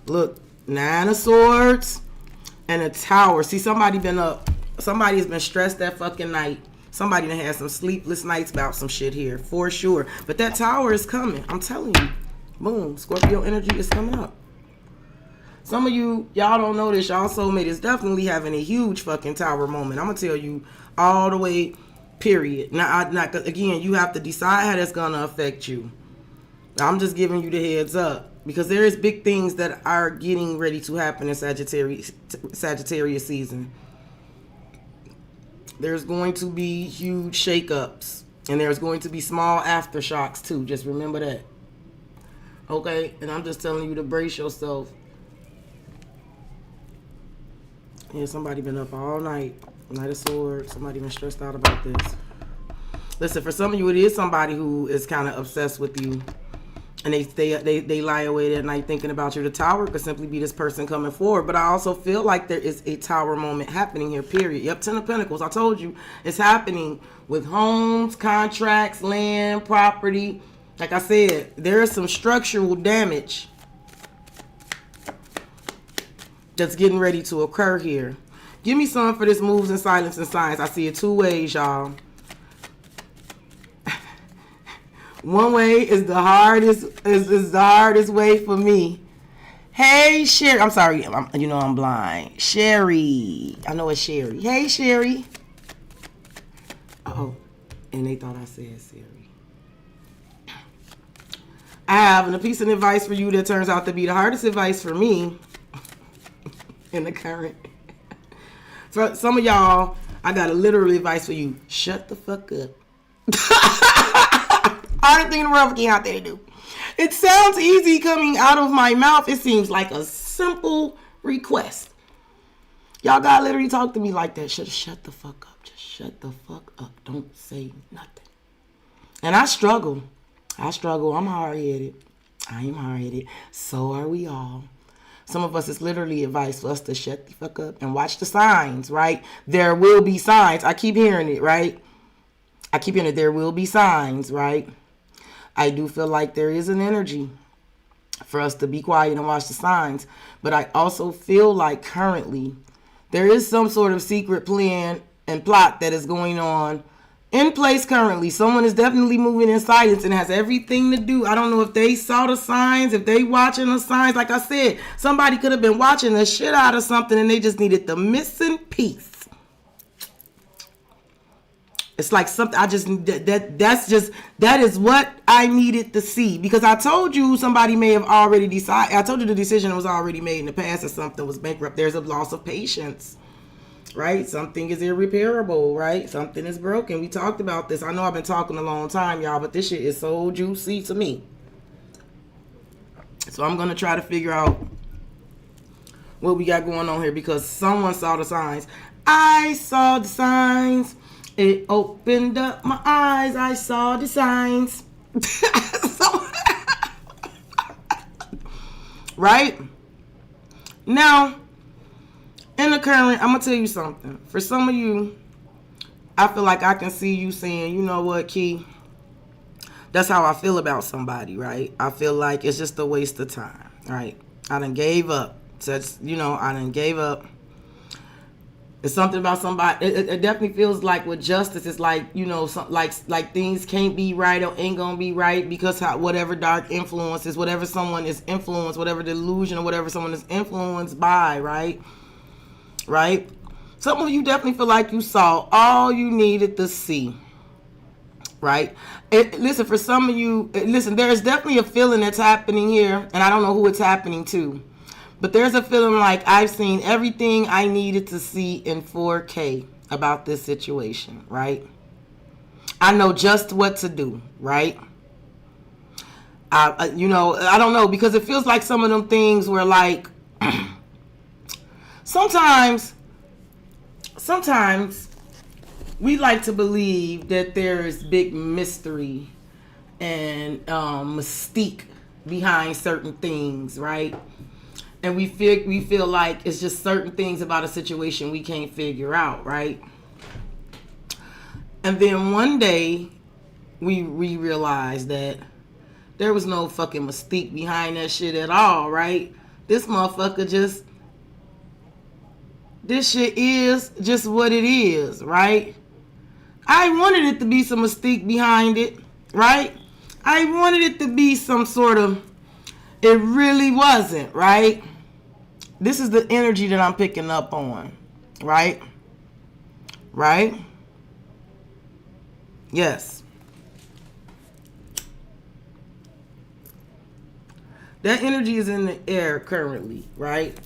Look, 9 of Swords and a Tower. See, somebody been up. Somebody has been stressed that fucking night. Somebody done had some sleepless nights about some shit here, for sure. But that Tower is coming. I'm telling you. Boom. Scorpio energy is coming up. Some of you, y'all don't know this. Y'all soulmate is definitely having a huge fucking Tower moment. I'm going to tell you all the way, period. Now, again, you have to decide how that's going to affect you. I'm just giving you the heads up. Because there is big things that are getting ready to happen in Sagittarius season. There's going to be huge shakeups. And there's going to be small aftershocks too. Just remember that. Okay? And I'm just telling you to brace yourself. Yeah, somebody been up all night. Knight of Swords. Somebody been stressed out about this. Listen, for some of you, it is somebody who is kind of obsessed with you. And they lie awake at night thinking about you. The Tower could simply be this person coming forward. But I also feel like there is a Tower moment happening here, period. Yep, 10 of Pentacles. I told you it's happening with homes, contracts, land, property. Like I said, there is some structural damage that's getting ready to occur here. Give me some for this moves in silence and signs. I see it 2 ways, y'all. One way is the hardest way for me. Hey, Sherry. I'm sorry. I'm blind. Sherry. I know it's Sherry. Hey, Sherry. Oh, and they thought I said Siri. I have a piece of advice for you that turns out to be the hardest advice for me in the current. For some of y'all, I got a literal advice for you. Shut the fuck up. Hardest thing in the world for getting out there to do. It sounds easy coming out of my mouth. It seems like a simple request. Y'all gotta literally talk to me like that. Shut the fuck up. Just shut the fuck up. Don't say nothing. And I struggle. I'm hard-headed. I am hard-headed. So are we all. Some of us, it's literally advice for us to shut the fuck up and watch the signs, right? There will be signs. I keep hearing it, right? There will be signs, right? I do feel like there is an energy for us to be quiet and watch the signs. But I also feel like currently there is some sort of secret plan and plot that is going on in place currently. Someone is definitely moving in silence and has everything to do. I don't know if they saw the signs, if they watching the signs. Like I said, somebody could have been watching the shit out of something and they just needed the missing piece. It's like something that is what I needed to see, because I told you somebody may have already decided. I told you the decision was already made in the past or something was bankrupt. There's a loss of patience, right? Something is irreparable, right? Something is broken. We talked about this. I know I've been talking a long time, y'all, but this shit is so juicy to me. So I'm going to try to figure out what we got going on here, because someone saw the signs. I saw the signs. It opened up my eyes. I saw the signs. Right? Now, in the current, I'm going to tell you something. For some of you, I feel like I can see you saying, you know what, Key? That's how I feel about somebody, right? I feel like it's just a waste of time, right? I done gave up. I done gave up. It's something about somebody. It definitely feels like with justice, it's like, you know, like things can't be right or ain't gonna be right because whatever dark influences, whatever someone is influenced, whatever delusion or whatever someone is influenced by, right? Right? Some of you definitely feel like you saw all you needed to see. Right? Listen, for some of you, listen, there is definitely a feeling that's happening here, and I don't know who it's happening to. But there's a feeling like I've seen everything I needed to see in 4K about this situation, right? I know just what to do, right? You know, I don't know, because it feels like some of them things were like, sometimes we like to believe that there is big mystery and mystique behind certain things, right? And we feel like it's just certain things about a situation we can't figure out, right? And then one day we realized that there was no fucking mystique behind that shit at all, right? This motherfucker this shit is just what it is, right? I wanted it to be some mystique behind it, right? I wanted it to be some sort of, it really wasn't, right? This is the energy that I'm picking up on, right? Right? Yes. That energy is in the air currently, right?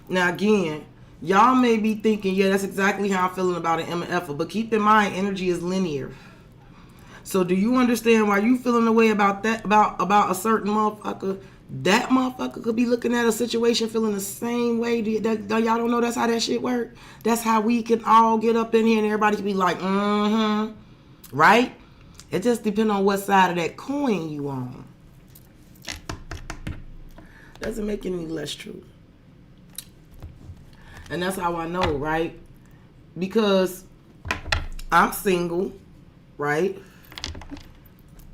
Now again, y'all may be thinking, yeah, that's exactly how I'm feeling about an MF, but keep in mind, energy is linear. So do you understand why you feeling the way about that, about a certain motherfucker? That motherfucker could be looking at a situation feeling the same way. Y'all don't know that's how that shit work? That's how we can all get up in here and everybody can be like, right? It just depends on what side of that coin you on. Doesn't make it any less true. And that's how I know, right? Because I'm single, right?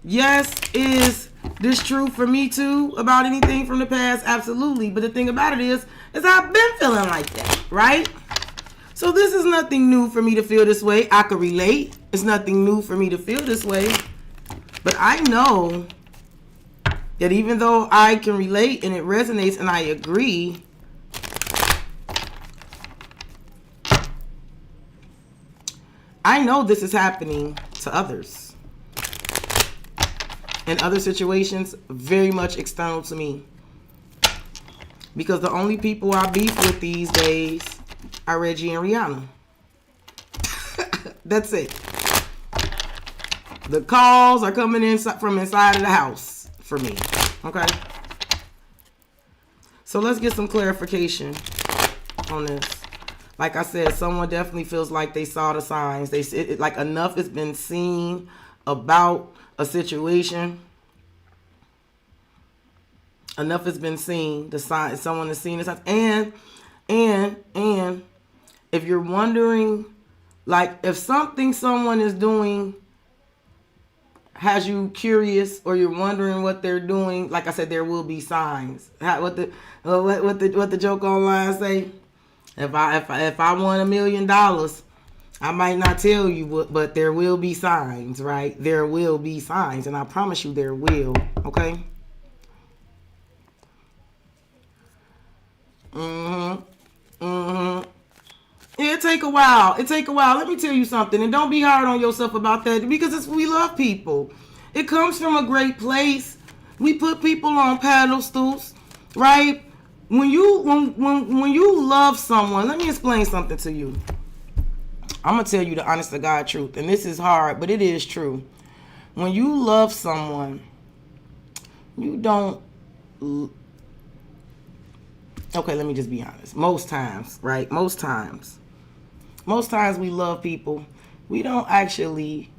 Yes, is this true for me too about anything from the past? Absolutely. But the thing about it is I've been feeling like that, right? So this is nothing new for me to feel this way. I could relate. It's nothing new for me to feel this way. But I know that even though I can relate and it resonates and I agree, I know this is happening to others. In other situations, very much external to me. Because the only people I beef with these days are Reggie and Rihanna. That's it. The calls are coming in from inside of the house for me. Okay? So let's get some clarification on this. Like I said, someone definitely feels like they saw the signs. Like enough has been seen about a situation. Enough has been seen. The sign, someone has seen the signs. And if you're wondering, like if something someone is doing has you curious or you're wondering what they're doing, like I said, there will be signs. What the joke online say? If I won $1 million, I might not tell you, but there will be signs, right? There will be signs, and I promise you there will, okay? It take a while. Let me tell you something, and don't be hard on yourself about that, because we love people. It comes from a great place. We put people on pedestals, right? When you love someone, let me explain something to you. I'm going to tell you the honest to God truth. And this is hard, but it is true. When you love someone, you don't... Okay, let me just be honest. Most times, right? Most times we love people. We don't actually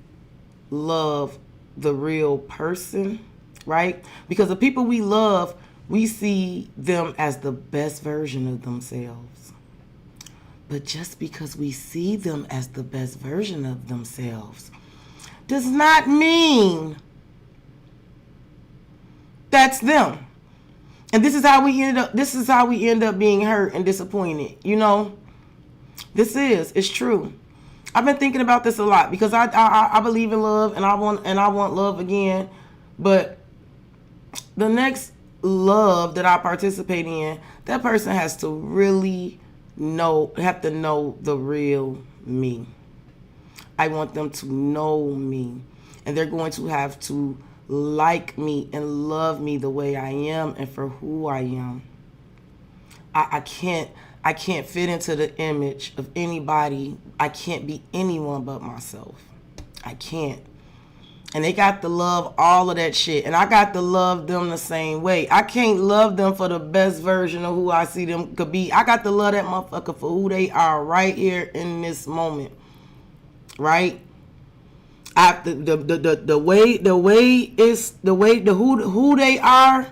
love the real person, right? Because the people we love, we see them as the best version of themselves. But just because we see them as the best version of themselves does not mean that's them. And this is how we end up being hurt and disappointed, you know? It's true. I've been thinking about this a lot because I believe in love and I want love again. But the next love that I participate in, that person has to really have to know the real me. I want them to know me. And they're going to have to like me and love me the way I am and for who I am. I can't fit into the image of anybody. I can't be anyone but myself. I can't. And they got to love all of that shit. And I got to love them the same way. I can't love them for the best version of who I see them could be. I got to love that motherfucker for who they are right here in this moment. Right? The who they are.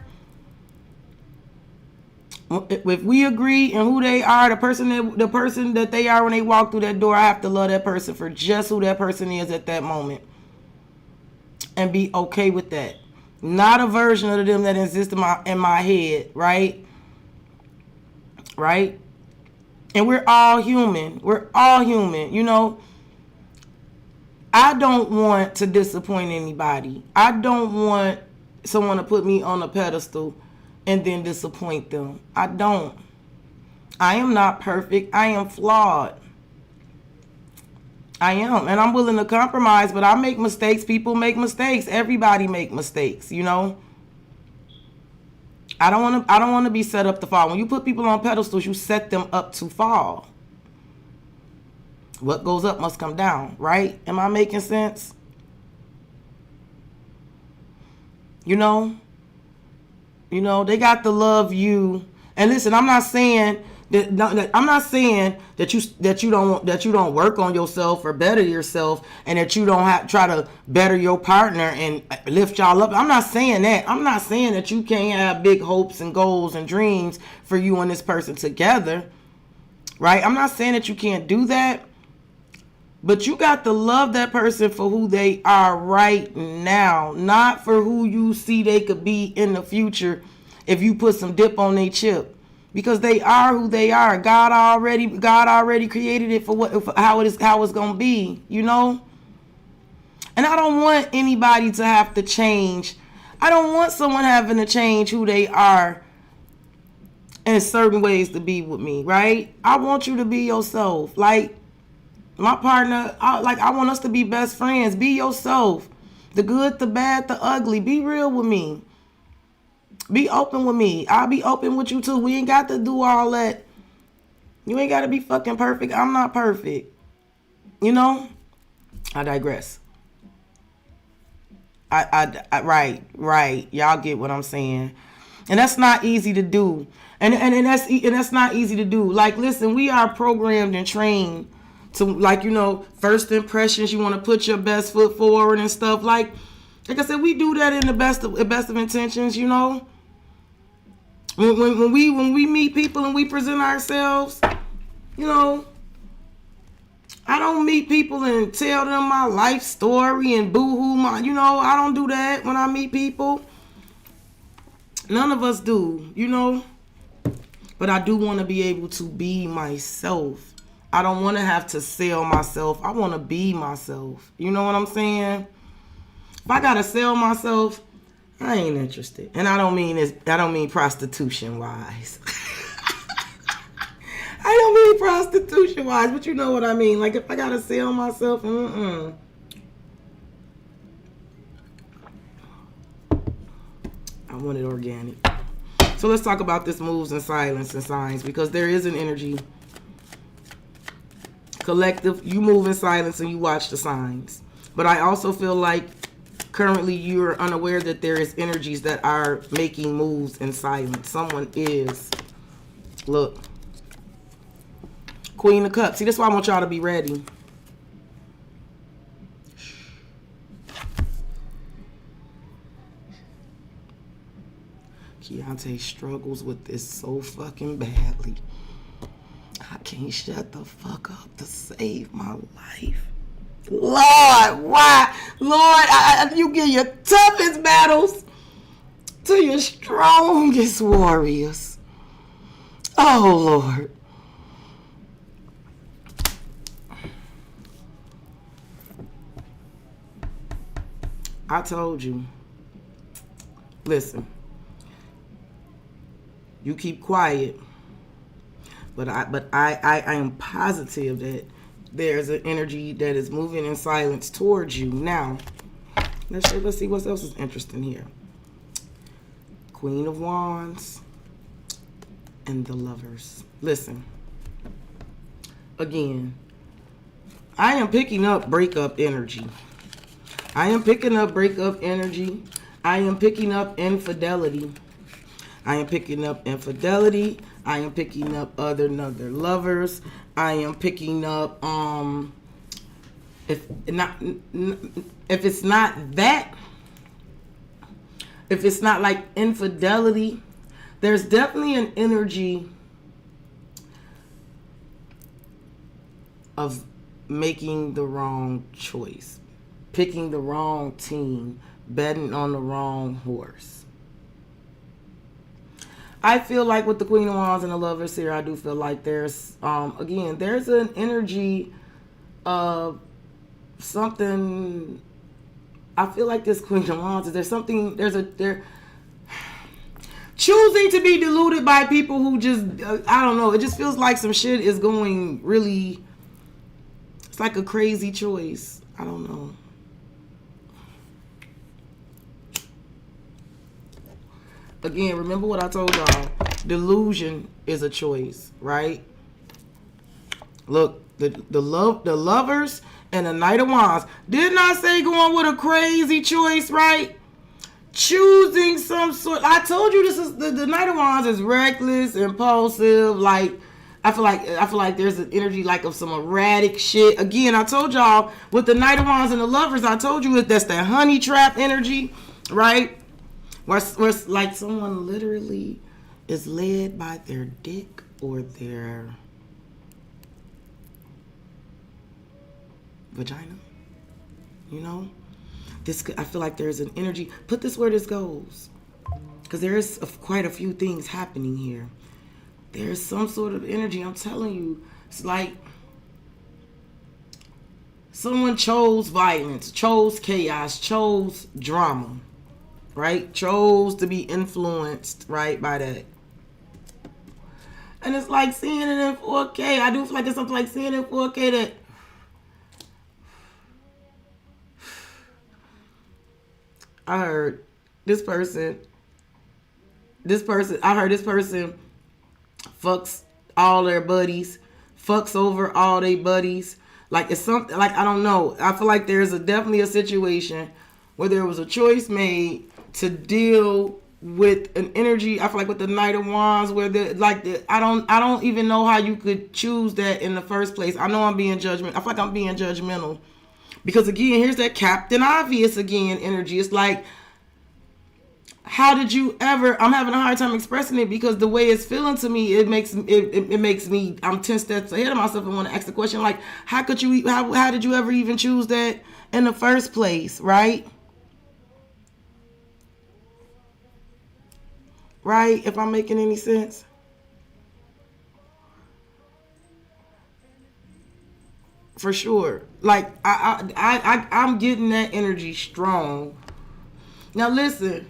If we agree in who they are, the person that they are when they walk through that door, I have to love that person for just who that person is at that moment. And be okay with that. Not a version of them that exists in my head, right? Right? And we're all human. We're all human, you know. I don't want to disappoint anybody. I don't want someone to put me on a pedestal and then disappoint them. I don't. I am not perfect. I am flawed. I am. And I'm willing to compromise, but I make mistakes. People make mistakes. Everybody make mistakes, you know? I don't want to be set up to fall. When you put people on pedestals, you set them up to fall. What goes up must come down, right? Am I making sense? You know, they got to love you. And listen, I'm not saying that you don't work on yourself or better yourself, and that you don't try to better your partner and lift y'all up. I'm not saying that. I'm not saying that you can't have big hopes and goals and dreams for you and this person together, right? I'm not saying that you can't do that. But you got to love that person for who they are right now, not for who you see they could be in the future if you put some dip on their chip. Because they are who they are. God already created it for how it's going to be, you know? And I don't want anybody to have to change. I don't want someone having to change who they are in certain ways to be with me, right? I want you to be yourself. Like, my partner, I want us to be best friends. Be yourself. The good, the bad, the ugly. Be real with me. Be open with me. I'll be open with you too. We ain't got to do all that. You ain't got to be fucking perfect. I'm not perfect. You know? I digress. Right. Y'all get what I'm saying. And that's not easy to do. And that's not easy to do. Like, listen, we are programmed and trained to, like, you know, first impressions. You want to put your best foot forward and stuff. Like I said, we do that in the best of intentions, you know. When we meet people and we present ourselves, you know, I don't meet people and tell them my life story and boo-hoo I don't do that when I meet people. None of us do, you know. But I do want to be able to be myself. I don't want to have to sell myself. I want to be myself. You know what I'm saying? If I gotta sell myself, I ain't interested. And I don't mean prostitution wise. I don't mean prostitution wise, but you know what I mean. Like, if I gotta sell myself, I want it organic. So let's talk about this moves and silence and signs, because there is an energy. Collective, you move in silence and you watch the signs. But I also feel like currently you're unaware that there is energies that are making moves in silence. Someone is. Look. Queen of Cups. See, that's why I want y'all to be ready. Keontae struggles with this so fucking badly. I can't shut the fuck up to save my life. Lord, why? Lord, you give your toughest battles to your strongest warriors. Oh, Lord. I told you. Listen. You keep quiet. But I am positive that there's an energy that is moving in silence towards you. Now, let's see what else is interesting here. Queen of Wands and the Lovers. Listen. Again, I am picking up breakup energy. I am picking up breakup energy. I am picking up infidelity. I am picking up infidelity. I am picking up other lovers. I am picking up if it's not like infidelity, there's definitely an energy of making the wrong choice, picking the wrong team, betting on the wrong horse. I feel like with the Queen of Wands and the Lovers here, I do feel like there's, again, there's an energy of something. I feel like this Queen of Wands, there's something, they're choosing to be deluded by people who just, I don't know, it just feels like some shit is going really, it's like a crazy choice. I don't know. Again, remember what I told y'all. Delusion is a choice, right? Look, the Lovers and the Knight of Wands. Didn't I say going with a crazy choice, right? Choosing some sort. I told you this is the Knight of Wands is reckless, impulsive. Like I feel like there's an energy like of some erratic shit. Again, I told y'all with the Knight of Wands and the Lovers. I told you that's that honey trap energy, right? Where like someone literally is led by their dick or their vagina. You know? I feel like there's an energy. Put this where this goes. Because there is quite a few things happening here. There's some sort of energy. I'm telling you. It's like someone chose violence, chose chaos, chose drama. Right? Chose to be influenced, right, by that. And it's like seeing it in 4K. I do feel like it's something like seeing it in 4K that I heard this person fucks all their buddies, fucks over all their buddies. Like it's something, like, I don't know. I feel like there's definitely a situation where there was a choice made to deal with an energy. I feel like with the Knight of Wands, where I don't even know how you could choose that in the first place. I know I'm being judgmental. I feel like I'm being judgmental because again, here's that Captain Obvious again energy. It's like, how did you ever? I'm having a hard time expressing it because the way it's feeling to me, it makes me. I'm 10 steps ahead of myself and want to ask the question like, how could you? How did you ever even choose that in the first place, right? Right? If I'm making any sense. For sure. Like I'm getting that energy strong. Now listen.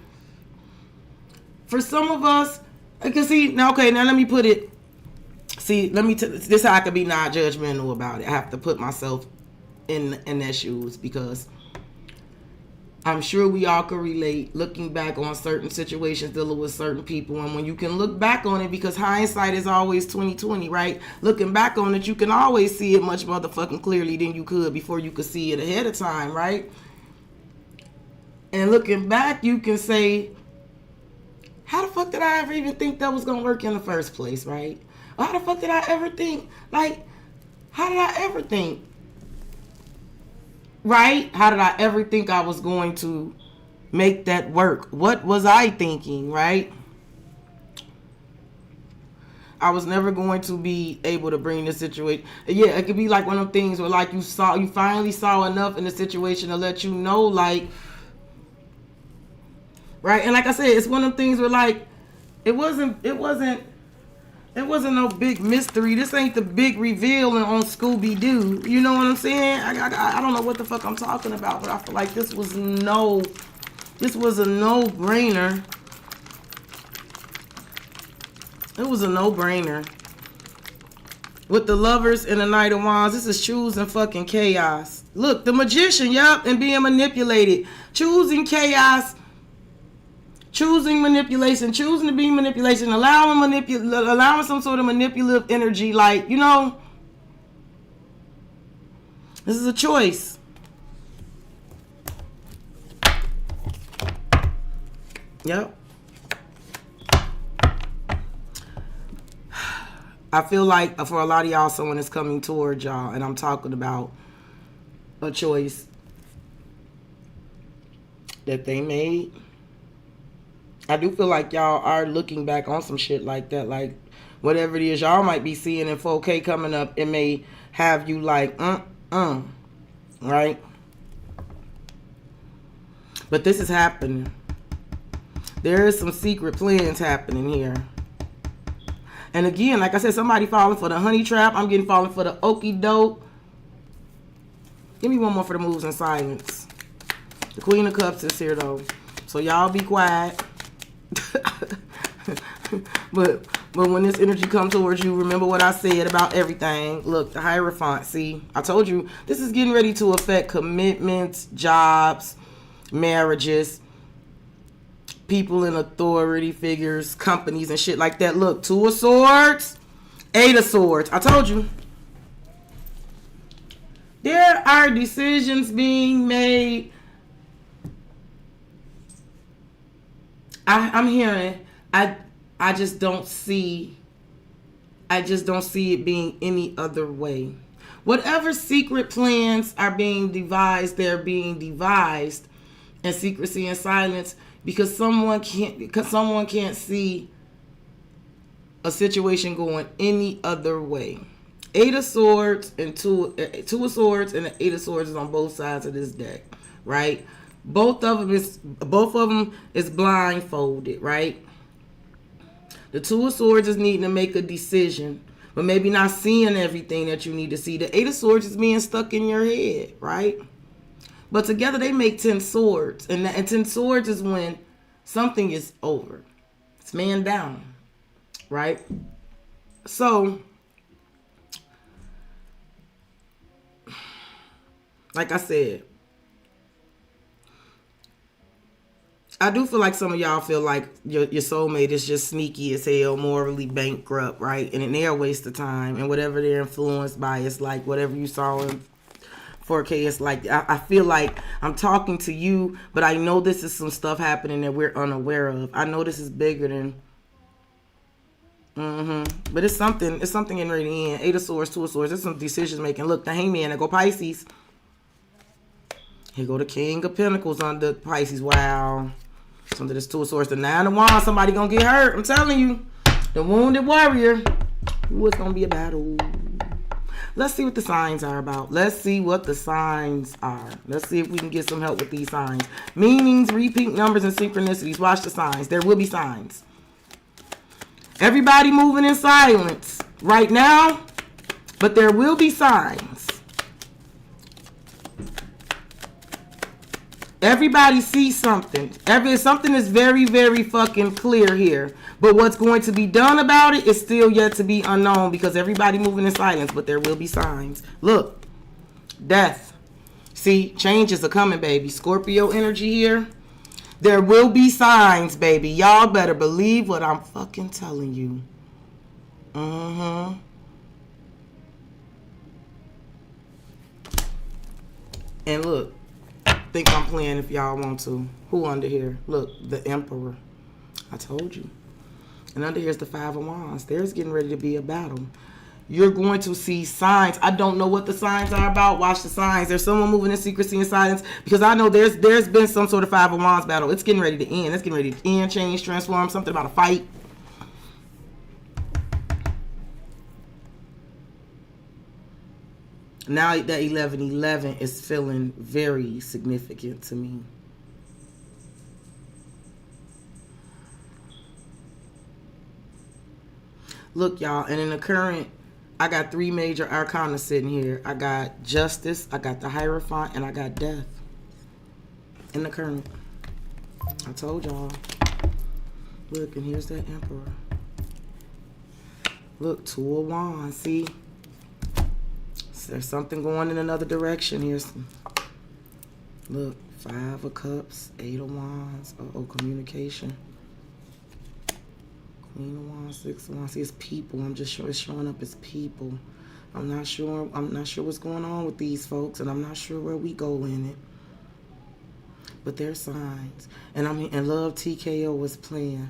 For some of us, I can see now. Okay, now let me put it. See, this is how I can be not judgmental about it. I have to put myself in their shoes because I'm sure we all can relate looking back on certain situations dealing with certain people. And when you can look back on it, because hindsight is always 20/20, right? Looking back on it, you can always see it much motherfucking clearly than you could before you could see it ahead of time, right? And looking back, you can say, how the fuck did I ever even think that was going to work in the first place, right? Or how the fuck did I ever think? Like, how did I ever think? Right? How did I ever think I was going to make that work? What was I thinking, right? I was never going to be able to bring this situation. Yeah, it could be like one of them things where like you finally saw enough in the situation to let you know, like, right? And like I said, it's one of them things where like, it wasn't, It wasn't no big mystery. This ain't the big reveal on Scooby-Doo. You know what I'm saying? I don't know what the fuck I'm talking about, but I feel like this was a no-brainer. It was a no-brainer. With the Lovers and the Knight of Wands, this is choosing fucking chaos. Look, the Magician, yup, and being manipulated. Choosing chaos, choosing manipulation, choosing to be manipulation, allowing some sort of manipulative energy, like, you know, this is a choice. Yep. I feel like for a lot of y'all, someone is coming towards y'all, and I'm talking about a choice that they made. I do feel like y'all are looking back on some shit like that. Like, whatever it is y'all might be seeing in 4K coming up, it may have you like, right? But this is happening. There is some secret plans happening here. And again, like I said, somebody falling for the honey trap. I'm getting falling for the okie doke. Give me one more for the moves in silence. The Queen of Cups is here though, so y'all be quiet. but when this energy comes towards you, remember what I said about everything. Look, the Hierophant. See, I told you this is getting ready to affect commitments, jobs, marriages, people in authority figures, companies and shit like that. Look, Two of Swords, Eight of Swords. I told you. There are decisions being made. I'm hearing, I just don't see it being any other way. Whatever secret plans are being devised, they're being devised in secrecy and silence because someone can't see a situation going any other way. Eight of Swords and Two of Swords and the Eight of Swords is on both sides of this deck, right? Both of them is blindfolded, right? The Two of Swords is needing to make a decision, but maybe not seeing everything that you need to see. The Eight of Swords is being stuck in your head, right? But together they make 10 swords. And 10 swords is when something is over. It's man down, right? So, like I said, I do feel like some of y'all feel like your soulmate is just sneaky as hell, morally bankrupt, right? And they're a waste of time. And whatever they're influenced by, it's like whatever you saw in 4K, it's like, I feel like I'm talking to you, but I know this is some stuff happening that we're unaware of. I know this is bigger than... But it's something in the end. Eight of Swords, Two of Swords. There's some decisions making. Look, the Hangman. There go Pisces. Here go the King of Pentacles under Pisces. Wow. Under this Two of Swords. The Nine of Wands. Somebody gonna get hurt. I'm telling you. The Wounded Warrior. Ooh, it's gonna be a battle. Let's see what the signs are about. Let's see what the signs are. Let's see if we can get some help with these signs. Meanings, repeat numbers, and synchronicities. Watch the signs. There will be signs. Everybody moving in silence right now, but there will be signs. Everybody sees something. Something is very, very fucking clear here. But what's going to be done about it is still yet to be unknown because everybody moving in silence, but there will be signs. Look, death. See, changes are coming, baby. Scorpio energy here. There will be signs, baby. Y'all better believe what I'm fucking telling you. And look, think I'm playing if y'all want to. Who under here? Look, the Emperor. I told you. And under here is the Five of Wands. There's getting ready to be a battle. You're going to see signs. I don't know what the signs are about. Watch the signs. There's someone moving in secrecy and silence because I know there's been some sort of Five of Wands battle. It's getting ready to end. It's getting ready to end, change, transform. Something about a fight. Now that 11-11 is feeling very significant to me. Look, y'all, and in the current, I got 3 major arcana sitting here. I got Justice, I got the Hierophant, and I got Death in the current. I told y'all. Look, and here's that Emperor. Look, 2 of Wands. See? There's something going in another direction here. Look, 5 of Cups, 8 of Wands. Uh-oh, communication. Queen of Wands, 6 of Wands. See, it's people. I'm just sure it's showing up as people. I'm not sure what's going on with these folks, and I'm not sure where we go in it. But there's signs. And I mean, and Love TKO was playing.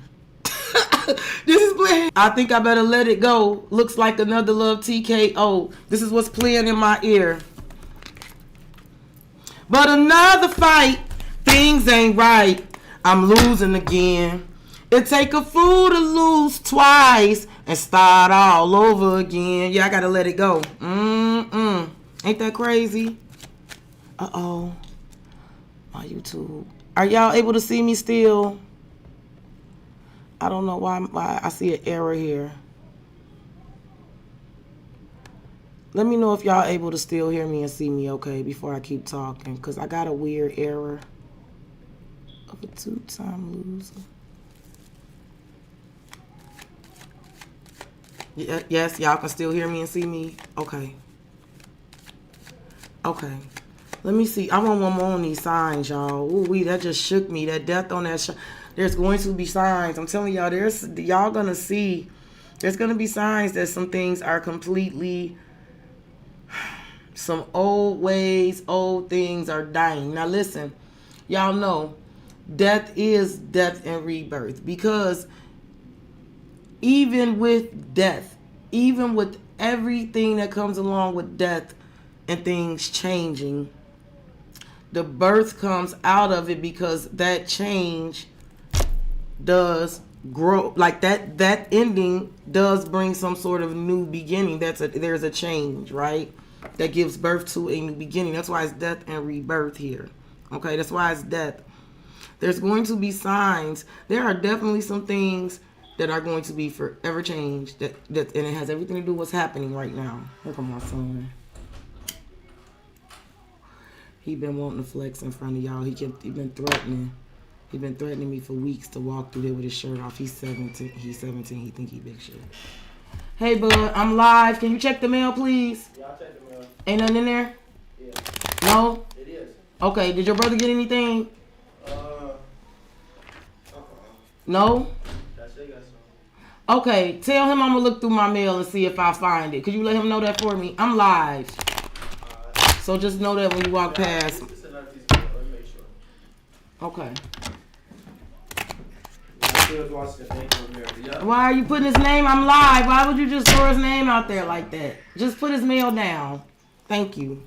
This is playing. I think I better let it go. Looks like another Love TKO. This is what's playing in my ear. But another fight. Things ain't right. I'm losing again. It take a fool to lose twice and start all over again. Yeah, I gotta let it go. Ain't that crazy? Uh-oh. My YouTube. Are y'all able to see me still? I don't know why I see an error here. Let me know if y'all able to still hear me and see me okay before I keep talking, because I got a weird error of a 2-time loser. Yes, y'all can still hear me and see me? Okay. Okay. Let me see. I want one more on these signs, y'all. Ooh, that just shook me. That death on that. There's going to be signs. I'm telling y'all, y'all gonna see. There's gonna be signs that some things are completely. Some old ways, old things are dying. Now listen, y'all know, death is death and rebirth, because even with death, even with everything that comes along with death and things changing, the birth comes out of it, because that change does grow. Like that ending does bring some sort of new beginning. There's a change, right? That gives birth to a new beginning. That's why it's death and rebirth here. Okay, that's why it's death. There's going to be signs. There are definitely some things that are going to be forever changed. That and it has everything to do with what's happening right now. Look at my son. He been wanting to flex in front of y'all. He been threatening. He been threatening me for weeks to walk through there with his shirt off. He's 17. He think he big shit. Hey, bud, I'm live. Can you check the mail, please? Yeah, I'll check the mail. Ain't nothing in there? Yeah. No? It is. Okay, did your brother get anything? No? That's it, got some. Okay, tell him I'm going to look through my mail and see if I find it. Could you let him know that for me? I'm live. So just know that when you walk past. Let me make sure. Okay. Yeah. Why are you putting his name? I'm live. Why would you just throw his name out there like that? Just put his mail down. Thank you.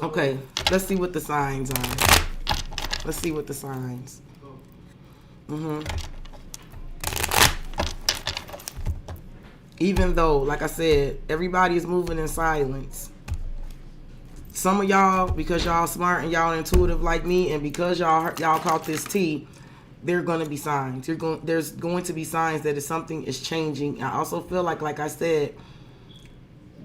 Okay, let's see what the signs are. Let's see what the signs. Even though, like I said, everybody is moving in silence. Some of y'all, because y'all smart and y'all intuitive like me, and because y'all caught this tea, there are going to be signs. There's going to be signs that something is changing. I also feel like I said,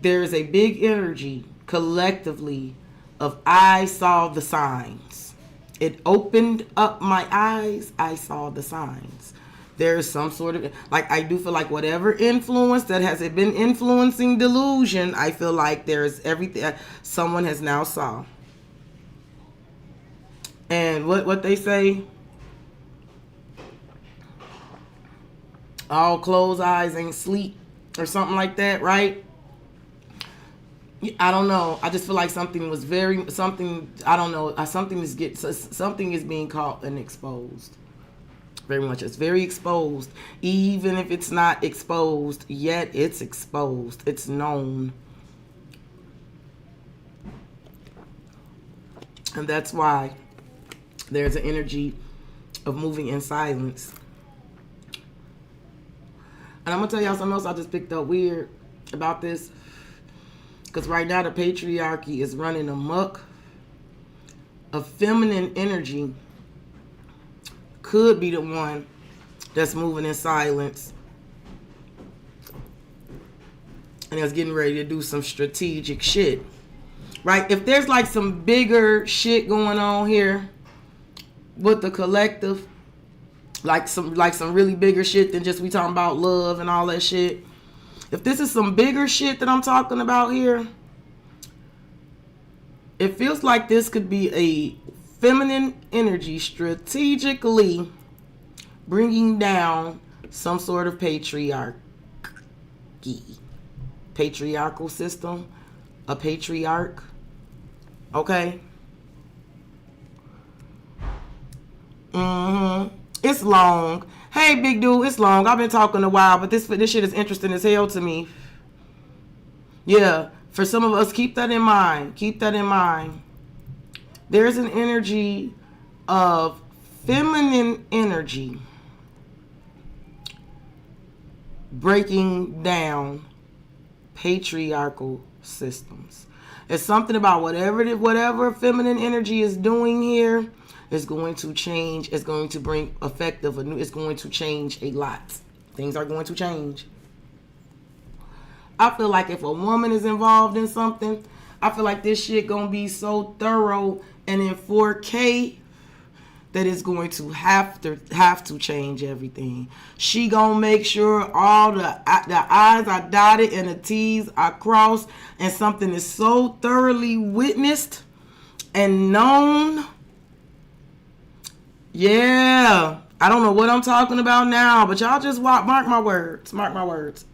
there is a big energy collectively of I saw the signs. It opened up my eyes. I saw the signs. There's some sort of, like, I do feel like whatever influence that has been influencing delusion, I feel like there's everything someone has now saw. And what they say, all closed eyes ain't sleep, or something like that, right? I don't know. I just feel like something is being caught and exposed. Very much. It's very exposed. Even if it's not exposed yet, it's exposed. It's known. And that's why there's an energy of moving in silence. And I'm going to tell y'all something else I just picked up weird about this. Because right now the patriarchy is running amok. A feminine energy could be the one that's moving in silence. And is getting ready to do some strategic shit. Right? If there's like some bigger shit going on here with the collective, like some really bigger shit than just we talking about love and all that shit. If this is some bigger shit that I'm talking about here, it feels like this could be a feminine energy strategically bringing down some sort of patriarchy. Patriarchal system, a patriarch. Okay? It's long. Hey, big dude, it's long. I've been talking a while, but this shit is interesting as hell to me. Yeah, for some of us, keep that in mind. Keep that in mind. There's an energy of feminine energy breaking down patriarchal systems. It's something about whatever feminine energy is doing here is going to change. It's going to bring it's going to change a lot. Things are going to change. I feel like if a woman is involved in something, I feel like this shit gonna be so thorough and in 4K that it's going to have to change everything. She gonna make sure all the I's are dotted and the T's are crossed, and something is so thoroughly witnessed and known. Yeah, I don't know what I'm talking about now, but y'all just mark my words. Mark my words.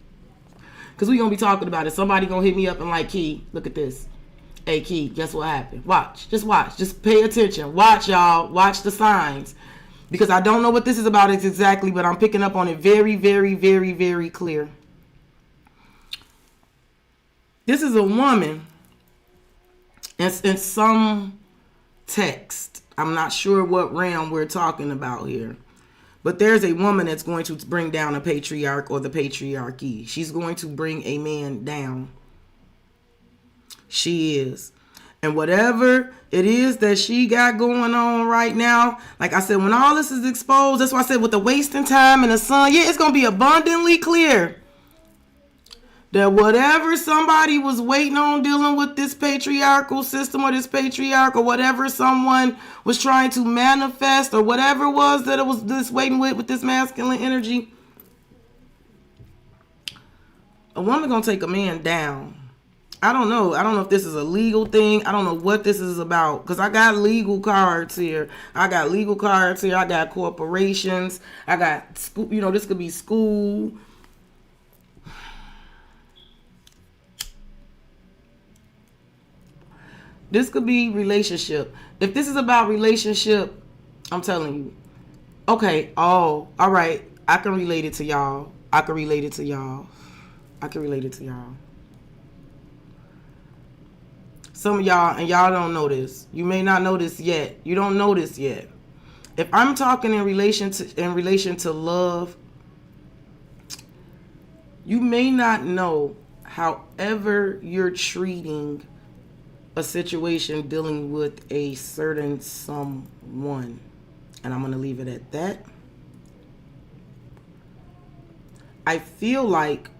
Because we going to be talking about it. Somebody going to hit me up and like, Key, look at this. Hey, Key, guess what happened? Watch. Just watch. Just pay attention. Watch, y'all. Watch the signs. Because I don't know what this is about exactly, but I'm picking up on it very, very, very, very clear. This is a woman in some text. I'm not sure what realm we're talking about here. But there's a woman that's going to bring down a patriarch or the patriarchy. She's going to bring a man down. She is. And whatever it is that she got going on right now, like I said, when all this is exposed, that's why I said with the wasting time in the sun, yeah, it's going to be abundantly clear that whatever somebody was waiting on dealing with this patriarchal system or this patriarch or whatever someone was trying to manifest or whatever it was that it was this waiting with this masculine energy, a woman gonna take a man down. I don't know if this is a legal thing. I don't know what this is about, because I got legal cards here. I got corporations. I got school. This could be school. This could be relationship. If this is about relationship, I'm telling you. Okay. Oh, all right. I can relate it to y'all. Some of y'all, and y'all don't know this. You may not know this yet. You don't know this yet. If I'm talking in relation to love, you may not know however you're treating a situation dealing with a certain someone. And I'm going to leave it at that. I feel like,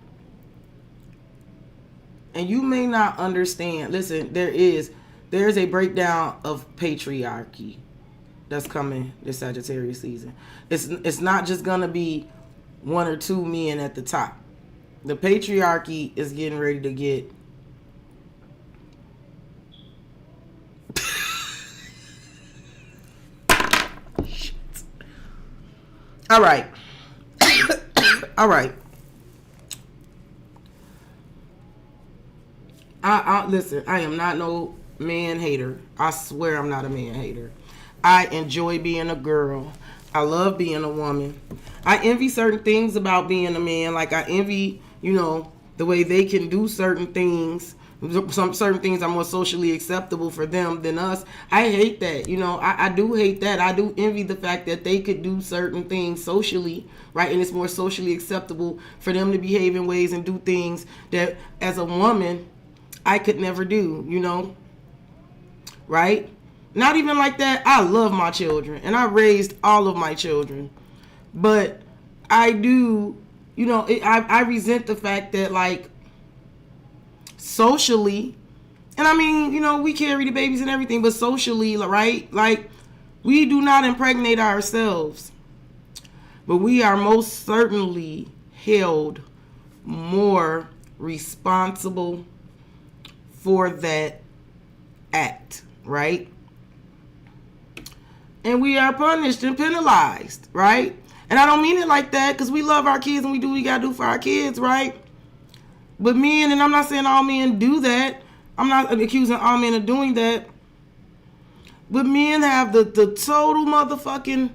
and you may not understand, listen, there's a breakdown of patriarchy that's coming this Sagittarius season. It's not just going to be one or two men at the top. The patriarchy is getting ready to get All right. All right. Listen, I am not no man hater. I swear I'm not a man hater. I enjoy being a girl. I love being a woman. I envy certain things about being a man. Like I envy, the way they can do certain things Some certain things are more socially acceptable for them than us. I hate that. You know, I do hate that. I do envy the fact that they could do certain things socially, right? And it's more socially acceptable for them to behave in ways and do things that as a woman, I could never do, you know? Right? Not even like that. I love my children and I raised all of my children. But I do, you know, I resent the fact that, like, socially, and I mean, you know, we carry the babies and everything, but socially, right? Like, we do not impregnate ourselves. But we are most certainly held more responsible for that act, right? And we are punished and penalized, right? And I don't mean it like that, because we love our kids and we do what we gotta do for our kids, right? But men, and I'm not saying all men do that. I'm not accusing all men of doing that. But men have the total motherfucking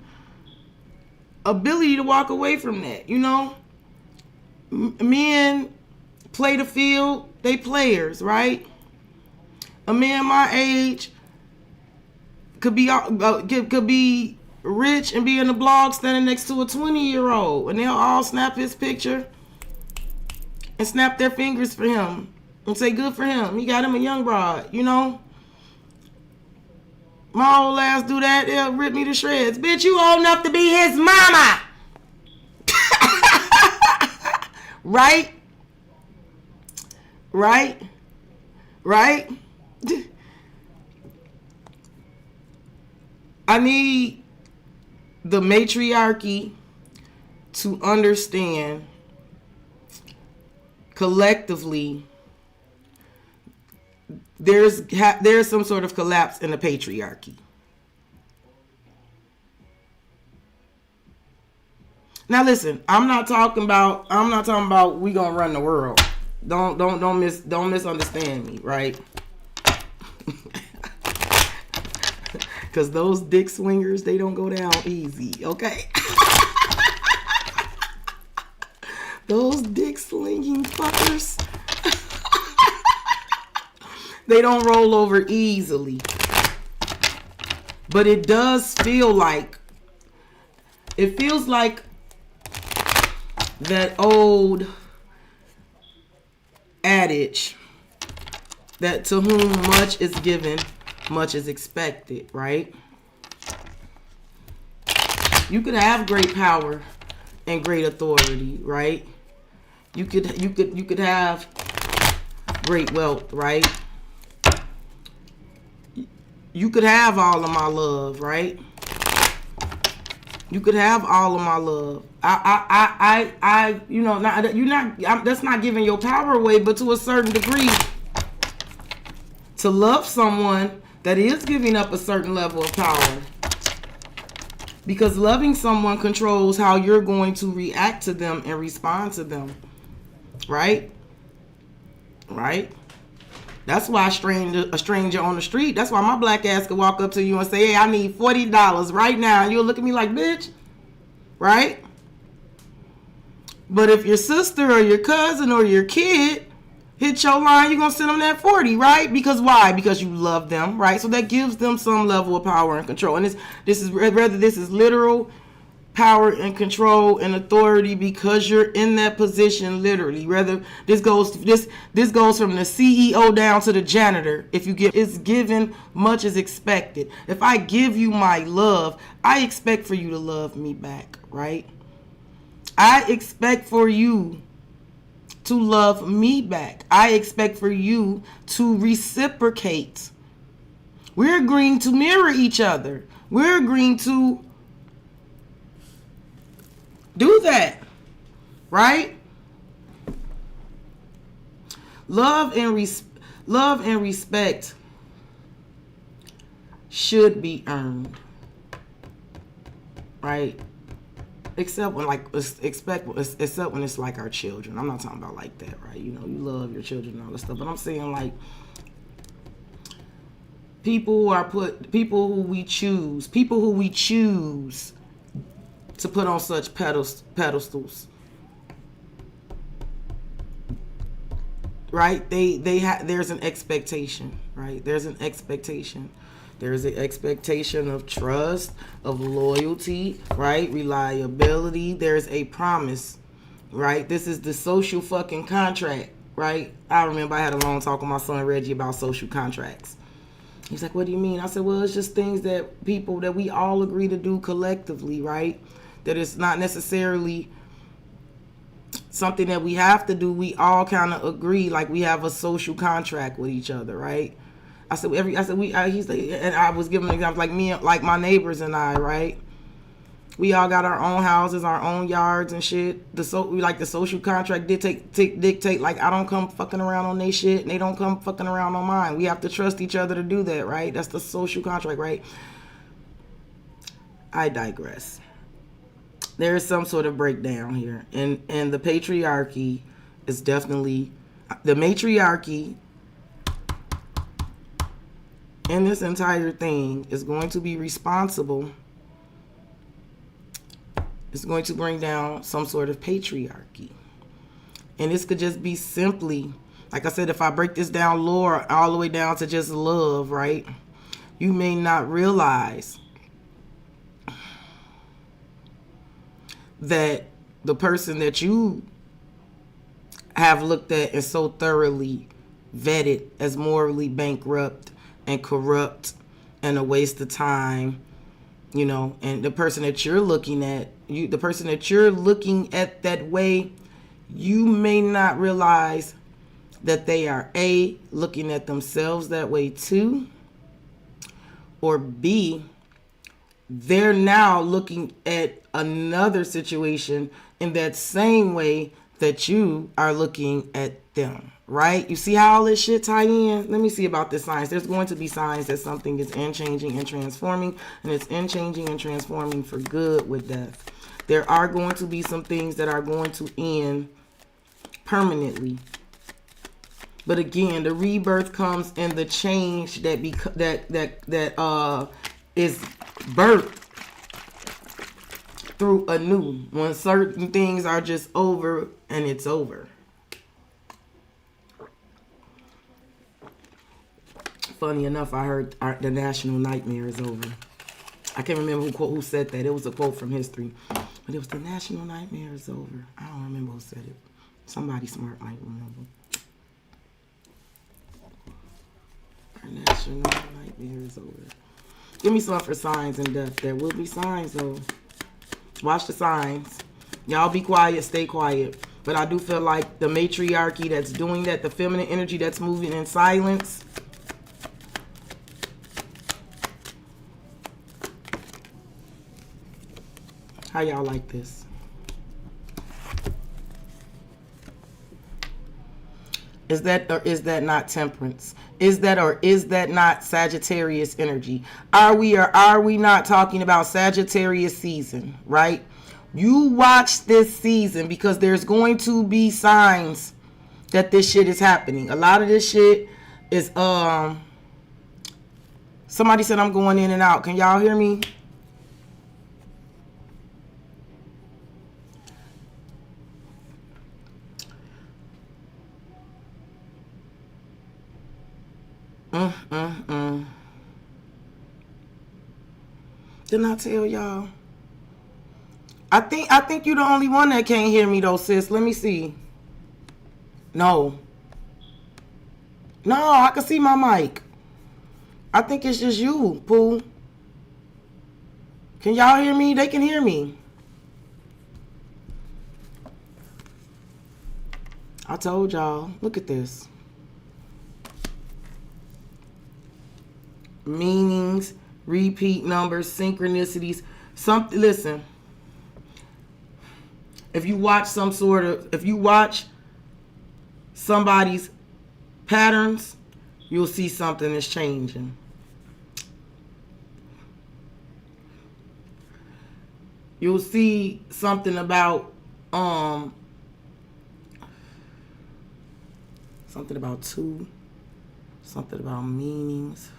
ability to walk away from that, you know? Men play the field, they players, right? A man my age could be rich and be in the blog standing next to a 20-year-old, and they'll all snap his picture and snap their fingers for him and say good for him. He got him a young broad, you know? My old ass do that, they'll rip me to shreds. Bitch, you old enough to be his mama. Right? Right? Right? I need the matriarchy to understand collectively there's some sort of collapse in the patriarchy. Now listen, I'm not talking about we gonna run the world. Don't misunderstand me, right? Cause those dick swingers, they don't go down easy, okay? Those dick slinging fuckers, they don't roll over easily. But it does feel like, it feels like that old adage that to whom much is given, much is expected, right? You could have great power and great authority, right? You could have great wealth, right? You could have all of my love, right? You could have all of my love. You know, that's not giving your power away, but to a certain degree, to love someone, that is giving up a certain level of power. Because loving someone controls how you're going to react to them and respond to them. Right? Right? That's why a stranger on the street, that's why my black ass could walk up to you and say, hey, I need $40 right now. And you'll look at me like, bitch. Right? But if your sister or your cousin or your kid hit your line, you're going to send them that 40, right? Because why? Because you love them, right? So that gives them some level of power and control. And this is literal power and control and authority because you're in that position literally. Whether this goes from the CEO down to the janitor. If you give, it's given, much is expected. If I give you my love, I expect for you to love me back, right? I expect for you to love me back. I expect for you to reciprocate. We're agreeing to mirror each other. We're agreeing to do that, right? Love and respect should be earned, right? Except when it's like our children. I'm not talking about like that, right? You know, you love your children and all this stuff, but I'm saying like people who we choose to put on such pedestals. right? There's an expectation, right? There's an expectation. There's an expectation of trust, of loyalty, right? Reliability. There's a promise, right? This is the social fucking contract, right? I remember I had a long talk with my son Reggie about social contracts. He's like, what do you mean? I said, well, it's just things that we all agree to do collectively, right? That it's not necessarily something that we have to do. We all kind of agree, like we have a social contract with each other, right? He's like, and I was giving an example, like me, like my neighbors and I, right? We all got our own houses, our own yards and shit. The social contract dictate, like I don't come fucking around on they shit, and they don't come fucking around on mine. We have to trust each other to do that, right? That's the social contract, right? I digress. There is some sort of breakdown here, and the patriarchy is definitely the matriarchy. And this entire thing is going to be responsible. It's going to bring down some sort of patriarchy. And this could just be simply, like I said, if I break this down lower, all the way down to just love, right? You may not realize that the person that you have looked at and so thoroughly vetted as morally bankrupt and corrupt and a waste of time, you know, and the person that you're looking at, the person that you're looking at that way, you may not realize that they are A, looking at themselves that way too, or B, they're now looking at another situation in that same way that you are looking at them. Right? You see how all this shit tie in? Let me see about this signs. There's going to be signs that something is changing and transforming, and it's changing and transforming for good with death. There are going to be some things that are going to end permanently. But again, the rebirth comes in the change that is birthed through a new. When certain things are just over and it's over. Funny enough, I heard the national nightmare is over. I can't remember who said that. It was a quote from history. But it was the national nightmare is over. I don't remember who said it. Somebody smart might remember. Our national nightmare is over. Give me some for signs and death. There will be signs, though. Watch the signs. Y'all be quiet. Stay quiet. But I do feel like the matriarchy that's doing that, the feminine energy that's moving in silence, how y'all like this? Is that or is that not temperance? Is that or is that not Sagittarius energy? Are we or are we not talking about Sagittarius season, right? You watch this season because there's going to be signs that this shit is happening. A lot of this shit is somebody said I'm going in and out. Can y'all hear me? Didn't I tell y'all? I think you're the only one that can't hear me though, sis. Let me see. No, I can see my mic. I think it's just you, Pooh. Can y'all hear me? They can hear me. I told y'all. Look at this. Meanings, repeat numbers, synchronicities. Listen. If you watch somebody's patterns, you'll see something is changing. You'll see something about something about two, something about meanings.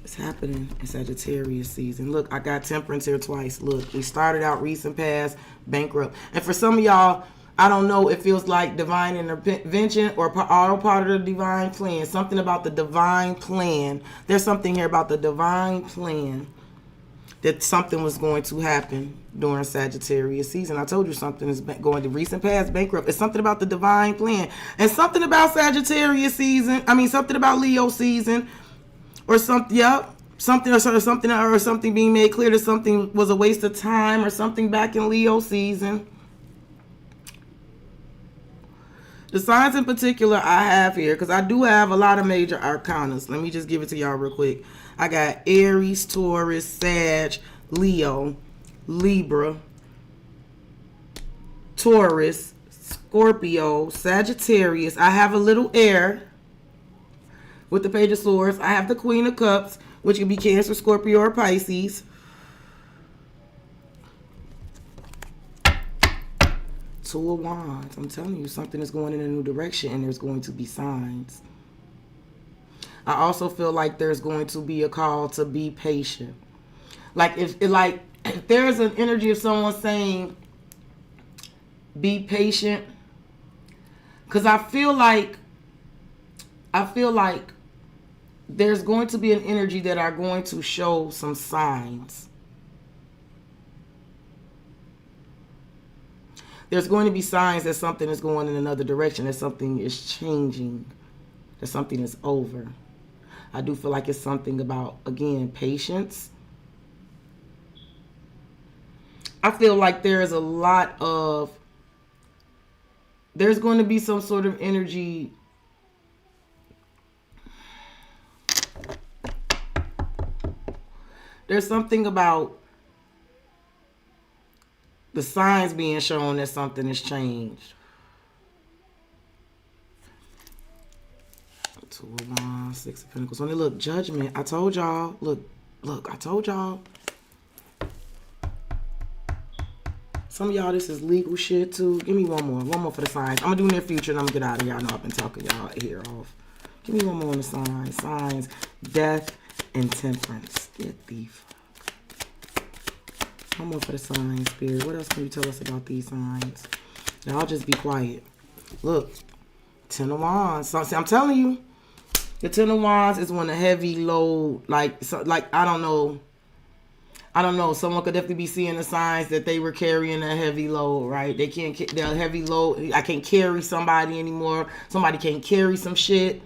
It's happening in Sagittarius season. Look, I got temperance here twice. Look, we started out recent past, bankrupt. And for some of y'all, I don't know. It feels like divine intervention or all part of the divine plan. Something about the divine plan. There's something here about the divine plan that something was going to happen during Sagittarius season. I told you something is going to recent past bankrupt. It's something about the divine plan. And something about Sagittarius season. I mean, something about Leo season. Or something, yep. Something being made clear that something was a waste of time or something back in Leo season. The signs in particular I have here, because I do have a lot of major arcanas. Let me just give it to y'all real quick. I got Aries, Taurus, Sag, Leo, Libra, Taurus, Scorpio, Sagittarius. I have a little air with the Page of Swords. I have the Queen of Cups, which could be Cancer, Scorpio, or Pisces. Two of Wands. I'm telling you, something is going in a new direction, and there's going to be signs. I also feel like there's going to be a call to be patient. Like if there's an energy of someone saying, be patient. Because I feel like there's going to be an energy that are going to show some signs. There's going to be signs that something is going in another direction, that something is changing, that something is over. I do feel like it's something about, again, patience. I feel like there's going to be some sort of energy. There's something about the signs being shown that something has changed. Two of Wands, Six of Pentacles. When they look, Judgment. I told y'all. Look, I told y'all. Some of y'all, this is legal shit too. Give me one more for the signs. I'm gonna do near future and I'm gonna get out of here. I know I've been talking y'all ear off. Give me one more on the signs. Signs, death, and temperance. Get the fuck. One more for the signs, Spirit. What else can you tell us about these signs? Now I'll just be quiet. Look, Ten of Wands. So, see, I'm telling you, the Ten of Wands is when a heavy load, like I don't know. Someone could definitely be seeing the signs that they were carrying a heavy load, right? They're a heavy load. I can't carry somebody anymore. Somebody can't carry some shit.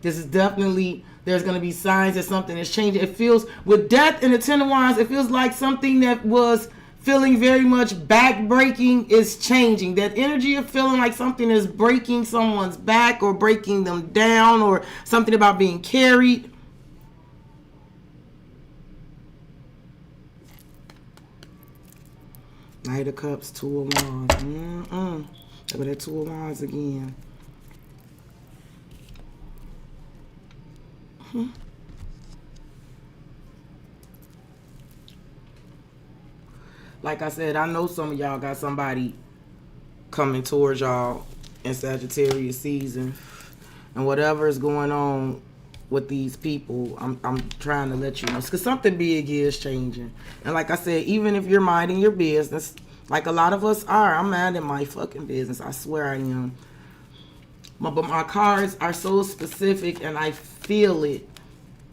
This is definitely, there's going to be signs that something is changing. It feels, with death and the Ten of Wands, it feels like something that was feeling very much back-breaking is changing. That energy of feeling like something is breaking someone's back or breaking them down, or something about being carried. Knight of Cups, Two of Wands. Look at that Two of Wands again. Like I said, I know some of y'all got somebody coming towards y'all in Sagittarius season, and whatever is going on with these people, I'm trying to let you know, because something big is changing. And like I said, even if you're minding your business, like a lot of us are, I'm minding my fucking business. I swear I am. But my cards are so specific, and I feel it.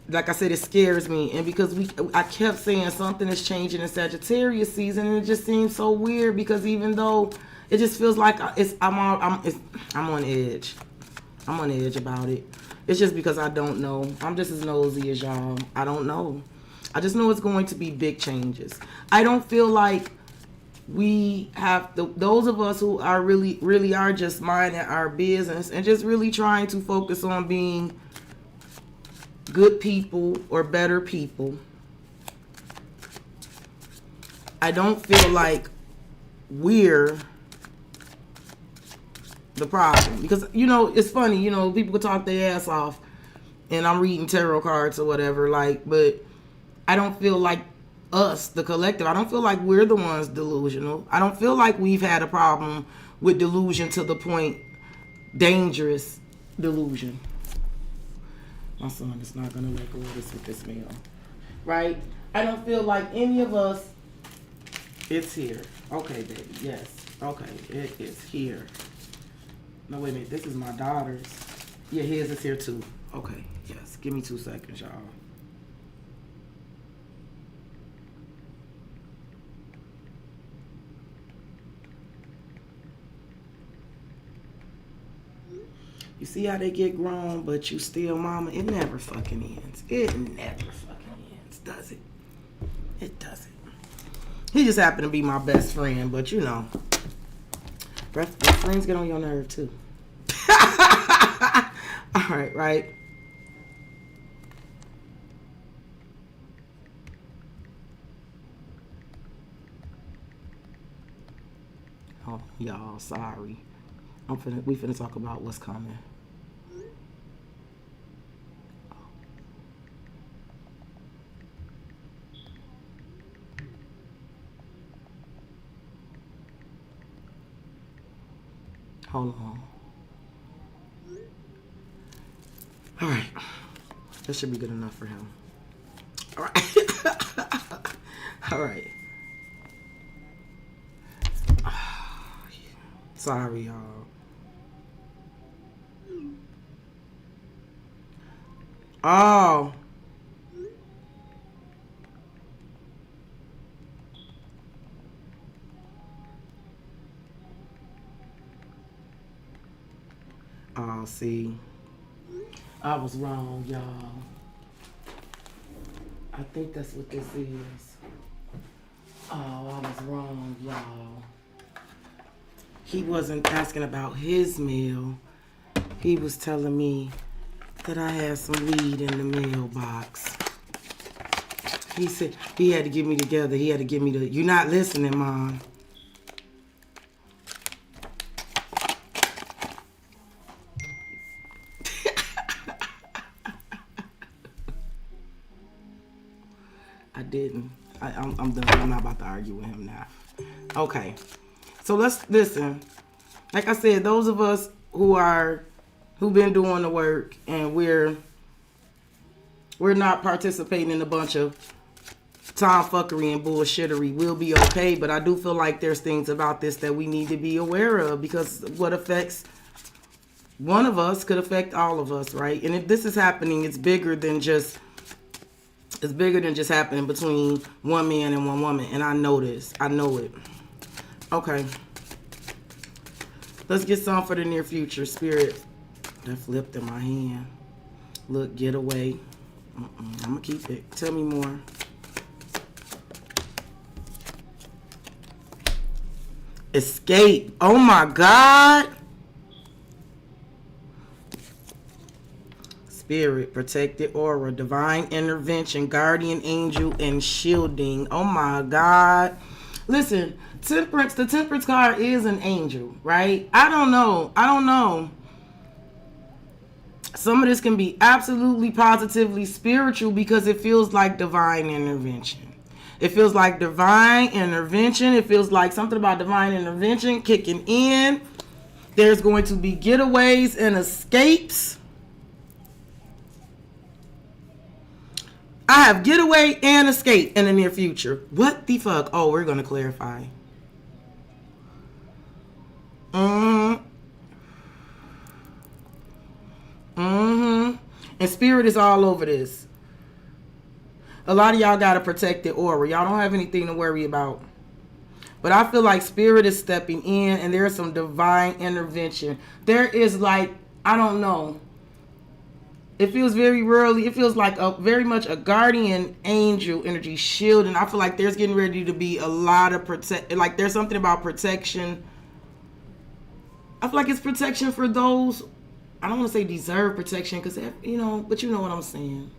Like I said, it scares me. And because I kept saying something is changing in Sagittarius season, and it just seems so weird, because even though it just feels like I'm on edge. I'm on edge about it. It's just because I don't know. I'm just as nosy as y'all. I don't know. I just know it's going to be big changes. I don't feel like we have those of us who are really are just minding our business and just really trying to focus on being good people or better people. I don't feel like we're the problem, because it's funny, people could talk their ass off and I'm reading tarot cards or whatever, but I don't feel like us, the collective, I don't feel like we're the ones delusional. I don't feel like we've had a problem with delusion to the point, dangerous delusion. My son is not gonna let go of this with this meal, right? I don't feel like any of us. It's here. Okay, baby. Yes. Okay, it is here. No, wait a minute. This is my daughter's. Yeah, his is here too. Okay, yes. Give me 2 seconds, y'all. You see how they get grown, but you still mama? It never fucking ends. It never fucking ends, does it? It doesn't. He just happened to be my best friend, but you know. Best friends get on your nerve too. Alright, right? Oh, y'all, sorry. We finna talk about what's coming. Hold on. All right. That should be good enough for him. All right. All right. Sorry, y'all. Oh. Oh, see. I was wrong, y'all. I think that's what this is. Oh, I was wrong, y'all. He wasn't asking about his meal. He was telling me that I had some weed in the mailbox. He said he had to get me together. He had to give me the... You're not listening, Mom. I didn't. I'm done. I'm not about to argue with him now. Okay. So let's listen. Like I said, those of us who've been doing the work and we're not participating in a bunch of tomfuckery and bullshittery, we'll be okay. But I do feel like there's things about this that we need to be aware of, because what affects one of us could affect all of us, right? And if this is happening, it's bigger than just happening between one man and one woman. And I know this. I know it. Okay. Let's get some for the near future. Spirit. That flipped in my hand. Look, get away. I'm going to keep it. Tell me more. Escape. Oh my God. Spirit, protected aura, divine intervention, guardian angel, and shielding. Oh my God. Listen, temperance, the temperance card is an angel, right? I don't know. Some of this can be absolutely positively spiritual because it feels like divine intervention. It feels like divine intervention. It feels like something about divine intervention kicking in. There's going to be getaways and escapes. I have getaway and escape in the near future. What the fuck? Oh, we're going to clarify. And spirit is all over this. A lot of y'all got a protected aura. Y'all don't have anything to worry about. But I feel like spirit is stepping in and there's some divine intervention. There is like, I don't know. It feels very rarely. It feels like very much a guardian angel energy shield. And I feel like there's getting ready to be a lot of like there's something about protection. I feel like it's protection for those, I don't want to say deserve protection because, you know, but you know what I'm saying.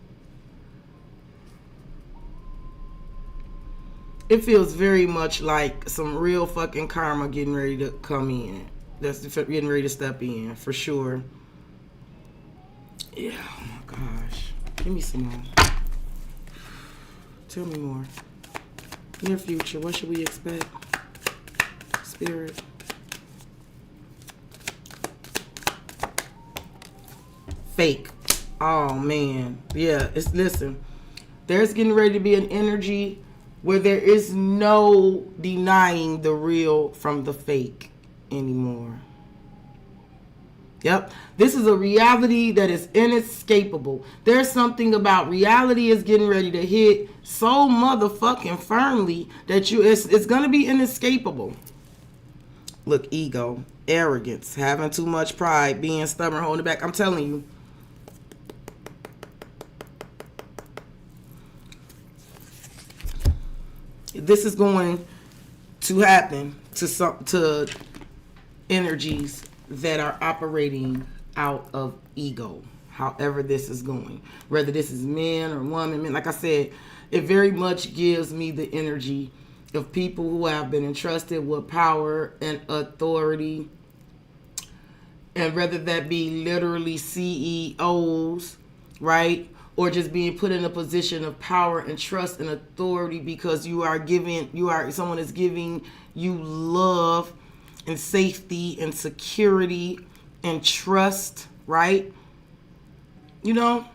It feels very much like some real fucking karma getting ready to come in. That's getting ready to step in, for sure. Yeah, oh my gosh. Give me some more. Tell me more. Near future, what should we expect? Spirit. Fake. Oh, man. Yeah, listen. There's getting ready to be an energy where there is no denying the real from the fake anymore. Yep. This is a reality that is inescapable. There's something about reality is getting ready to hit so motherfucking firmly that it's going to be inescapable. Look, ego, arrogance, having too much pride, being stubborn, holding back. I'm telling you. This is going to happen to energies that are operating out of ego, however this is going, whether this is men or women. Like I said, it very much gives me the energy of people who have been entrusted with power and authority, and whether that be literally CEOs, right, or just being put in a position of power and trust and authority because someone is giving you love and safety and security and trust, right? You know,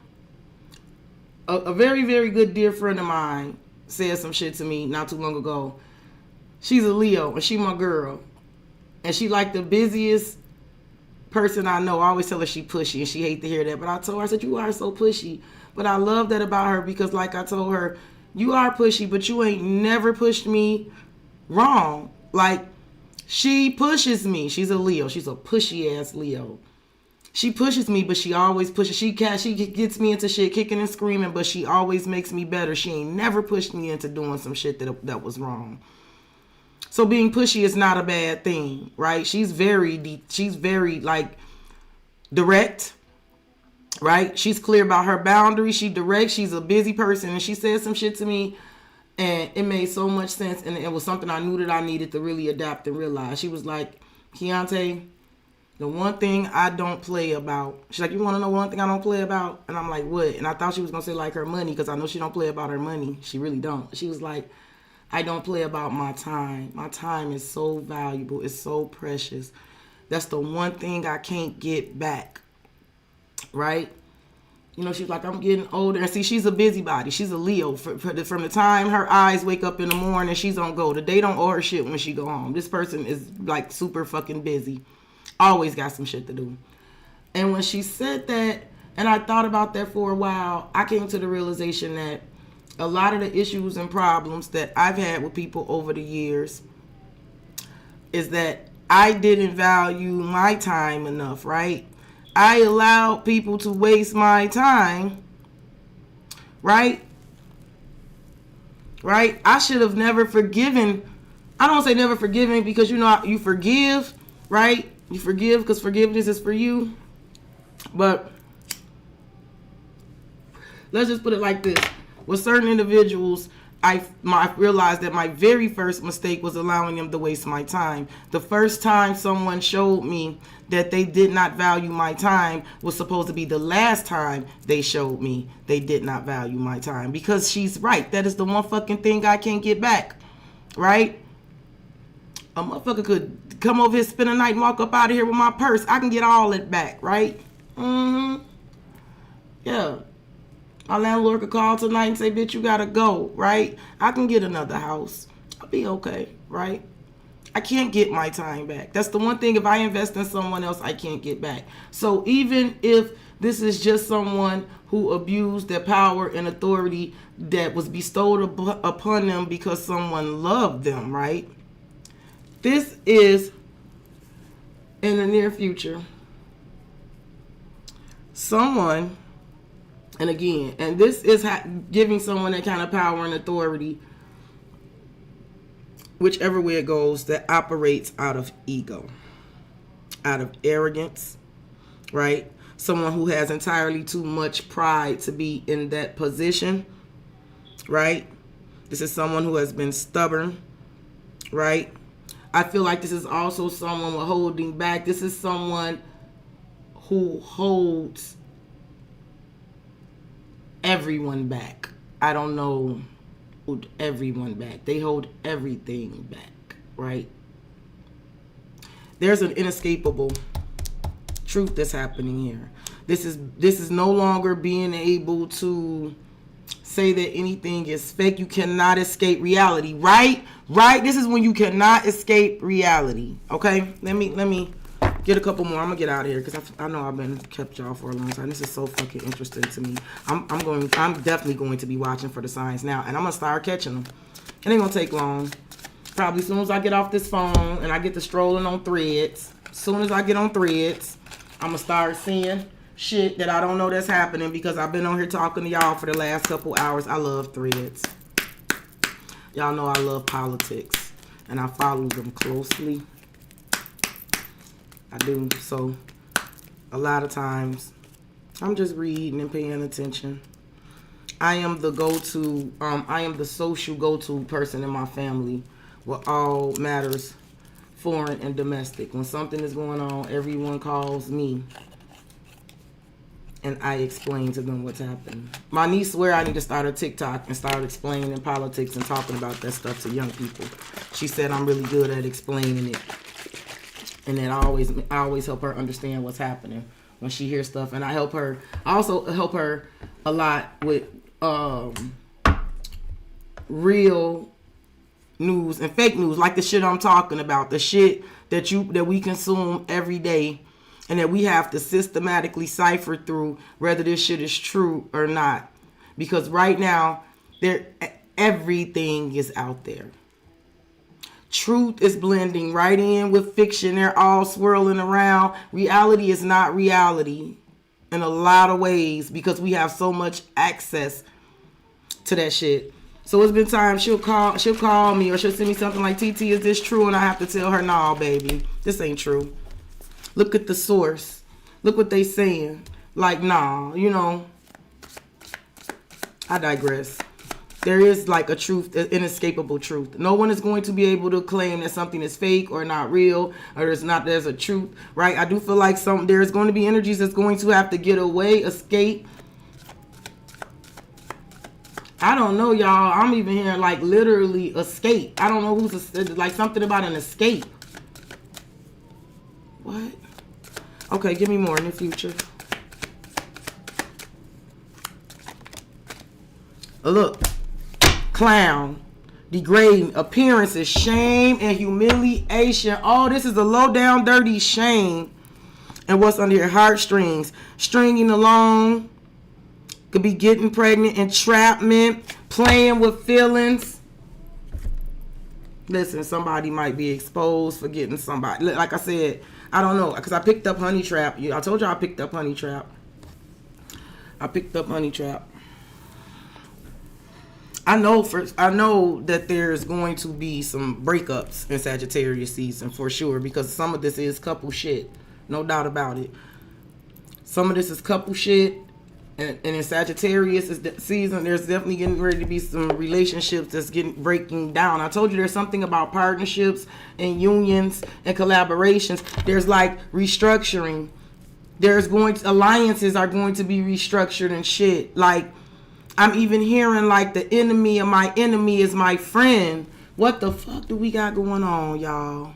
a very, very good dear friend of mine said some shit to me not too long ago. She's a Leo and she my girl. And she like the busiest person I know. I always tell her she pushy and she hate to hear that. But I told her, I said, you are so pushy. But I love that about her because like I told her, you are pushy, but you ain't never pushed me wrong. Like, she pushes me. She's a Leo. She's a pushy ass Leo. She pushes me, but she always pushes. She gets me into shit, kicking and screaming, but she always makes me better. She ain't never pushed me into doing some shit that was wrong. So being pushy is not a bad thing, right? She's very like direct, right? She's clear about her boundaries. She direct. She's a busy person, and she said some shit to me. And it made so much sense, and it was something I knew that I needed to really adapt and realize. She was like, Keontae, the one thing I don't play about. She's like, you want to know one thing I don't play about? And I'm like, what? And I thought she was going to say, like, her money, because I know she don't play about her money. She really don't. She was like, I don't play about my time. My time is so valuable. It's so precious. That's the one thing I can't get back, right? You know, she's like, I'm getting older. And see, she's a busybody. She's a Leo. From the time her eyes wake up in the morning, she's on go. The day don't owe her shit when she go home. This person is like super fucking busy. Always got some shit to do. And when she said that, and I thought about that for a while, I came to the realization that a lot of the issues and problems that I've had with people over the years is that I didn't value my time enough, right? I allowed people to waste my time, right? Right? I should have never forgiven. I don't say never forgiven because, you know, you forgive, right? You forgive because forgiveness is for you. But let's just put it like this. With certain individuals, I realized that my very first mistake was allowing them to waste my time. The first time someone showed me that they did not value my time was supposed to be the last time they showed me they did not value my time. Because she's right. That is the one fucking thing I can't get back. Right? A motherfucker could come over here, spend a night, and walk up out of here with my purse. I can get all it back. Right? Yeah. My landlord could call tonight and say, bitch, you gotta go, right? I can get another house. I'll be okay, right? I can't get my time back. That's the one thing, if I invest in someone else, I can't get back. So even if this is just someone who abused their power and authority that was bestowed upon them because someone loved them, right? This is, in the near future, someone... And again, and this is giving someone that kind of power and authority, whichever way it goes, that operates out of ego, out of arrogance, right? Someone who has entirely too much pride to be in that position, right? This is someone who has been stubborn, right? I feel like this is also someone with holding back. This is someone who holds everyone back. I don't know, hold everyone back. They hold everything back, right? There's an inescapable truth that's happening here. This is no longer being able to say that anything is fake. You cannot escape reality, right? Right? This is when you cannot escape reality. Okay? Let me get a couple more. I'm gonna get out of here because I know I've been kept y'all for a long time. This is so fucking interesting to me. I'm definitely going to be watching for the signs now, and I'm gonna start catching them. It ain't gonna take long. Probably as soon as I get off this phone and I get to strolling on Threads. As soon as I get on Threads, I'm gonna start seeing shit that I don't know that's happening because I've been on here talking to y'all for the last couple hours. I love Threads. Y'all know I love politics and I follow them closely. I do. So a lot of times I'm just reading and paying attention. I am the go-to, I am the social go-to person in my family with all matters foreign and domestic. When something is going on, everyone calls me and I explain to them what's happening. My niece swear I need to start a TikTok and start explaining politics and talking about that stuff to young people. She said I'm really good at explaining it. And then I always help her understand what's happening when she hears stuff. And I also help her a lot with real news and fake news, like the shit I'm talking about, the shit that we consume every day and that we have to systematically cipher through whether this shit is true or not. Because right now, everything is out there. Truth is blending right in with fiction. They're all swirling around. Reality is not reality in a lot of ways because we have so much access to that shit. So it's been times she'll call me or she'll send me something like, TT, is this true? And I have to tell her, nah, baby, this ain't true. Look at the source. Look what they saying. Like, nah, I digress. There is like a truth, an inescapable truth. No one is going to be able to claim that something is fake or not real or there's a truth, right? I do feel like there's going to be energies that's going to have to get away, escape. I don't know, y'all. I'm even hearing like literally escape. I don't know like something about an escape. What? Okay, give me more in the future. Look. Clown. Degrading. Appearances. Shame and humiliation. Oh, this is a low down dirty shame. And what's under your heartstrings? Stringing along. Could be getting pregnant, entrapment, playing with feelings. Listen, somebody might be exposed for getting somebody. Like I said, I don't know. Because I picked up Honey Trap. I told you I picked up Honey Trap. I know that there's going to be some breakups in Sagittarius season for sure. Because some of this is couple shit. No doubt about it. Some of this is couple shit. And in Sagittarius season, there's definitely getting ready to be some relationships that's breaking down. I told you there's something about partnerships and unions and collaborations. There's like restructuring. Alliances are going to be restructured and shit. Like, I'm even hearing like the enemy of my enemy is my friend. What the fuck do we got going on, y'all?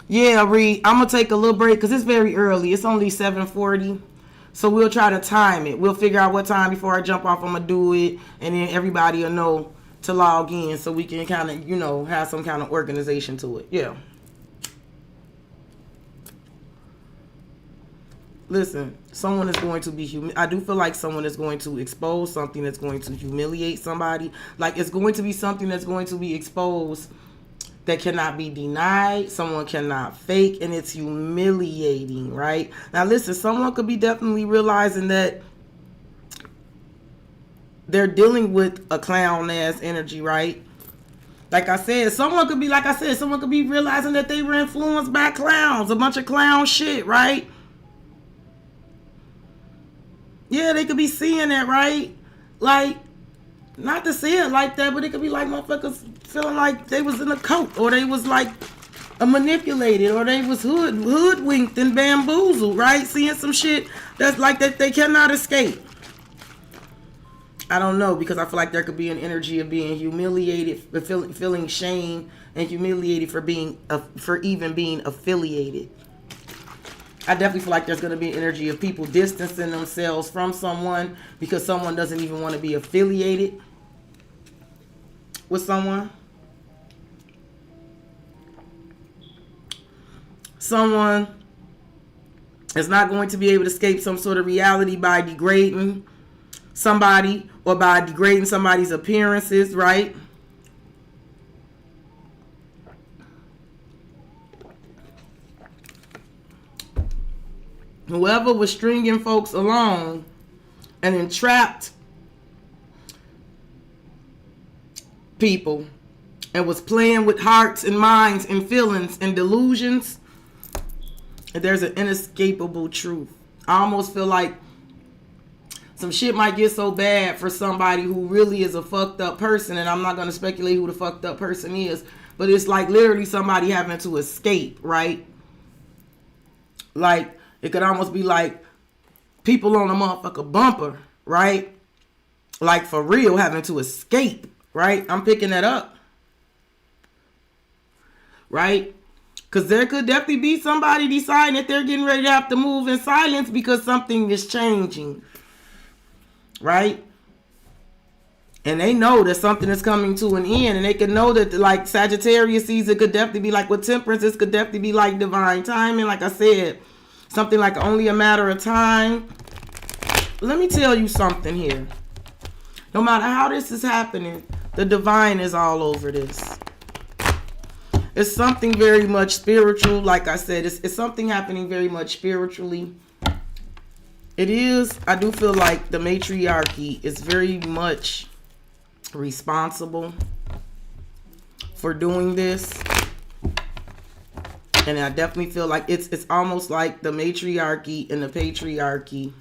Yeah, Reed, I'm going to take a little break because it's very early. It's only 7:40. So we'll try to time it. We'll figure out what time before I jump off I'm going to do it. And then everybody will know to log in so we can kind of, have some kind of organization to it. Yeah. Listen, someone is going to be I do feel like someone is going to expose something that's going to humiliate somebody. Like, it's going to be something that's going to be exposed that cannot be denied. Someone cannot fake, and it's humiliating, right? Now, listen, someone could be definitely realizing that they're dealing with a clown-ass energy, right? Like I said, someone could be realizing that they were influenced by clowns, a bunch of clown shit, right? Yeah, they could be seeing that, right? Like, not to say it like that, but it could be like motherfuckers feeling like they was in a cult, or they was like manipulated, or they was hoodwinked and bamboozled, right? Seeing some shit that's like that they cannot escape. I don't know, because I feel like there could be an energy of being humiliated, feeling shame and humiliated for even being affiliated. I definitely feel like there's going to be an energy of people distancing themselves from someone because someone doesn't even want to be affiliated with someone. Someone is not going to be able to escape some sort of reality by degrading somebody or by degrading somebody's appearances, right? Whoever was stringing folks along and entrapped people and was playing with hearts and minds and feelings and delusions, there's an inescapable truth. I almost feel like some shit might get so bad for somebody who really is a fucked up person, and I'm not going to speculate who the fucked up person is, but it's like literally somebody having to escape, right? Like, it could almost be like people on a motherfucker bumper, right? Like, for real, having to escape, right? I'm picking that up, right? Because there could definitely be somebody deciding that they're getting ready to have to move in silence because something is changing, right? And they know that something is coming to an end, and they can know that, like, Sagittarius season could definitely be like with Temperance. This could definitely be like divine timing, like I said. Something like only a matter of time. Let me tell you something here. No matter how this is happening, the divine is all over this. It's something very much spiritual. Like I said, it's something happening very much spiritually. It is. I do feel like the matriarchy is very much responsible for doing this. And I definitely feel like it's almost like the matriarchy and the patriarchy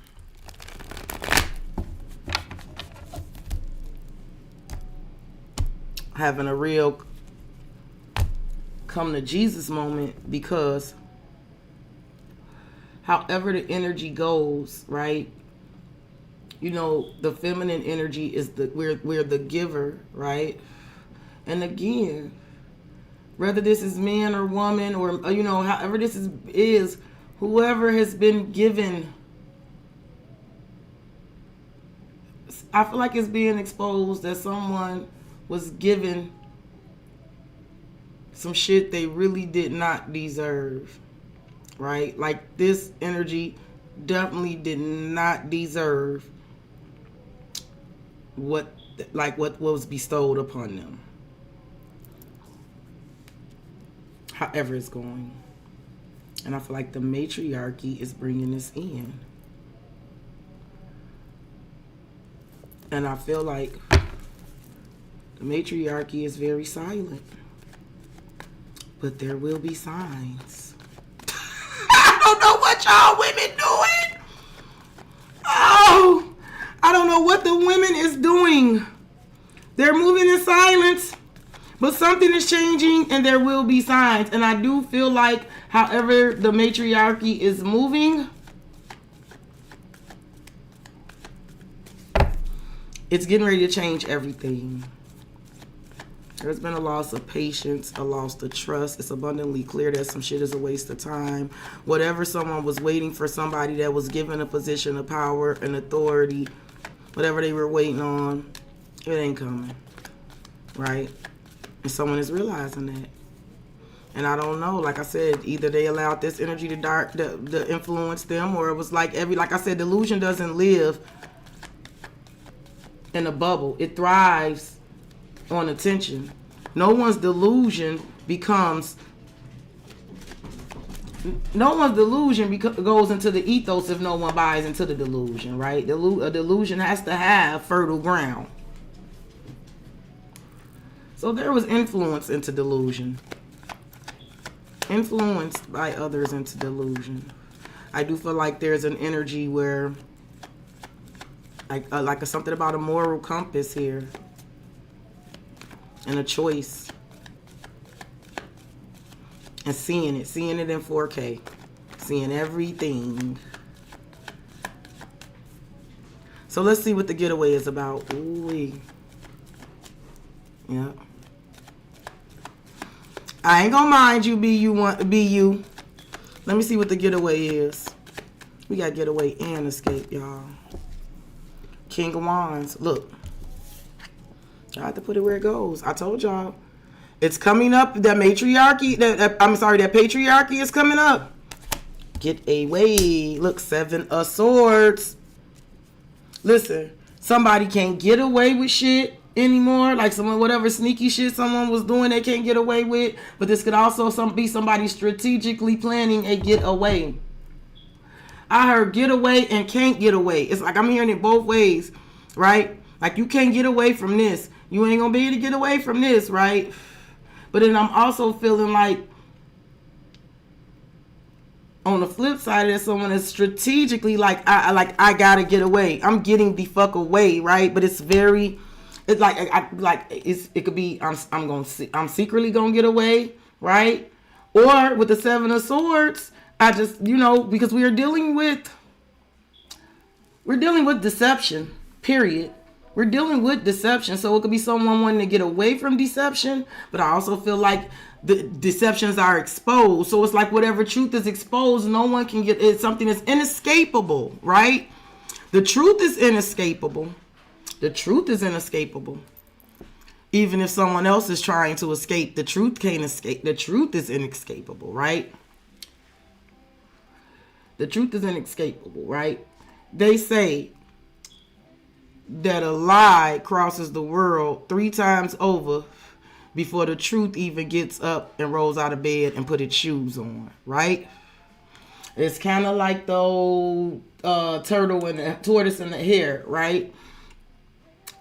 having a real come to Jesus moment, because however the energy goes, right? You know, the feminine energy is we're the giver, right? And again, whether this is man or woman or, you know, however this is whoever has been given, I feel like it's being exposed that someone was given some shit they really did not deserve, right? Like, this energy definitely did not deserve what was bestowed upon them. However it's going. And I feel like the matriarchy is bringing this in. And I feel like the matriarchy is very silent. But there will be signs. I don't know what y'all women doing. Oh, I don't know what the women is doing. They're moving in silence. But something is changing and there will be signs. And I do feel like, however the matriarchy is moving, it's getting ready to change everything. There's been a loss of patience, a loss of trust. It's abundantly clear that some shit is a waste of time. Whatever someone was waiting for, somebody that was given a position of power and authority, whatever they were waiting on, it ain't coming, right? And someone is realizing that. And I don't know, like I said, either they allowed this energy to influence them, or it was like like I said, delusion doesn't live in a bubble. It thrives on attention. No one's delusion goes into the ethos if no one buys into the delusion, right? A delusion has to have fertile ground. So there was influence into delusion. Influenced by others into delusion. I do feel like there's an energy where, like something about a moral compass here. And a choice. And seeing it in 4K. Seeing everything. So let's see what the getaway is about. Ooh-wee. Yeah. I ain't gonna mind you, be you. Let me see what the getaway is. We got getaway and escape, y'all. King of Wands. Look. I have to put it where it goes. I told y'all. It's coming up. That matriarchy. That patriarchy is coming up. Get away. Look, 7 of Swords. Listen. Somebody can't get away with shit anymore. Like someone, whatever sneaky shit someone was doing, they can't get away with. But this could also be somebody strategically planning a getaway. I heard get away and can't get away. It's like I'm hearing it both ways, right? Like you can't get away from this. You ain't gonna be able to get away from this, right? But then I'm also feeling like on the flip side, there's someone that's strategically like I gotta get away. I'm getting the fuck away, right? But it's very, it's like it could be I'm secretly gonna get away, right? Or with the 7 of Swords, I just, because we're dealing with deception, period. We're dealing with deception. So it could be someone wanting to get away from deception, but I also feel like the deceptions are exposed. So it's like whatever truth is exposed, no one can get, it's something that's inescapable, right? The truth is inescapable. The truth is inescapable. Even if someone else is trying to escape, the truth can't escape. The truth is inescapable, right? The truth is inescapable, right? They say that a lie crosses the world 3 times over before the truth even gets up and rolls out of bed and put its shoes on, right? It's kind of like the old turtle and the tortoise and the hare, right?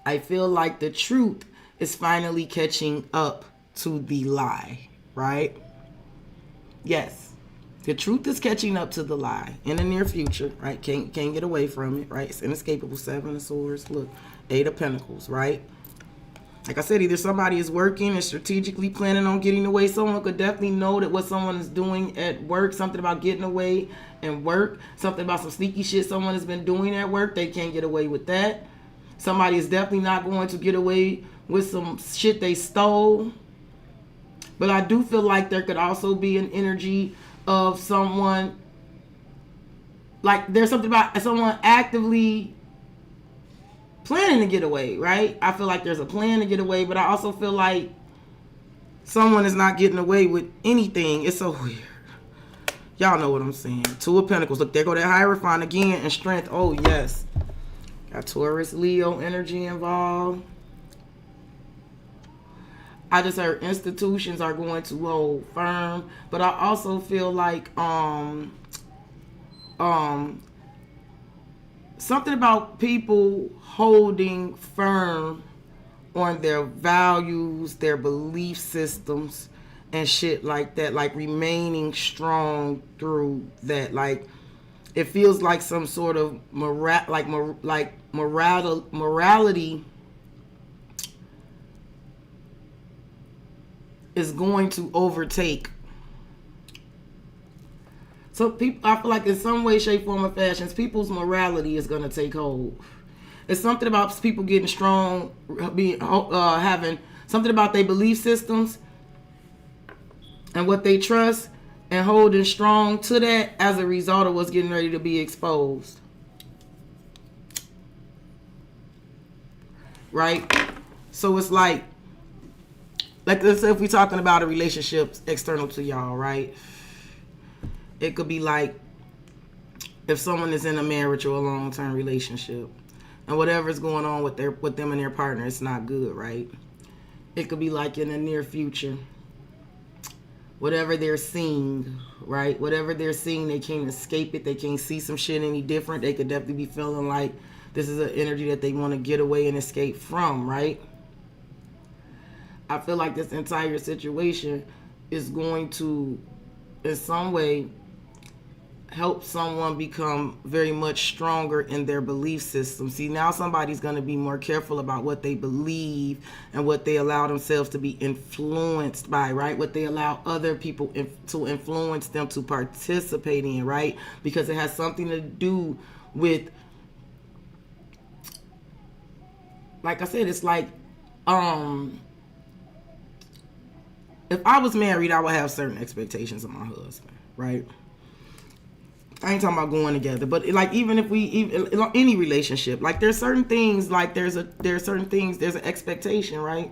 I feel like the truth is finally catching up to the lie, right? Yes. The truth is catching up to the lie in the near future, right? Can't get away from it, right? It's inescapable. 7 of Swords. Look, 8 of Pentacles, right? Like I said, either somebody is working and strategically planning on getting away. Someone could definitely know that what someone is doing at work, something about getting away and work, something about some sneaky shit someone has been doing at work, they can't get away with that. Somebody is definitely not going to get away with some shit they stole. But I do feel like there could also be an energy of someone, like there's something about someone actively planning to get away, right? I feel like there's a plan to get away, but I also feel like someone is not getting away with anything. It's so weird. Y'all know what I'm saying. 2 of Pentacles. Look, there go that Hierophant again, and strength. Oh, yes. Got Taurus, Leo energy involved. I just heard institutions are going to hold firm, but I also feel like something about people holding firm on their values, their belief systems, and shit like that, like remaining strong through that. Like it feels like some sort of morality is going to overtake. So people, I feel like in some way, shape, form, or fashion, people's morality is going to take hold. It's something about people getting strong, having something about their belief systems and what they trust, and holding strong to that as a result of what's getting ready to be exposed. Right? So it's like let's say if we're talking about a relationship external to y'all, right? It could be like if someone is in a marriage or a long-term relationship and whatever's going on with them and their partner, it's not good, right? It could be like in the near future, whatever they're seeing, right? Whatever they're seeing, they can't escape it. They can't see some shit any different. They could definitely be feeling like this is an energy that they want to get away and escape from, right? I feel like this entire situation is going to, in some way, help someone become very much stronger in their belief system. See, now somebody's going to be more careful about what they believe and what they allow themselves to be influenced by, right? What they allow other people to influence them to participate in, right? Because it has something to do with like I said, it's like, if I was married, I would have certain expectations of my husband, right? I ain't talking about going together, but like even if we even any relationship, like there's certain things, like there's an expectation, right?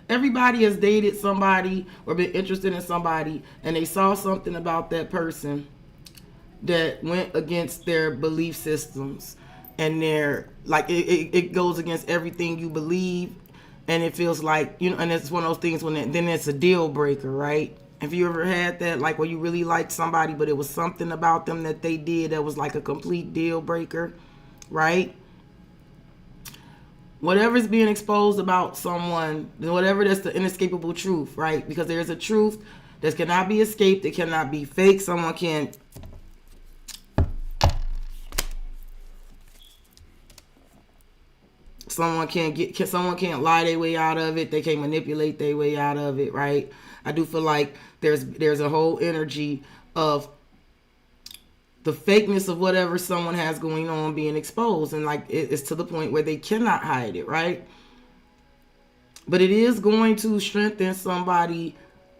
Everybody has dated somebody or been interested in somebody, and they saw something about that person that went against their belief systems, and it goes against everything you believe, and it feels like, you know, and it's one of those things then it's a deal breaker, right? Have you ever had that, like, where you really liked somebody, but it was something about them that they did that was like a complete deal breaker, right? Whatever's being exposed about someone, whatever, that's the inescapable truth, right? Because there's a truth that cannot be escaped, it cannot be fake. Someone can't lie their way out of it. They can't manipulate their way out of it, right? I do feel like there's a whole energy of the fakeness of whatever someone has going on being exposed, and like it's to the point where they cannot hide it, right? But it is going to strengthen somebody.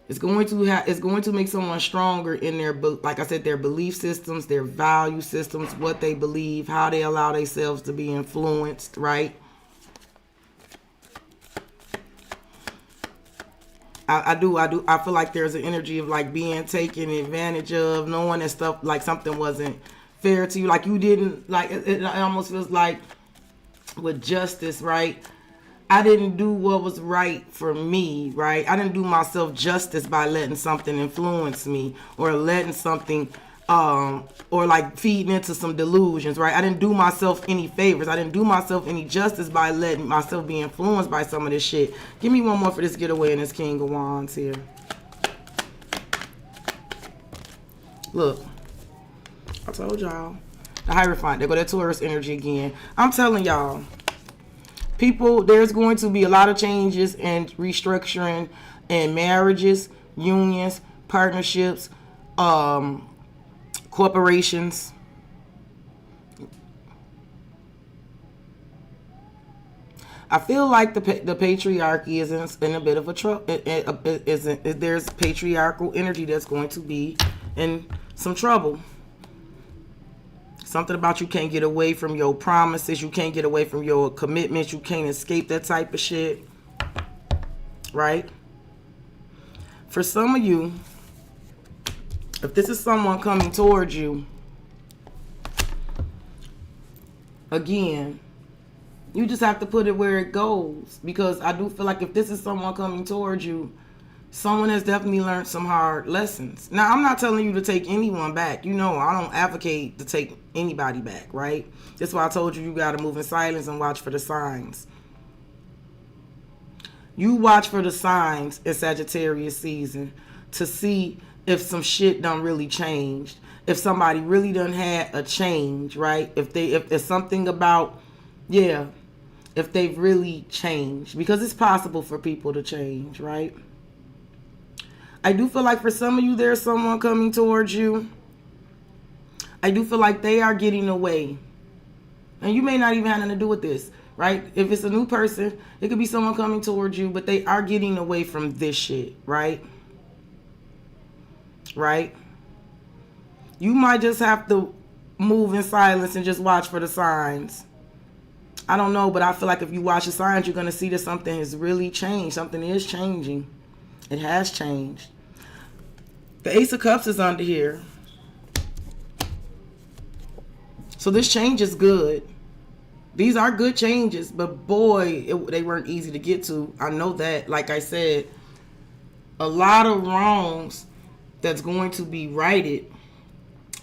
It's going to make someone stronger in their, like I said, their belief systems, their value systems, what they believe, how they allow themselves to be influenced, right? I feel like there's an energy of like being taken advantage of, knowing that stuff, like something wasn't fair to you, like you didn't, like it almost feels like with justice, right? I didn't do what was right for me, right? I didn't do myself justice by letting something influence me, or letting something or like feeding into some delusions, right? I didn't do myself any favors. I didn't do myself any justice by letting myself be influenced by some of this shit. Give me one more for this getaway and this King of Wands here. Look, I told y'all. The Hierophant, there go that Taurus energy again. I'm telling y'all, people, there's going to be a lot of changes and restructuring in marriages, unions, partnerships, corporations. I feel like the patriarchy is in a bit of a trouble. There's patriarchal energy that's going to be in some trouble. Something about you can't get away from your promises. You can't get away from your commitments. You can't escape that type of shit. Right? For some of you, if this is someone coming towards you, again, you just have to put it where it goes. Because I do feel like if this is someone coming towards you, someone has definitely learned some hard lessons. Now, I'm not telling you to take anyone back. You know, I don't advocate to take anybody back, right? That's why I told you got to move in silence and watch for the signs. You watch for the signs in Sagittarius season to see if some shit done really changed. If somebody really done had a change, right? If there's something about, yeah, if they've really changed. Because it's possible for people to change, right? I do feel like for some of you, there's someone coming towards you. I do feel like they are getting away. And you may not even have nothing to do with this, right? If it's a new person, it could be someone coming towards you, but they are getting away from this shit, right? Right? You might just have to move in silence and just watch for the signs. I don't know, but I feel like if you watch the signs, you're going to see that something has really changed. Something is changing. It has changed. The Ace of Cups is under here. So this change is good. These are good changes, but boy, they weren't easy to get to. I know that. Like I said, a lot of wrongs that's going to be righted.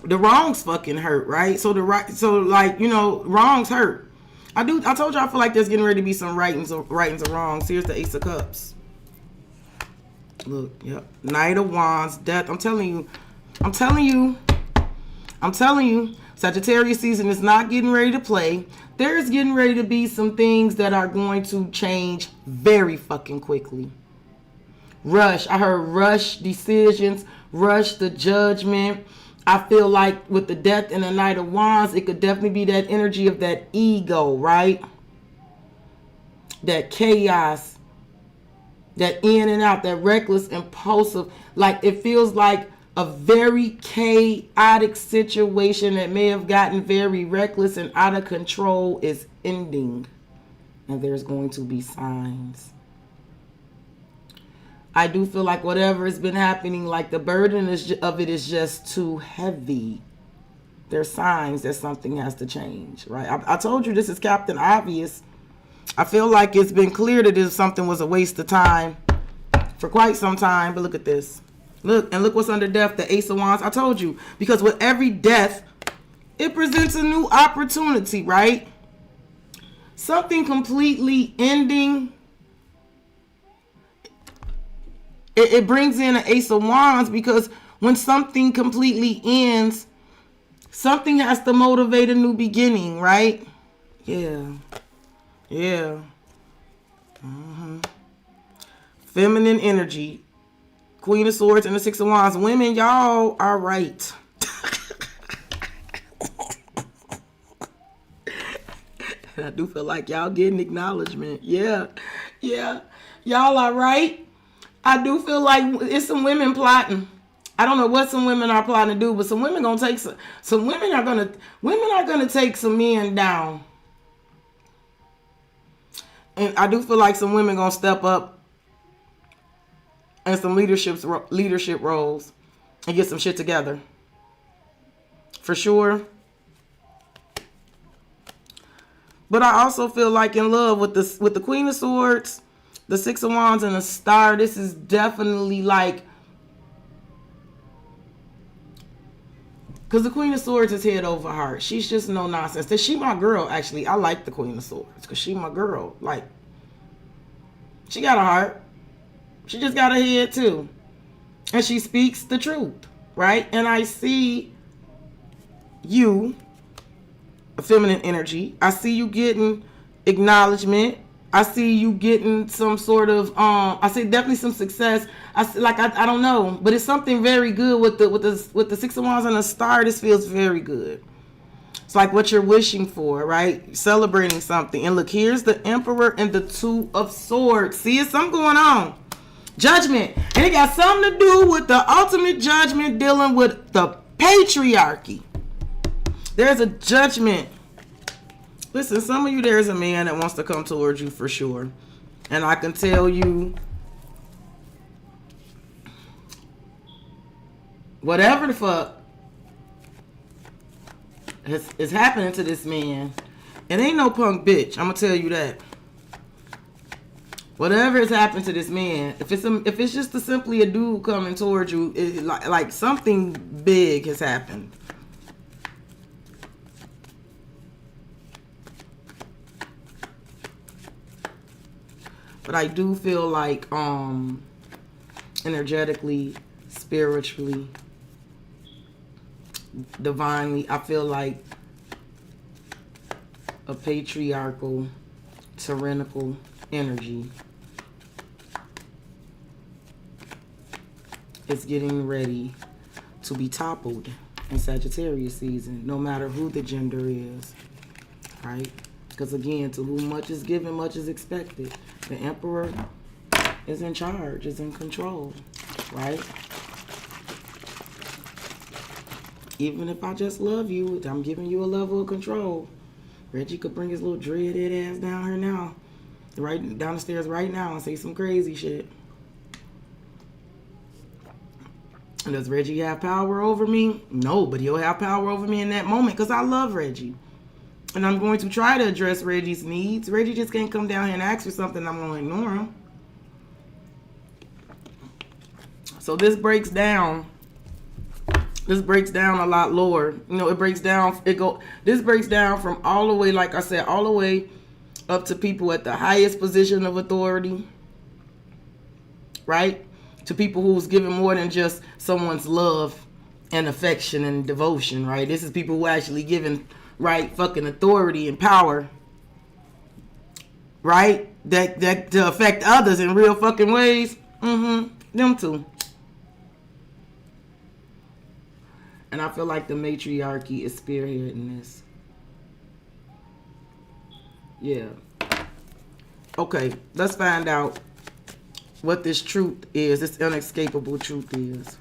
The wrongs fucking hurt, right? So like, you know, wrongs hurt. I told you I feel like there's getting ready to be some rightings of wrongs. Here's the Ace of Cups. Look, yep. Knight of Wands, Death. I'm telling you. Sagittarius season is not getting ready to play. There's getting ready to be some things that are going to change very fucking quickly. Rush. I heard rush decisions, rush the judgment. I feel like with the Death and the Knight of Wands, it could definitely be that energy of that ego, right? that chaos, that in and out, that reckless, impulsive, like it feels like a very chaotic situation that may have gotten very reckless and out of control is ending. And there's going to be signs. I do feel like whatever has been happening, like the burden of it is just too heavy. There's signs that something has to change, right? I told you this is Captain Obvious. I feel like it's been clear that this something was a waste of time for quite some time. But look at this. Look, and look what's under death, the Ace of Wands. I told you, because with every death, it presents a new opportunity, right? Something completely ending. It brings in an Ace of Wands because when something completely ends, something has to motivate a new beginning, right? Yeah. Yeah. Feminine energy. Queen of Swords and the Six of Wands. Women, y'all are right. And I do feel like y'all getting acknowledgement. Yeah. Yeah. Y'all are right. I do feel like it's some women plotting. I don't know what some women are plotting to do, but some women gonna take some women are gonna take some men down. And I do feel like some women gonna step up in some leadership roles and get some shit together. For sure. But I also feel like in love with the Queen of Swords, the Six of Wands, and the Star, this is definitely like, because the Queen of Swords is head over heart. She's just no nonsense. She my girl, actually. I like the Queen of Swords because she my girl. Like, she got a heart. She just got a head too. And she speaks the truth, right? And I see you, a feminine energy. I see you getting acknowledgement. I see you getting some sort of I see definitely some success. I don't know, but it's something very good with the Six of Wands and the Star. This feels very good. It's like what you're wishing for, right? Celebrating something. And look, here's the Emperor and the Two of Swords. See, it's something going on. Judgment. And it got something to do with the ultimate judgment dealing with the patriarchy. There's a judgment. Listen, some of you, there's a man that wants to come towards you for sure. And I can tell you, whatever the fuck is happening to this man, it ain't no punk bitch. I'm going to tell you that. Whatever has happened to this man, if it's just simply a dude coming towards you, like something big has happened. But I do feel like energetically, spiritually, divinely, I feel like a patriarchal, tyrannical energy is getting ready to be toppled in Sagittarius season, no matter who the gender is, right? Because again, to whom much is given, much is expected. The Emperor is in charge, is in control, right? Even if I just love you, I'm giving you a level of control. Reggie could bring his little dreaded ass down here now, right down the stairs right now, and say some crazy shit. And does Reggie have power over me? No, but he'll have power over me in that moment because I love Reggie. And I'm going to try to address Reggie's needs. Reggie just can't come down here and ask for something. I'm going to ignore him. So this breaks down. This breaks down a lot lower. You know, it breaks down. This breaks down from all the way, like I said, all the way up to people at the highest position of authority. Right? To people who's given more than just someone's love and affection and devotion. Right? This is people who actually given right fucking authority and power, right, that to affect others in real fucking ways. Them too. And I feel like the matriarchy is spearheading this. Yeah. Okay, let's find out what this truth is. This inescapable truth is.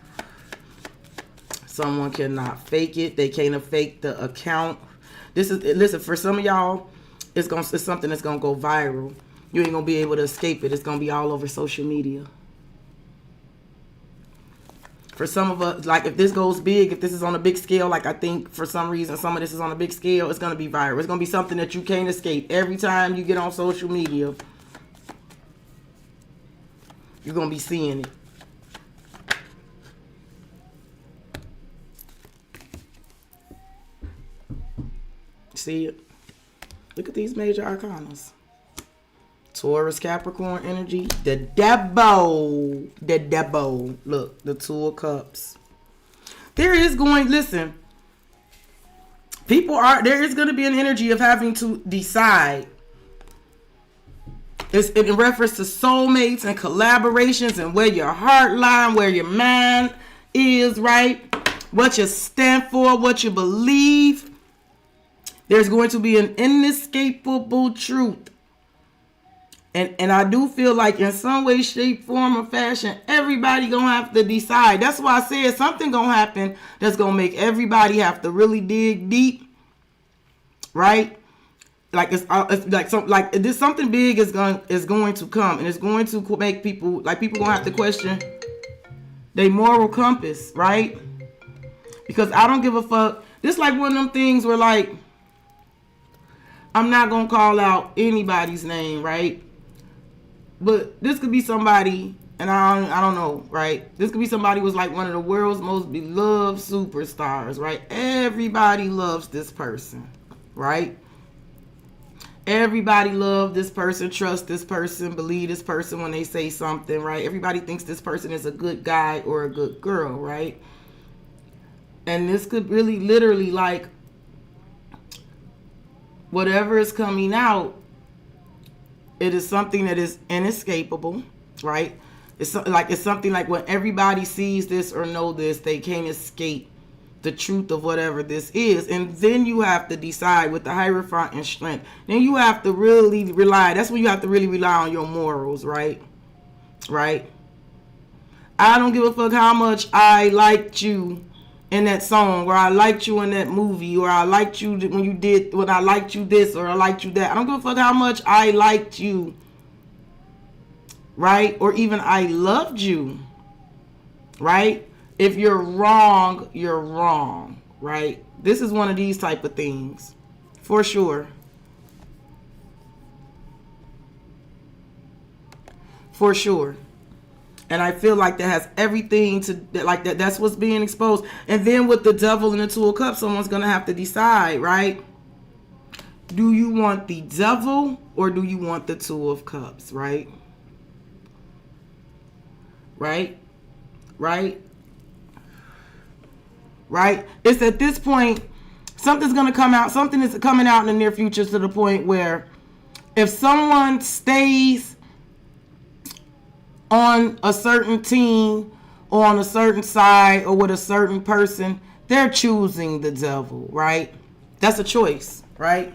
Someone cannot fake it. They can't fake the account. This is, listen, for some of y'all, it's something that's gonna go viral. You ain't gonna be able to escape it. It's gonna be all over social media. For some of us, like if this goes big, if this is on a big scale, like I think for some reason some of this is on a big scale, it's gonna be viral. It's gonna be something that you can't escape. Every time you get on social media, you're gonna be seeing it. See it? Look at these major arcanas. Taurus, Capricorn energy. The devil. The devil. Look, the Two of Cups. There is going, listen. There is going to be an energy of having to decide. It's in reference to soulmates and collaborations and where your heart lies, where your mind is, right? What you stand for, what you believe. There's going to be an inescapable truth. And I do feel like in some way, shape, form, or fashion, everybody gonna have to decide. That's why I said something gonna happen that's gonna make everybody have to really dig deep, right? Like it's like something big is going to come, and it's going to make people gonna have to question their moral compass, right? Because I don't give a fuck. This like one of them things where like I'm not gonna call out anybody's name, right? But this could be somebody, and I don't know, right? This could be somebody who was like one of the world's most beloved superstars, right? Everybody loves this person, right? Everybody loves this person, trust this person, believe this person when they say something, right? Everybody thinks this person is a good guy or a good girl, right? And this could really literally like whatever is coming out, it is something that is inescapable, right? It's something like when everybody sees this or know this, they can't escape the truth of whatever this is. And then you have to decide with the Hierophant and Strength. Then you have to really rely. That's when you have to really rely on your morals, right? Right? I don't give a fuck how much I liked you in that song, or I liked you in that movie, or I liked you when I liked you this, or I liked you that. I don't give a fuck how much I liked you, right? Or even I loved you, right? If you're wrong, you're wrong, right? This is one of these type of things, for sure. For sure. And I feel like that has everything to, like that's what's being exposed. And then with the Devil and the Two of Cups, someone's going to have to decide, right? Do you want the Devil or do you want the Two of Cups, right? Right? Right? Right? It's at this point, something's going to come out. Something is coming out in the near future to the point where if someone stays on a certain team or on a certain side or with a certain person, they're choosing the Devil, right? That's a choice, right?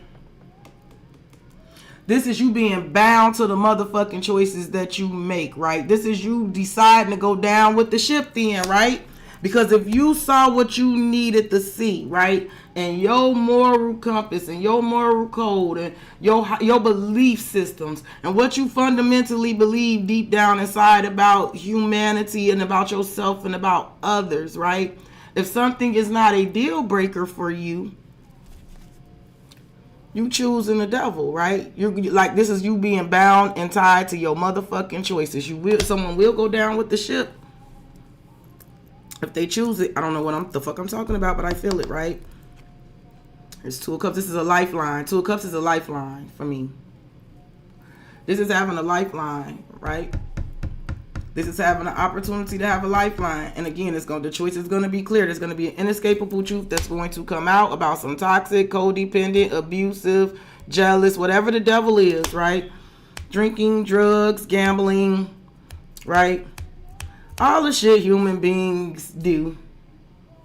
This is you being bound to the motherfucking choices that you make, right? This is you deciding to go down with the ship then, right? Because if you saw what you needed to see, right, and your moral compass and your moral code and your belief systems and what you fundamentally believe deep down inside about humanity and about yourself and about others, right? If something is not a deal breaker for you, you choosing the Devil, right? You're like, this is you being bound and tied to your motherfucking choices. Someone will go down with the ship. If they choose it, I don't know what the fuck I'm talking about, but I feel it, right? There's Two of Cups. This is a lifeline. Two of Cups is a lifeline for me. This is having a lifeline, right? This is having an opportunity to have a lifeline. And again, the choice is going to be clear. There's going to be an inescapable truth that's going to come out about some toxic, codependent, abusive, jealous, whatever the devil is, right? Drinking, drugs, gambling, right? All the shit human beings do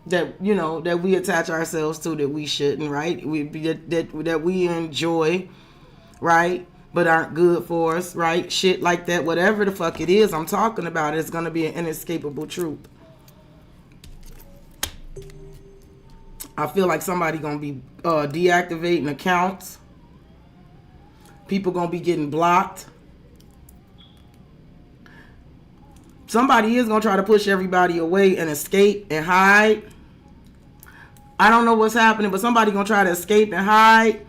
that, you know, that we attach ourselves to that we shouldn't, right? That we enjoy, right? but aren't good for us, right? Shit like that, whatever the fuck it is I'm talking about, is going to be an inescapable truth. I feel like somebody going to be deactivating accounts. People going to be getting blocked. Somebody is going to try to push everybody away and escape and hide. I don't know what's happening, but somebody going to try to escape and hide.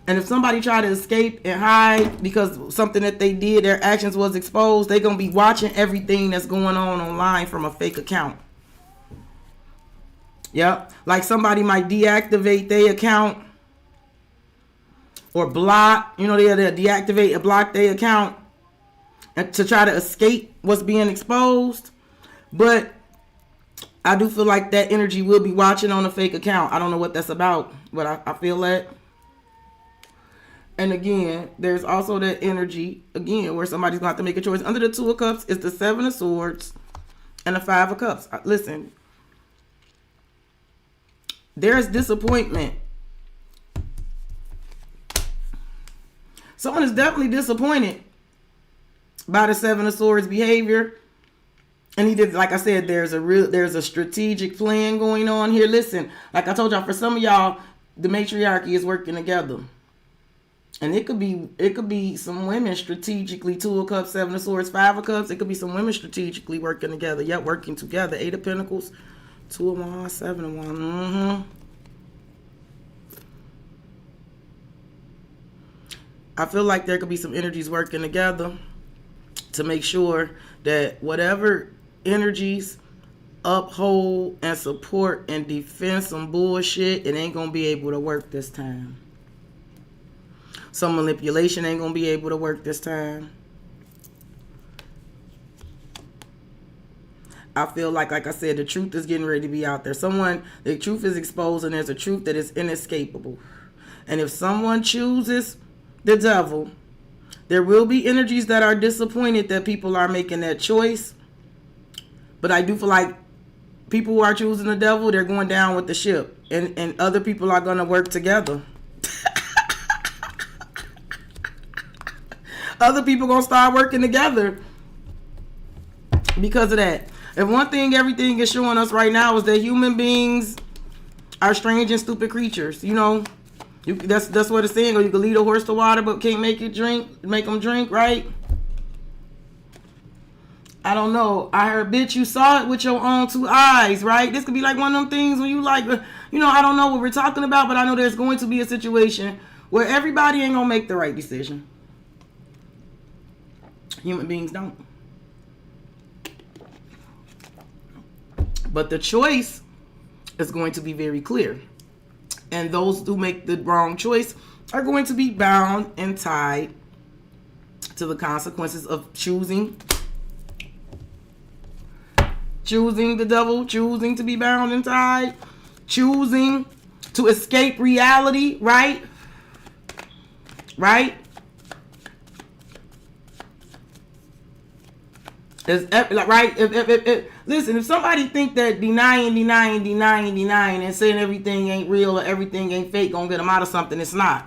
And if somebody try to escape and hide because something that they did, their actions was exposed, they're going to be watching everything that's going on online from a fake account. Yep. Like somebody might deactivate their account or block, they'll deactivate and block their account and to try to escape what's being exposed. But I do feel like that energy will be watching on a fake account. I don't know what that's about, but I feel that. And again, there's also that energy, again, where somebody's going to have to make a choice. Under the Two of Cups is the Seven of Swords and the Five of Cups. Listen, there's disappointment. Someone is definitely disappointed by the Seven of Swords behavior. And he did, like I said, there's a strategic plan going on here. Listen, like I told y'all, for some of y'all, the matriarchy is working together. And it could be some women strategically, Two of Cups, Seven of Swords, Five of Cups. It could be some women strategically working together. Yep, working together. Eight of Pentacles, Two of Wands, Seven of Wands. I feel like there could be some energies working together to make sure that whatever energies uphold and support and defend some bullshit, it ain't gonna be able to work this time. Some manipulation ain't gonna be able to work this time. I feel like I said, the truth is getting ready to be out there. The truth is exposed, and there's a truth that is inescapable. And if someone chooses the devil, there will be energies that are disappointed that people are making that choice. But I do feel like people who are choosing the devil, they're going down with the ship. And other people are going to work together. Other people going to start working together because of that. And one thing everything is showing us right now is that human beings are strange and stupid creatures. That's what it's saying. Or you can lead a horse to water but can't make them drink, right? I don't know. I heard, bitch, you saw it with your own two eyes, right? This could be like one of them things when you I don't know what we're talking about, but I know there's going to be a situation where everybody ain't gonna make the right decision. Human beings don't. But the choice is going to be very clear. And those who make the wrong choice are going to be bound and tied to the consequences of choosing the devil, choosing to be bound and tied, choosing to escape reality, right? Right? Listen, if somebody think that denying and saying everything ain't real or everything ain't fake gonna get them out of something, it's not.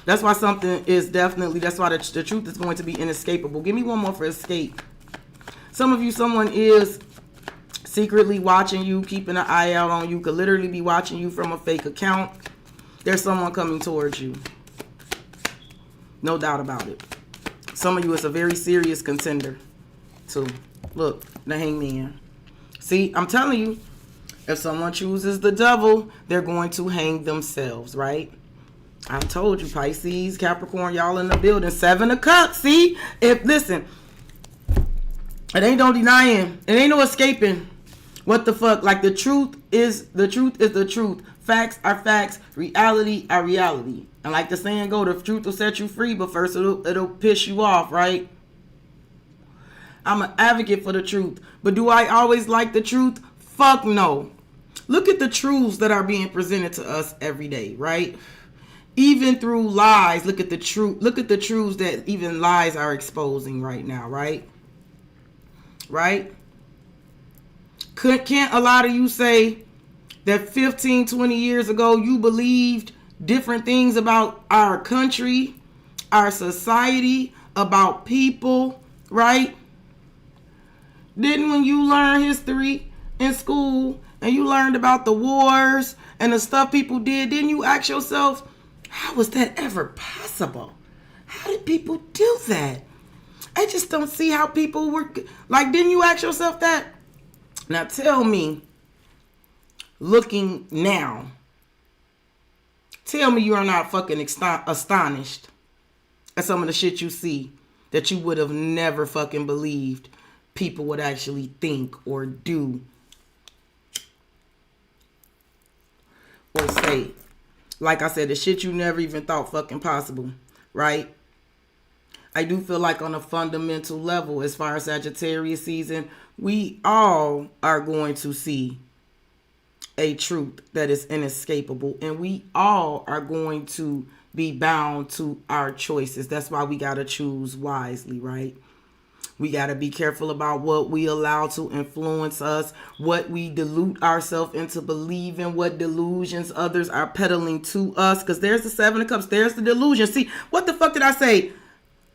That's why that's why the truth is going to be inescapable. Give me one more for escape. Someone is secretly watching you, keeping an eye out on you, could literally be watching you from a fake account. There's someone coming towards you. No doubt about it. Some of you is a very serious contender too. Look, the Hangman. See, I'm telling you, if someone chooses the devil, they're going to hang themselves, right? I told you, Pisces, Capricorn, y'all in the building. Seven of Cups. See, listen, it ain't no denying, it ain't no escaping. What the fuck? Like the truth is the truth. Facts are facts. Reality are reality. And like the saying go, the truth will set you free, but first it'll piss you off, right? I'm an advocate for the truth. But do I always like the truth? Fuck no. Look at the truths that are being presented to us every day, right? Even through lies, look at the truth. Look at the truths that even lies are exposing right now, right? Right? Can't a lot of you say that 15, 20 years ago you believed different things about our country our society, about people, right? Didn't when you learn history in school and you learned about the wars and the stuff people did, didn't you ask yourself, how was that ever possible? How did people do that? I just don't see how people were, like, didn't you ask yourself that? Now tell me, looking now, tell me you are not fucking astonished at some of the shit you see that you would have never fucking believed people would actually think or do or say. Like I said, the shit you never even thought fucking possible, right? I do feel like on a fundamental level, as far as Sagittarius season, we all are going to see a truth that is inescapable, and we all are going to be bound to our choices. That's why we got to choose wisely, right? We got to be careful about what we allow to influence us, what we delude ourselves into believing, what delusions others are peddling to us, because there's the Seven of Cups, there's the delusion. See, what the fuck did I say?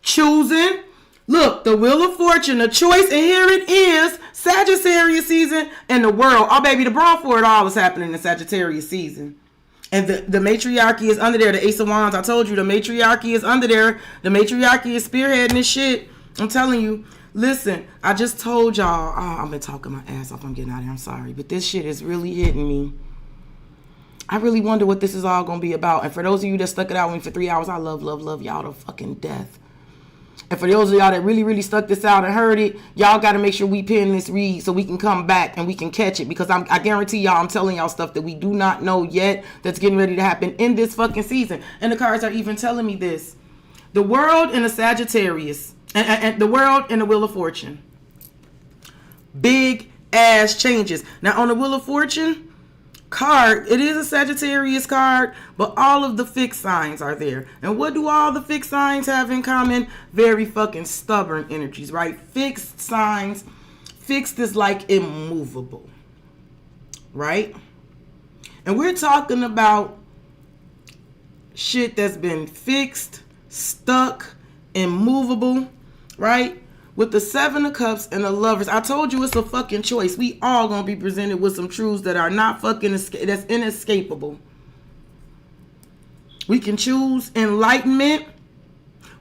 Choosing. Look, the Wheel of Fortune, the choice, and here it is, Sagittarius season and the world. Oh, baby, the brawl for it all is happening in Sagittarius season. And the matriarchy is under there, the Ace of Wands. I told you, the matriarchy is under there. The matriarchy is spearheading this shit. I'm telling you. Listen, I just told y'all, I've been talking my ass off. I'm getting out of here. I'm sorry. But this shit is really hitting me. I really wonder what this is all going to be about. And for those of you that stuck it out with me for 3 hours, I love y'all to fucking death. And for those of y'all that really stuck this out and heard it, y'all got to make sure we pin this read so we can come back and we can catch it. Because I guarantee y'all, I'm telling y'all stuff that we do not know yet that's getting ready to happen in this fucking season. And the cards are even telling me this. The world in a Sagittarius and the world in the Wheel of Fortune. Big ass changes. Now on the Wheel of Fortune card, it is a Sagittarius card, but all of the fixed signs are there. And what do all the fixed signs have in common? Very fucking stubborn energies, right? Fixed signs. Fixed is like immovable, right? And we're talking about shit that's been fixed, stuck, immovable, right? With the Seven of Cups and the Lovers, I told you it's a fucking choice. We all gonna be presented with some truths that are not fucking that's inescapable. We can choose enlightenment.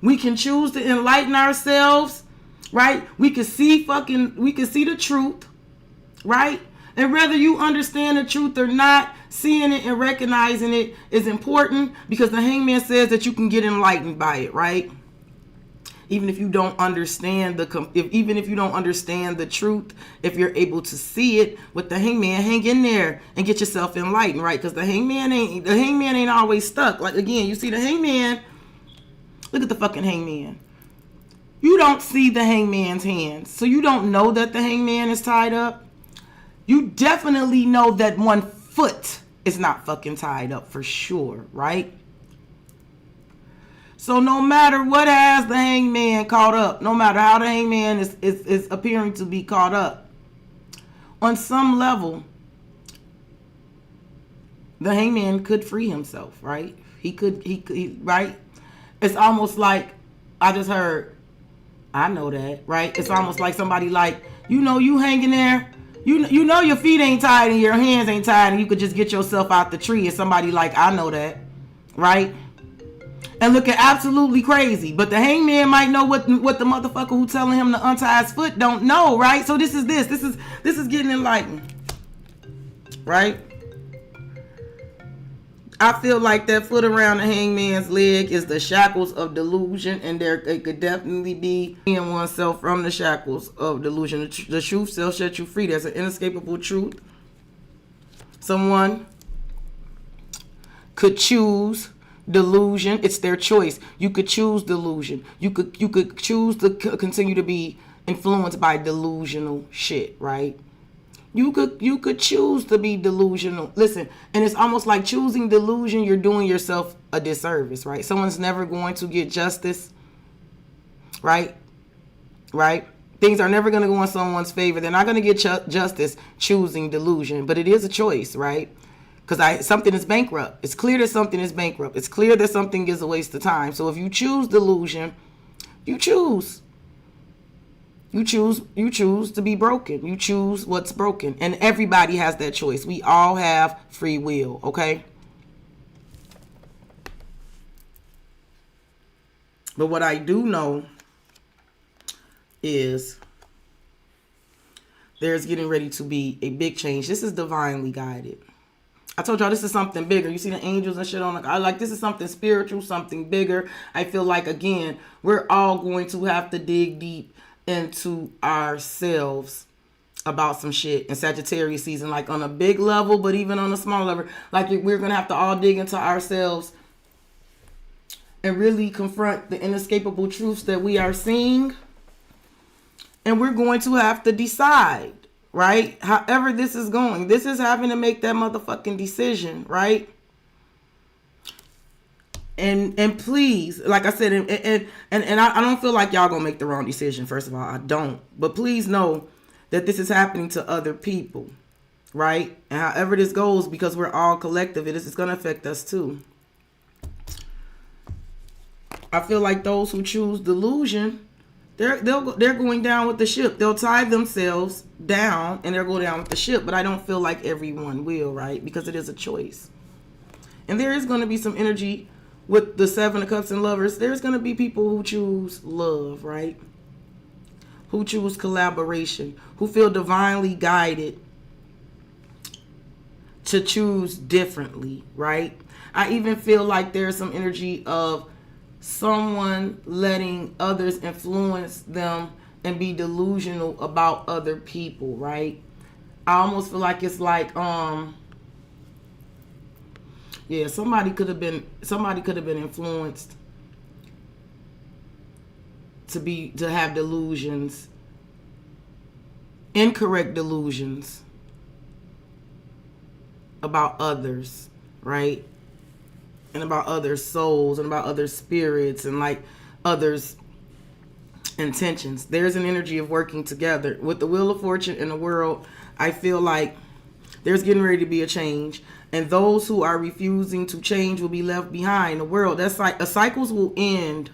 We can choose to enlighten ourselves, right? We can see the truth, right? And whether you understand the truth or not, seeing it and recognizing it is important, because the Hangman says that you can get enlightened by it, right? Even if you don't understand even if you don't understand the truth, if you're able to see it with the Hangman, hang in there and get yourself enlightened, right? Because the Hangman ain't always stuck. Like, again, you see the Hangman. Look at the fucking Hangman. You don't see the Hangman's hands, so you don't know that the Hangman is tied up. You definitely know that one foot is not fucking tied up for sure, right? So no matter what has the Hangman caught up, no matter how the Hangman is appearing to be caught up, on some level, the Hangman could free himself, right? He could, right? It's almost like, I just heard, I know that, right? It's almost like somebody like, you hanging there, you know your feet ain't tied and your hands ain't tied and you could just get yourself out the tree, and somebody like, I know that, right? And looking absolutely crazy. But the Hangman might know what the motherfucker who telling him to untie his foot don't know, right? So this is getting enlightened, right? I feel like that foot around the Hangman's leg is the shackles of delusion, and it could definitely be freeing oneself from the shackles of delusion. The truth shall set you free. There's an inescapable truth. Someone could choose delusion. It's their choice. You could choose delusion. You could choose to continue to be influenced by delusional shit, right? You could choose to be delusional. Listen, and it's almost like choosing delusion, you're doing yourself a disservice, right? Someone's never going to get justice, right? Right? Things are never going to go in someone's favor. They're not going to get justice choosing delusion, but it is a choice, right? Because something is bankrupt. It's clear that something is bankrupt. It's clear that something is a waste of time. So if you choose delusion, you choose. You choose to be broken. You choose what's broken. And everybody has that choice. We all have free will, okay? But what I do know is there's getting ready to be a big change. This is divinely guided. I told y'all this is something bigger. You see the angels and shit on the, I like this is something spiritual, something bigger. I feel like, again, we're all going to have to dig deep into ourselves about some shit in Sagittarius season, like on a big level, but even on a small level. Like we're going to have to all dig into ourselves and really confront the inescapable truths that we are seeing. And we're going to have to decide. Right? However this is going. This is having to make that motherfucking decision, right? And please, like I said, and I don't feel like y'all gonna make the wrong decision, first of all. I don't. But please know that this is happening to other people, right? And however this goes, because we're all collective, it is gonna affect us too. I feel like those who choose delusion, they're going down with the ship. They'll tie themselves down and they'll go down with the ship. But I don't feel like everyone will, right? Because it is a choice. And there is going to be some energy with the Seven of Cups and Lovers. There's going to be people who choose love, right? Who choose collaboration. Who feel divinely guided to choose differently, right? I even feel like there's some energy of someone letting others influence them and be delusional about other people, right? I almost feel like it's like yeah, somebody could have been influenced to have delusions, incorrect delusions about others, right? And about other souls and about other spirits and like others' intentions. There's an energy of working together. With the Wheel of Fortune in the world, I feel like there's getting ready to be a change. And those who are refusing to change will be left behind. The world, that's like cycles will end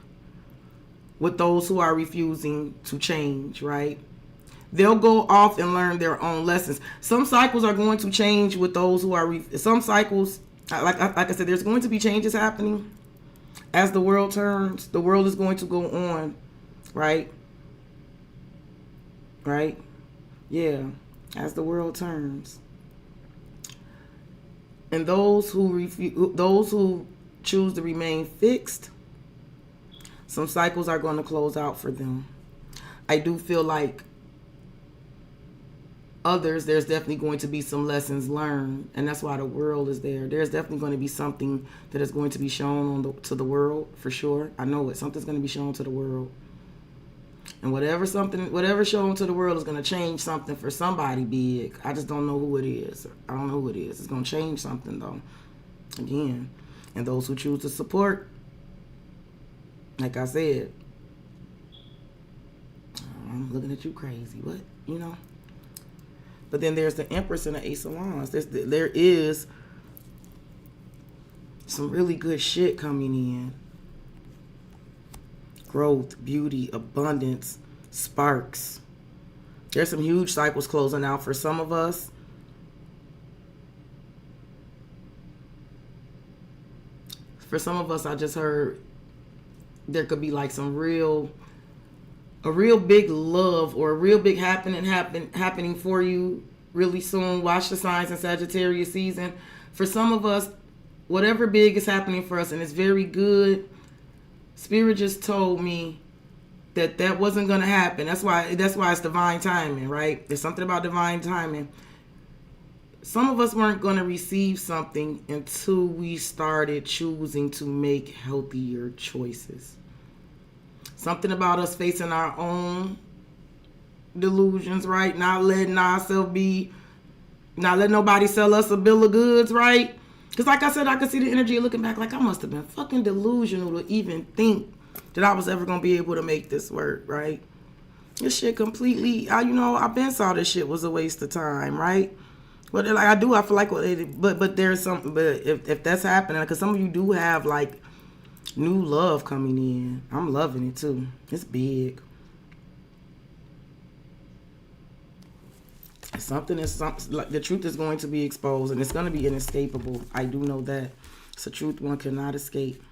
with those who are refusing to change, right? They'll go off and learn their own lessons. Some cycles are going to change with those who are some cycles. Like I said, there's going to be changes happening as the world turns. The world is going to go on, right? Right? Yeah, as the world turns. And those who choose to remain fixed, some cycles are going to close out for them. I do feel like others, there's definitely going to be some lessons learned, and that's why the world is there. There's definitely going to be something that is going to be shown to the world, for sure. I know it. Something's going to be shown to the world. And whatever's shown to the world is going to change something for somebody big. I just don't know who it is. I don't know who it is. It's going to change something, though. Again. And those who choose to support, like I said, I'm looking at you crazy. What? You know? But then there's the Empress and the Ace of Wands. There is some really good shit coming in. Growth, beauty, abundance, sparks. There's some huge cycles closing out for some of us. For some of us, I just heard there could be like a real big love or a real big happening for you really soon. Watch the signs in Sagittarius season. For some of us, whatever big is happening for us, and it's very good, Spirit just told me that wasn't going to happen. That's why it's divine timing, right? There's something about divine timing. Some of us weren't going to receive something until we started choosing to make healthier choices. Something about us facing our own delusions, right? Not letting nobody sell us a bill of goods, right? Because like I said, I could see the energy looking back like I must have been fucking delusional to even think that I was ever going to be able to make this work, right? This shit completely, I've been saw this shit was a waste of time, right? But like I do, I feel like, but there's some, but if that's happening, because some of you do have like new love coming in. I'm loving it too. It's big. Something is like the truth is going to be exposed, and it's going to be inescapable. I do know that. It's a truth one cannot escape.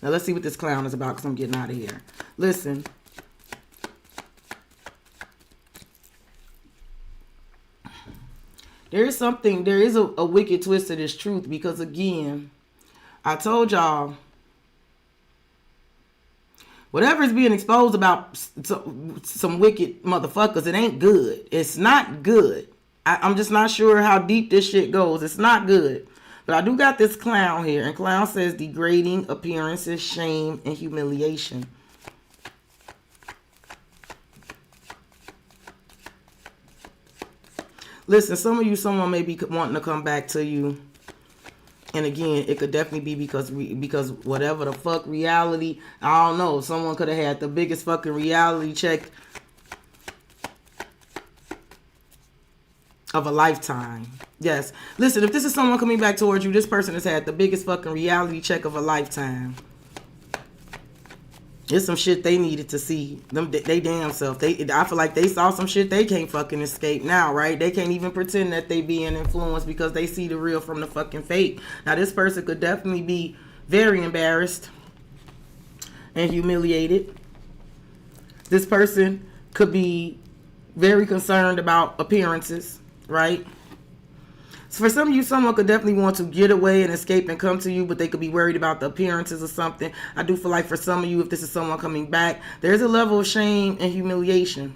Now let's see what this clown is about, because I'm getting out of here. Listen. There is a wicked twist to this truth, because again, I told y'all, whatever is being exposed about some wicked motherfuckers, it ain't good. It's not good. I'm just not sure how deep this shit goes. It's not good. But I do got this clown here, and clown says degrading appearances, shame, and humiliation. Listen, some of you, someone may be wanting to come back to you. And again, it could definitely be because whatever the fuck reality, I don't know. Someone could have had the biggest fucking reality check of a lifetime. Yes. Listen, if this is someone coming back towards you, this person has had the biggest fucking reality check of a lifetime. It's some shit they needed to see. They damn self. I feel like they saw some shit they can't fucking escape now, right? They can't even pretend that they being influenced, because they see the real from the fucking fake. Now, this person could definitely be very embarrassed and humiliated. This person could be very concerned about appearances, right? So for some of you, someone could definitely want to get away and escape and come to you, but they could be worried about the appearances or something. I do feel like for some of you, if this is someone coming back, there's a level of shame and humiliation.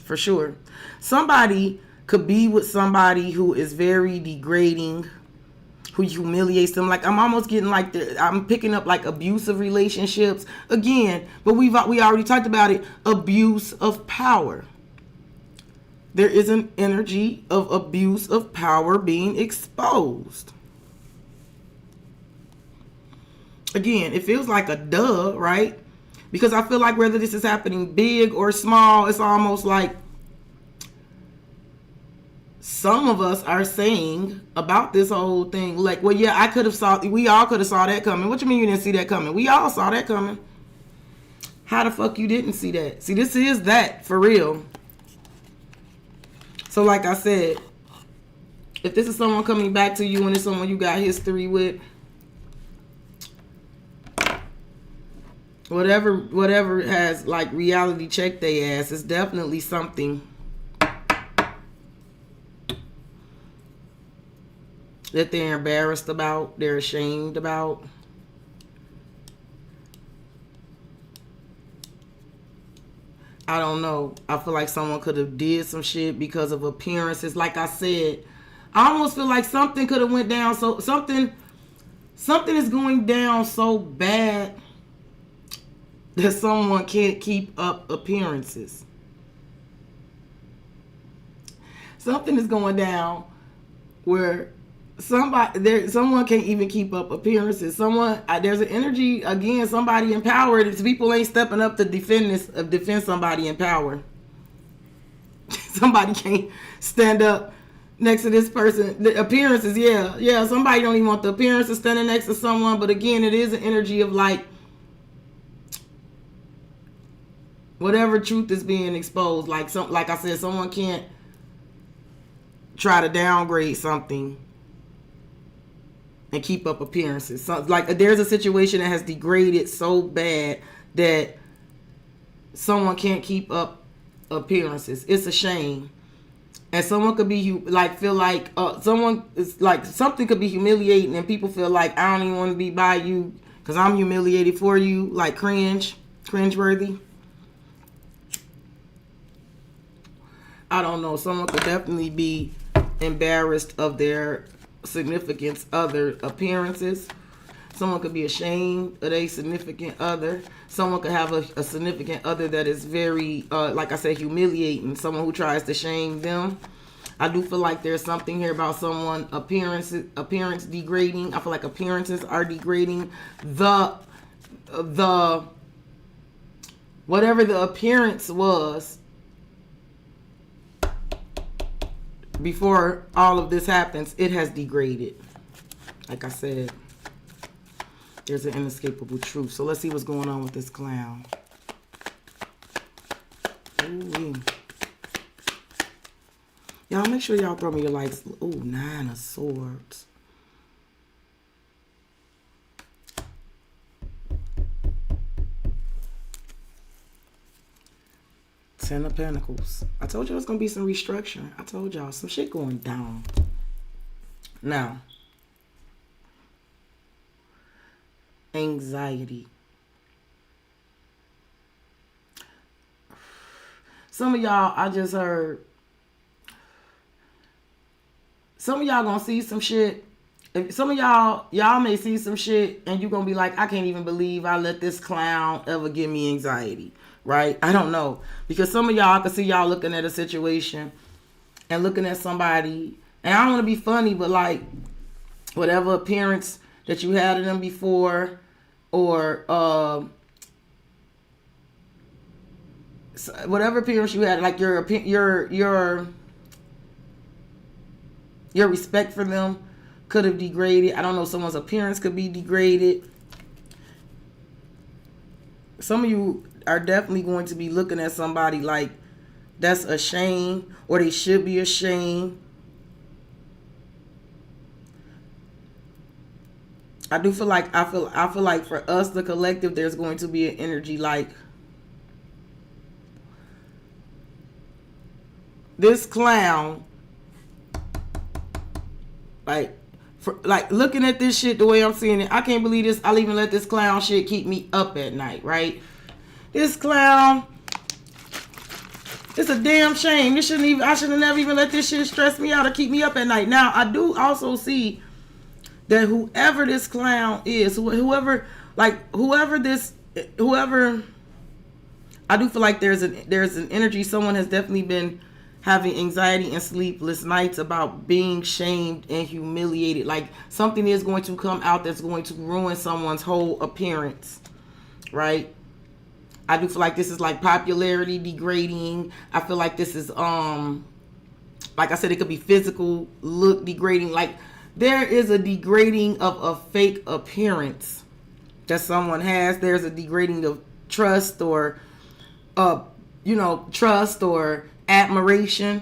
For sure. Somebody could be with somebody who is very degrading, who humiliates them. Like, I'm almost getting like, I'm picking up like abusive relationships. Again, but we already talked about it. Abuse of power. There is an energy of abuse of power being exposed. Again, it feels like a duh, right? Because I feel like whether this is happening big or small, it's almost like some of us are saying about this whole thing, like, well, yeah, we all could have saw that coming. What you mean you didn't see that coming? We all saw that coming. How the fuck you didn't see that? See, this is that, for real. So like I said, if this is someone coming back to you and it's someone you got history with, whatever has like reality check they ass, it's definitely something that they're embarrassed about, they're ashamed about. I don't know. I feel like someone could have did some shit because of appearances. Like I said, I almost feel like something could have went down. So something is going down so bad that someone can't keep up appearances. Something is going down where someone can't even keep up appearances. There's an energy, again, somebody in power. People ain't stepping up to defend somebody in power. Somebody can't stand up next to this person. The appearances, yeah, somebody don't even want the appearance of standing next to someone. But again, it is an energy of like whatever truth is being exposed. Like I said, someone can't try to downgrade something and keep up appearances. So, like, there's a situation that has degraded so bad that someone can't keep up appearances. It's a shame. And someone could be like, feel like someone is like, something could be humiliating, and people feel like, I don't even want to be by you because I'm humiliated for you. Like cringeworthy. I don't know. Someone could definitely be embarrassed of their significant other appearances. Someone could be ashamed of their significant other. Someone could have a significant other that is very, like I said, humiliating. Someone who tries to shame them. I do feel like there's something here about someone appearance degrading. I feel like appearances are degrading. The whatever the appearance was before all of this happens, it has degraded. Like I said, there's an inescapable truth. So let's see what's going on with this clown. Ooh. Y'all make sure y'all throw me your likes. Ooh, 9 of Swords. Ten of Pentacles. I told you it's going to be some restructuring. I told y'all some shit going down. Now, anxiety. Some of y'all, I just heard, some of y'all gonna see some shit. Some of y'all may see some shit and you're gonna be like, I can't even believe I let this clown ever give me anxiety, right? I don't know. Because some of y'all, I can see y'all looking at a situation and looking at somebody, and I don't want to be funny, but like, whatever appearance that you had of them before, or whatever appearance you had, like your respect for them could have degraded. I don't know, someone's appearance could be degraded. Some of you are definitely going to be looking at somebody like that's a shame, or they should be ashamed. I do feel like I feel like for us, the collective, there's going to be an energy like this clown, like looking at this shit the way I'm seeing it, I can't believe this. I'll even let this clown shit keep me up at night, right? This clown, it's a damn shame. I should have never even let this shit stress me out or keep me up at night. Now, I do also see that whoever this clown is, whoever, I do feel like there's an energy. Someone has definitely been having anxiety and sleepless nights about being shamed and humiliated. Like something is going to come out that's going to ruin someone's whole appearance, right? I do feel like this is like popularity degrading. I feel like this is, like I said, it could be physical look degrading. Like there is a degrading of a fake appearance that someone has. There's a degrading of trust or, trust or admiration.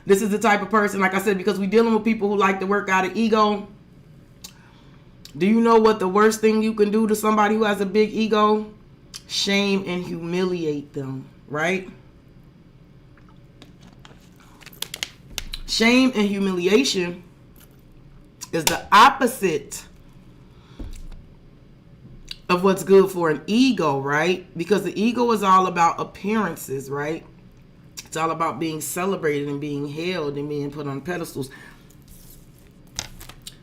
This is the type of person, like I said, because we're dealing with people who like to work out of ego. Do you know what the worst thing you can do to somebody who has a big ego? Shame and humiliate them, right? Shame and humiliation is the opposite of what's good for an ego, right? Because the ego is all about appearances, right? It's all about being celebrated and being held and being put on pedestals.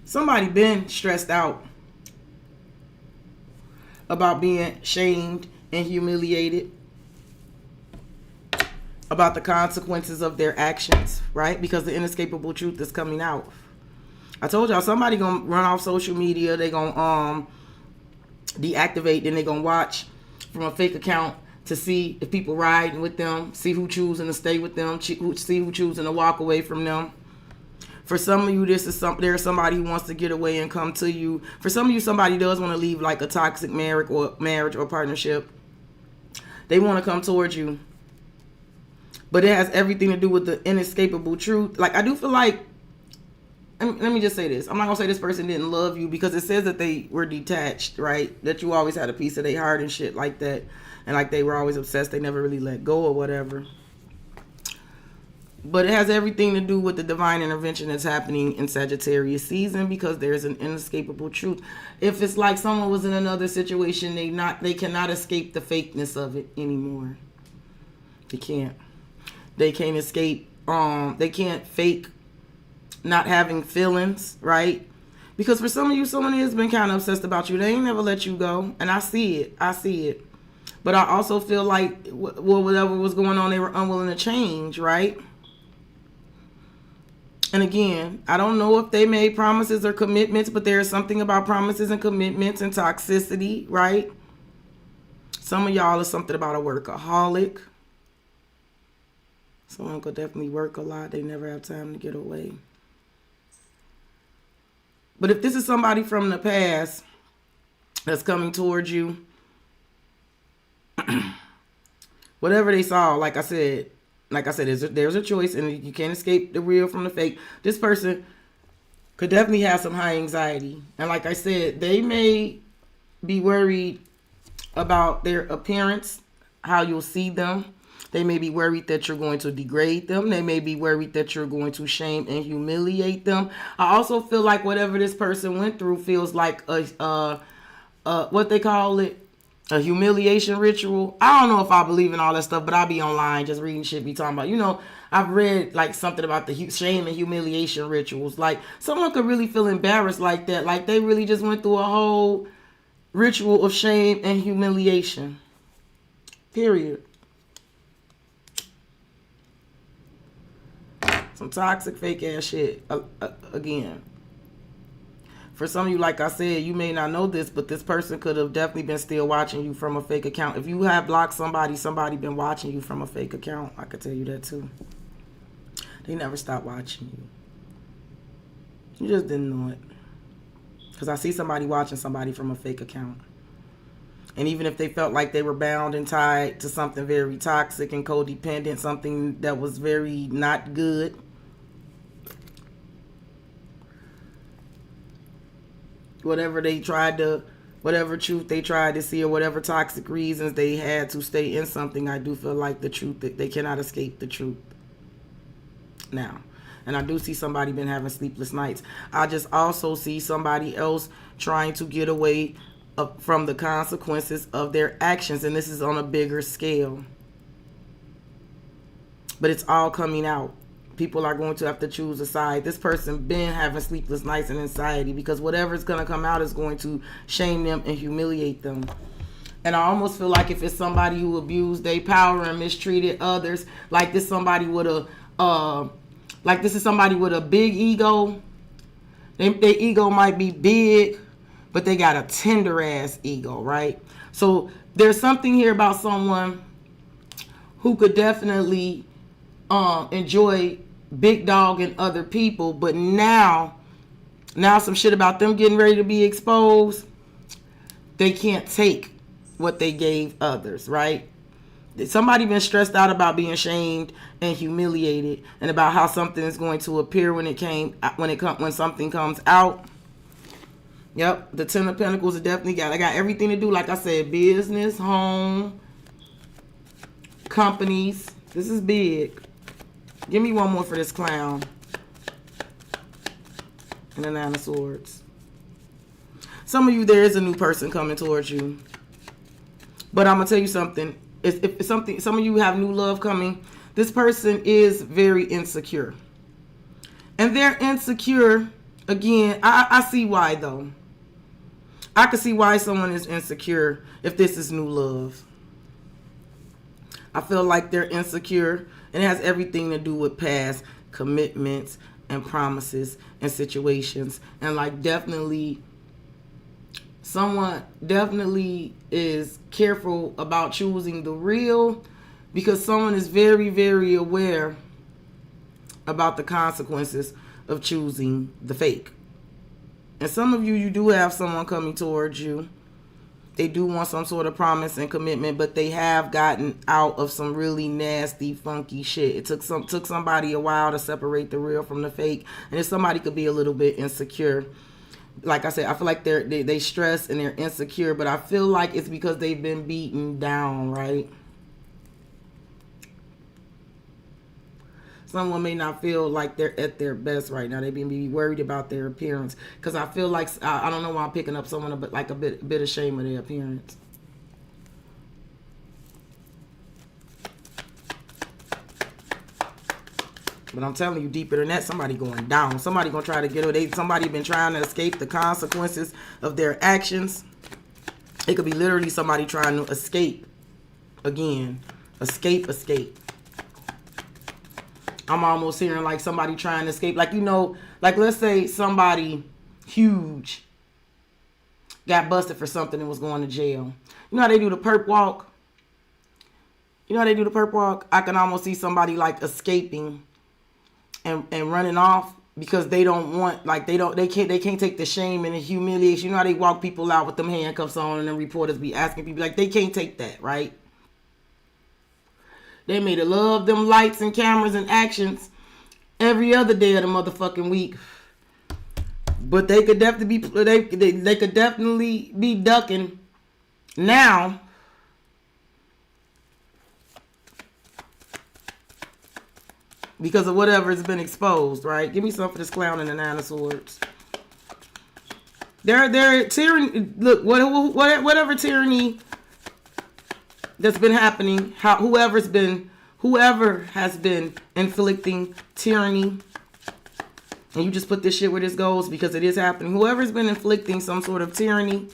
Somebody been stressed out about being shamed and humiliated, about the consequences of their actions, right? Because the inescapable truth is coming out. I told y'all, somebody gonna run off social media. They gonna deactivate, then they gonna watch from a fake account to see if people riding with them, see who choosing to stay with them, see who choosing to walk away from them. For some of you, there's somebody who wants to get away and come to you. For some of you, somebody does want to leave like a toxic marriage or partnership. They want to come towards you. But it has everything to do with the inescapable truth. Like, I do feel like, let me just say this. I'm not going to say this person didn't love you, because it says that they were detached, right? That you always had a piece of their heart and shit like that. And like they were always obsessed. They never really let go or whatever. But it has everything to do with the divine intervention that's happening in Sagittarius season, because there's an inescapable truth. If it's like someone was in another situation, they cannot escape the fakeness of it anymore. They can't. They can't escape. They can't fake not having feelings, right? Because for some of you, someone has been kind of obsessed about you. They ain't never let you go, and I see it. But I also feel like whatever was going on, they were unwilling to change, right? And again, I don't know if they made promises or commitments, but there's something about promises and commitments and toxicity, right? Some of y'all is something about a workaholic. Someone could definitely work a lot. They never have time to get away. But if this is somebody from the past that's coming towards you, whatever they saw, like I said, there's a choice, and you can't escape the real from the fake. This person could definitely have some high anxiety. And like I said, they may be worried about their appearance, how you'll see them. They may be worried that you're going to degrade them. They may be worried that you're going to shame and humiliate them. I also feel like whatever this person went through feels like a what they call it, a humiliation ritual. I don't know if I believe in all that stuff, but I be online just reading shit, be talking about, you know, I've read like something about the shame and humiliation rituals. Like someone could really feel embarrassed like that. Like they really just went through a whole ritual of shame and humiliation. Period. Some toxic, fake ass shit. Again. For some of you, like I said, you may not know this, but this person could have definitely been still watching you from a fake account. If you have blocked somebody been watching you from a fake account. I could tell you that too. They never stopped watching you. You just didn't know it. Because I see somebody watching somebody from a fake account. And even if they felt like they were bound and tied to something very toxic and codependent, something that was very not good, whatever truth they tried to see, or whatever toxic reasons they had to stay in something, I do feel like the truth, that they cannot escape the truth now. And I do see somebody been having sleepless nights. I just also see somebody else trying to get away from the consequences of their actions. And this is on a bigger scale. But it's all coming out. People are going to have to choose a side. This person been having sleepless nights and anxiety, because whatever's going to come out is going to shame them and humiliate them. And I almost feel like if it's somebody who abused their power and mistreated others, like this somebody with a this is somebody with a big ego. Their ego might be big, but they got a tender ass ego, right? So there's something here about someone who could definitely enjoy big dog and other people, but now some shit about them getting ready to be exposed, they can't take what they gave others, right? Somebody been stressed out about being shamed and humiliated, and about how something is going to appear when something comes out. Yep, the Ten of Pentacles definitely I got everything to do, like I said, business, home, companies. This is big. Give me one more for this clown. And the Nine of Swords. Some of you, there is a new person coming towards you. But I'm going to tell you something. If some of you have new love coming, this person is very insecure. And they're insecure, again, I see why though. I can see why someone is insecure if this is new love. I feel like they're insecure, and it has everything to do with past commitments and promises and situations. And like someone definitely is careful about choosing the real, because someone is very, very aware about the consequences of choosing the fake. And some of you do have someone coming towards you. They do want some sort of promise and commitment, but they have gotten out of some really nasty, funky shit. It took somebody a while to separate the real from the fake. And if somebody could be a little bit insecure, like I said, I feel like they stress and they're insecure, but I feel like it's because they've been beaten down, right? Someone may not feel like they're at their best right now. They may be worried about their appearance. Because I feel like, I don't know why I'm picking up someone, but like a bit of shame of their appearance. But I'm telling you, deeper than that, somebody going down. Somebody going to try to get away. Somebody been trying to escape the consequences of their actions. It could be literally somebody trying to escape. Again, escape. I'm almost hearing like somebody trying to escape. Like, you know, like let's say somebody huge got busted for something and was going to jail. You know how they do the perp walk? You know how they do the perp walk? I can almost see somebody like escaping and running off because they don't want, like, they can't take the shame and the humiliation. You know how they walk people out with them handcuffs on and the reporters be asking people, like, they can't take that, right? They made a love them lights and cameras and actions every other day of the motherfucking week. But they could definitely be they could definitely be ducking now. Because of whatever has been exposed, right? Give me some for this clown and the 9 of Swords. They're tyranny. Look, whatever tyranny that's been happening, whoever has been inflicting tyranny, and you just put this shit where this goes because it is happening. Whoever's been inflicting some sort of tyranny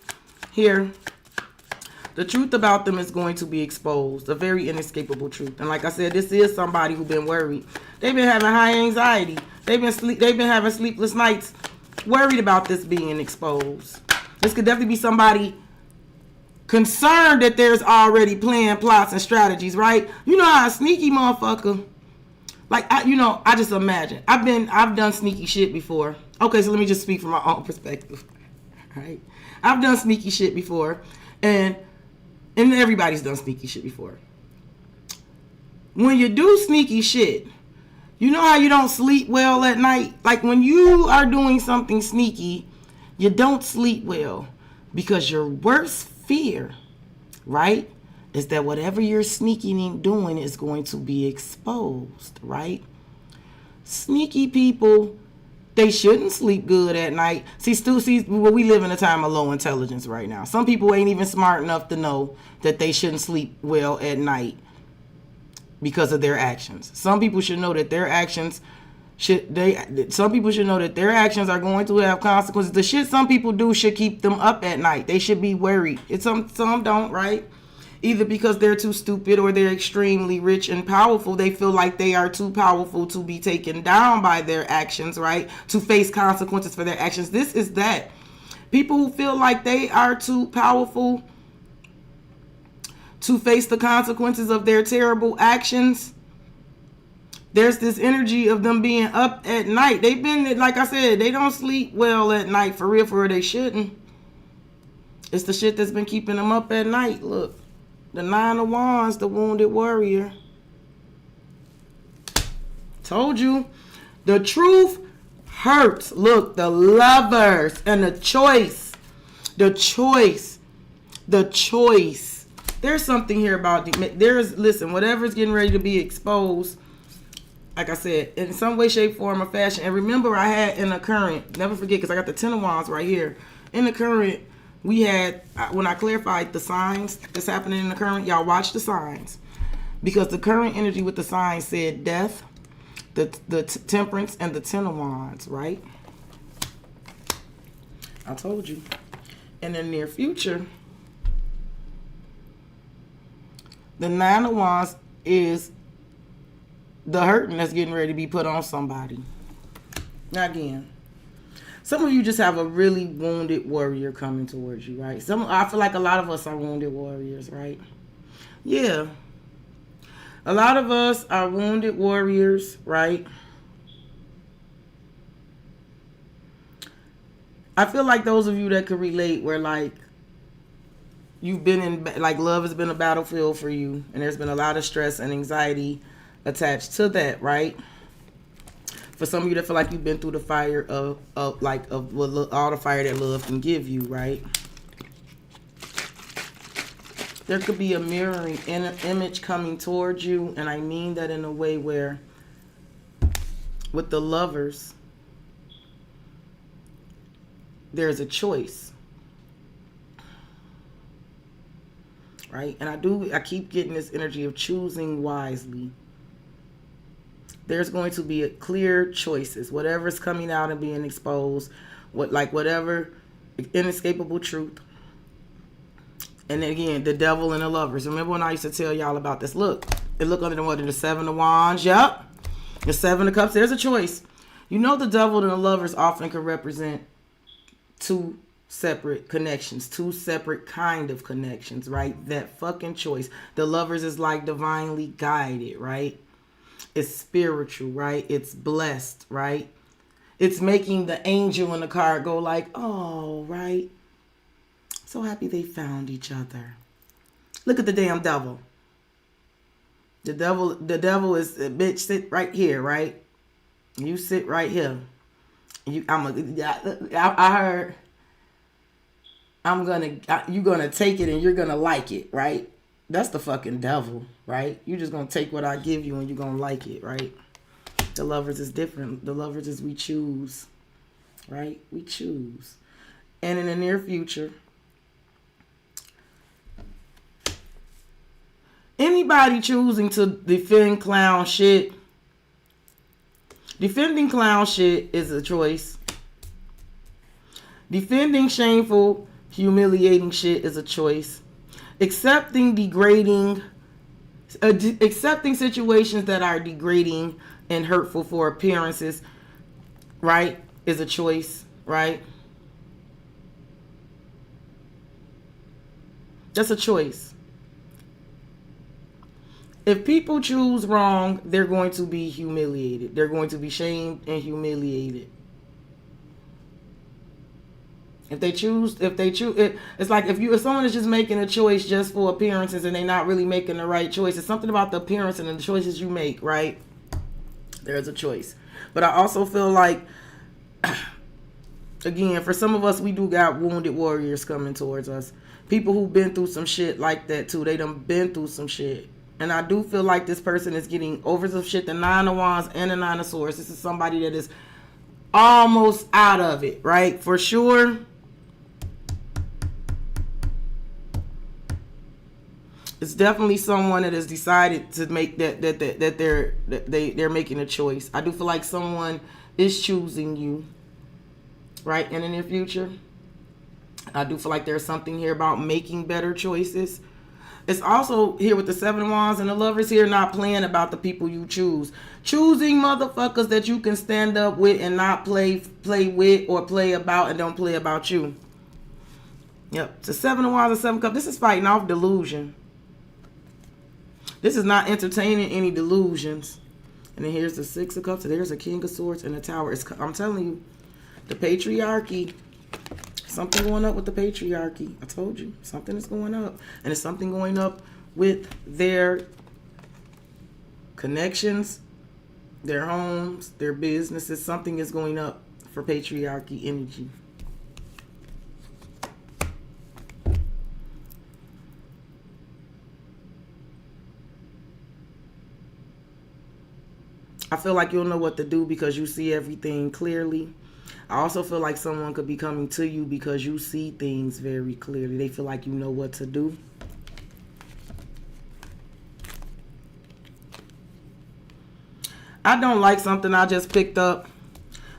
here, the truth about them is going to be exposed. A very inescapable truth. And like I said, this is somebody who's been worried. They've been having high anxiety. They've been having sleepless nights, worried about this being exposed. This could definitely be somebody concerned that there's already planned plots and strategies, right? You know how a sneaky motherfucker, like, I just imagine. I've done sneaky shit before. Okay, so let me just speak from my own perspective. All right? I've done sneaky shit before, and everybody's done sneaky shit before. When you do sneaky shit, you know how you don't sleep well at night? Like when you are doing something sneaky, you don't sleep well because your worst fear, right, is that whatever you're sneaking and doing is going to be exposed, right? Sneaky people, they shouldn't sleep good at night. Well, we live in a time of low intelligence right now. Some people ain't even smart enough to know that they shouldn't sleep well at night because of their actions. Some people should know that their actions some people should know that their actions are going to have consequences. The shit some people do should keep them up at night. They should be worried. Some don't, right? Either because they're too stupid or they're extremely rich and powerful. They feel like they are too powerful to be taken down by their actions, right? To face consequences for their actions. This is that. People who feel like they are too powerful to face the consequences of their terrible actions. There's this energy of them being up at night. They've been, like I said, they don't sleep well at night. For real, they shouldn't. It's the shit that's been keeping them up at night. Look. The 9 of Wands, the wounded warrior. Told you. The truth hurts. Look, the Lovers and the choice. The choice. The choice. There's something here about listen, whatever's getting ready to be exposed, like I said, in some way, shape, form, or fashion. And remember, I had in the current, never forget, because I got the 10 of Wands right here. In the current, we had, when I clarified the signs that's happening in the current, y'all watch the signs. Because the current energy with the signs said death, the temperance, and the 10 of Wands, right? I told you. In the near future, the 9 of Wands is the hurting that's getting ready to be put on somebody. Now again, some of you just have a really wounded warrior coming towards you, right? I feel like a lot of us are wounded warriors, right? Yeah. A lot of us are wounded warriors, right? I feel like those of you that could relate where, like, you've been in, like, love has been a battlefield for you, and there's been a lot of stress and anxiety attached to that, right? For some of you that feel like you've been through the fire of all the fire that love can give you, right? There could be a mirroring image coming towards you, and I mean that in a way where, with the Lovers, there's a choice, right? And I keep getting this energy of choosing wisely. There's going to be clear choices. Whatever's coming out and being exposed, whatever inescapable truth. And then again, the Devil and the Lovers. Remember when I used to tell y'all about this? Look under the 7 of Wands. Yep. The 7 of Cups. There's a choice. You know the Devil and the Lovers often can represent two separate connections, two separate kind of connections, right? That fucking choice. The Lovers is like divinely guided, right? It's spiritual, right? It's blessed, right? It's making the angel in the card go like, oh, right? So happy they found each other. Look at the damn devil. The devil is, bitch, sit right here, right? You sit right here. I heard, you're gonna take it and you're gonna like it, right? That's the fucking devil, right? You're just gonna take what I give you and you're gonna like it, right? The Lovers is different. The Lovers is we choose, right? We choose. And in the near future, anybody choosing to defend clown shit, defending clown shit is a choice. Defending shameful, humiliating shit is a choice. Accepting accepting situations that are degrading and hurtful for appearances, right, is a choice, right? That's a choice. If people choose wrong, they're going to be humiliated. They're going to be shamed and humiliated. If it's like if someone is just making a choice just for appearances and they're not really making the right choice. It's something about the appearance and the choices you make, right? There's a choice. But I also feel like, again, for some of us, we do got wounded warriors coming towards us. People who've been through some shit like that too. They done been through some shit. And I do feel like this person is getting over some shit. The Nine of Wands and the Nine of Swords. This is somebody that is almost out of it, right? For sure. It's definitely someone that has decided to make that they're making a choice. I do feel like someone is choosing you, right, in the near future. I do feel like there's something here about making better choices. It's also here with the Seven of Wands and the Lovers here, not playing about the people you choose. Choosing motherfuckers that you can stand up with and not play with or play about and don't play about you. Yep. It's the Seven of Wands and Seven of Cups. This is fighting off delusion. This is not entertaining any delusions. And then here's the Six of Cups. So there's a King of Swords and a Tower. I'm telling you, the patriarchy. Something going up with the patriarchy. I told you. Something is going up. And it's something going up with their connections, their homes, their businesses. Something is going up for patriarchy energy. I feel like you'll know what to do because you see everything clearly. I also feel like someone could be coming to you because you see things very clearly. They feel like you know what to do. I don't like something I just picked up.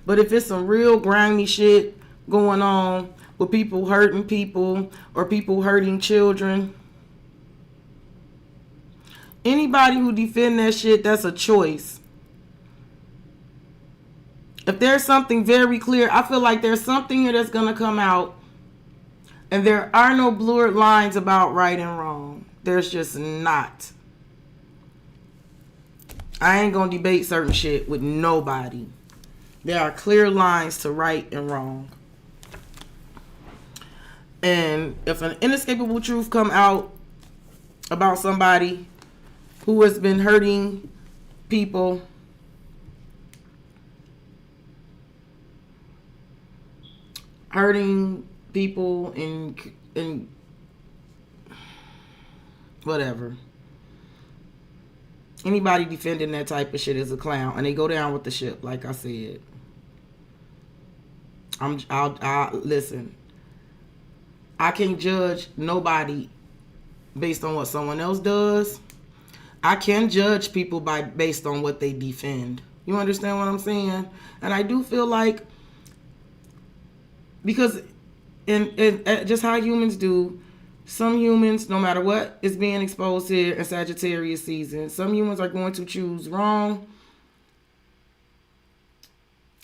But if it's some real grimy shit going on with people hurting people or people hurting children, anybody who defend that shit, that's a choice. If there's something very clear, I feel like there's something here that's going to come out. And there are no blurred lines about right and wrong. There's just not. I ain't going to debate certain shit with nobody. There are clear lines to right and wrong. And if an inescapable truth come out about somebody who has been hurting people, in whatever. Anybody defending that type of shit is a clown, and they go down with the ship. Like I said, listen. I can't judge nobody based on what someone else does. I can judge people based on what they defend. You understand what I'm saying? And I do feel like, because in just how humans do, some humans, no matter what is being exposed here in Sagittarius season, some humans are going to choose wrong.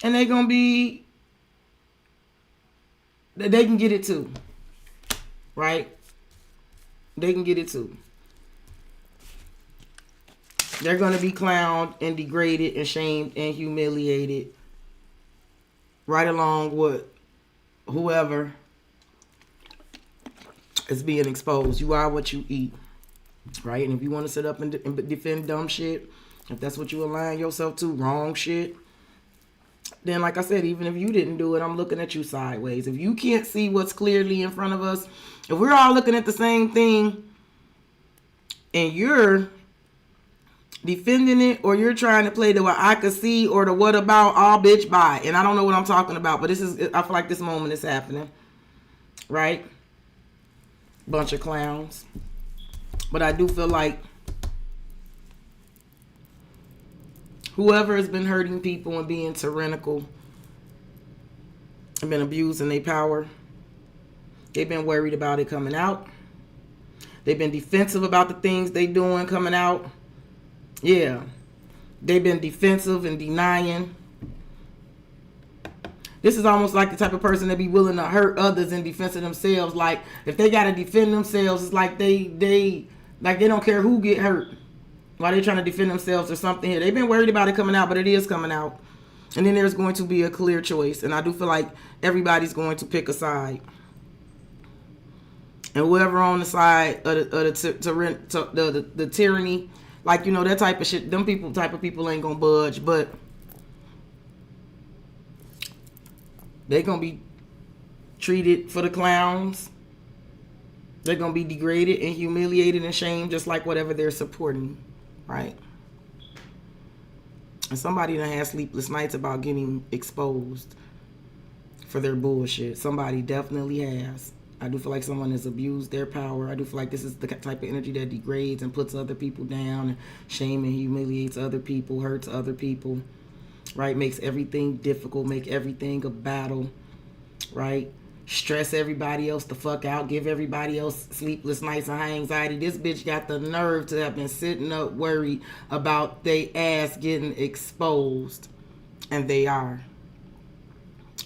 And they're going to be They can get it too. Right? They can get it too. They're going to be clowned and degraded and shamed and humiliated right along with whoever is being exposed. You are what you eat, right? And if you want to sit up and defend dumb shit, if that's what you align yourself to, wrong shit, then like I said, even if you didn't do it, I'm looking at you sideways. If you can't see what's clearly in front of us, if we're all looking at the same thing and you're defending it, or you're trying to play the what I could see or the what about, all bitch bye. And I don't know what I'm talking about, but this is, I feel like this moment is happening, right? Bunch of clowns. But I do feel like whoever has been hurting people and being tyrannical and been abusing their power, they've been worried about it coming out. They've been defensive about the things they doing coming out. Yeah, they've been defensive and denying. This is almost like the type of person that be willing to hurt others in defense of themselves. Like if they gotta defend themselves, it's like they don't care who get hurt while they're trying to defend themselves or something. Here, they've been worried about it coming out, but it is coming out. And then there's going to be a clear choice, and I do feel like everybody's going to pick a side. And whoever on the side of the tyranny. Like, you know, that type of shit, type of people ain't gonna budge, but they gonna be treated for the clowns. They're gonna be degraded and humiliated and shamed just like whatever they're supporting, right? And somebody done had sleepless nights about getting exposed for their bullshit. Somebody definitely has. I do feel like someone has abused their power. I do feel like this is the type of energy that degrades and puts other people down and shame and humiliates other people, hurts other people, right? Makes everything difficult, make everything a battle, right? Stress everybody else the fuck out, give everybody else sleepless nights and high anxiety. This bitch got the nerve to have been sitting up worried about they ass getting exposed. And they are.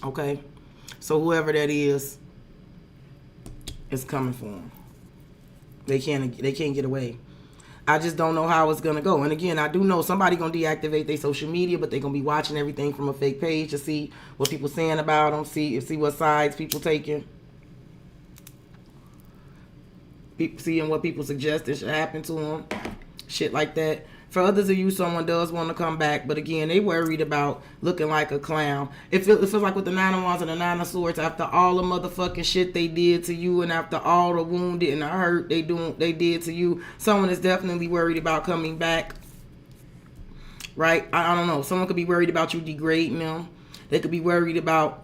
Okay? So whoever that is coming for them. They can't get away. I just don't know how it's gonna go. And again, I do know somebody gonna deactivate their social media, but they're gonna be watching everything from a fake page to see what people saying about them, see what sides people taking, seeing what people suggesting should happen to them, shit like that. For others of you, someone does want to come back, but again, they worried about looking like a clown. It feels like with the Nine of Wands and the Nine of Swords, after all the motherfucking shit they did to you, and after all the wounded and the hurt they did to you, someone is definitely worried about coming back. Right? I don't know. Someone could be worried about you degrading them. They could be worried about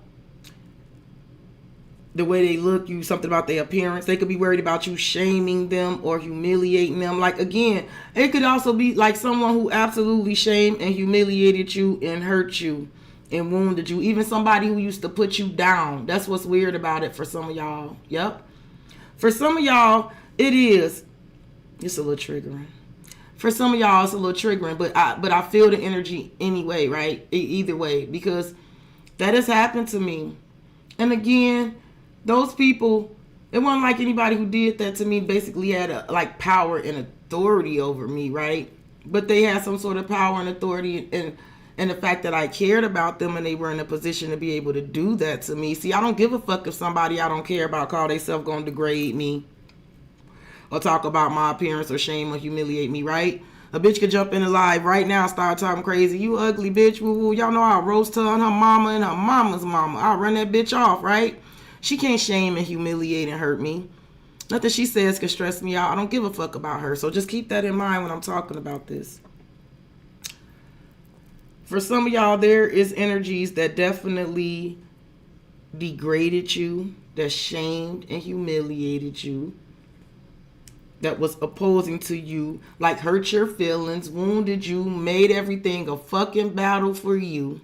the way they look, something about their appearance. They could be worried about you shaming them or humiliating them. Like, again, it could also be like someone who absolutely shamed and humiliated you and hurt you and wounded you. Even somebody who used to put you down. That's what's weird about it for some of y'all. Yep. For some of y'all, it's a little triggering. For some of y'all, it's a little triggering, but I feel the energy anyway, right? Either way, because that has happened to me. And again, those people, it wasn't like anybody who did that to me basically had power and authority over me, right? But they had some sort of power and authority, and the fact that I cared about them and they were in a position to be able to do that to me. See, I don't give a fuck if somebody I don't care about call themselves gonna degrade me or talk about my appearance or shame or humiliate me, right? A bitch could jump in the live right now and start talking crazy. You ugly bitch, woo woo. Y'all know I'll roast her and her mama and her mama's mama. I'll run that bitch off, right? She can't shame and humiliate and hurt me. Nothing she says can stress me out. I don't give a fuck about her. So just keep that in mind when I'm talking about this. For some of y'all, there is energies that definitely degraded you, that shamed and humiliated you, that was opposing to you, like hurt your feelings, wounded you, made everything a fucking battle for you,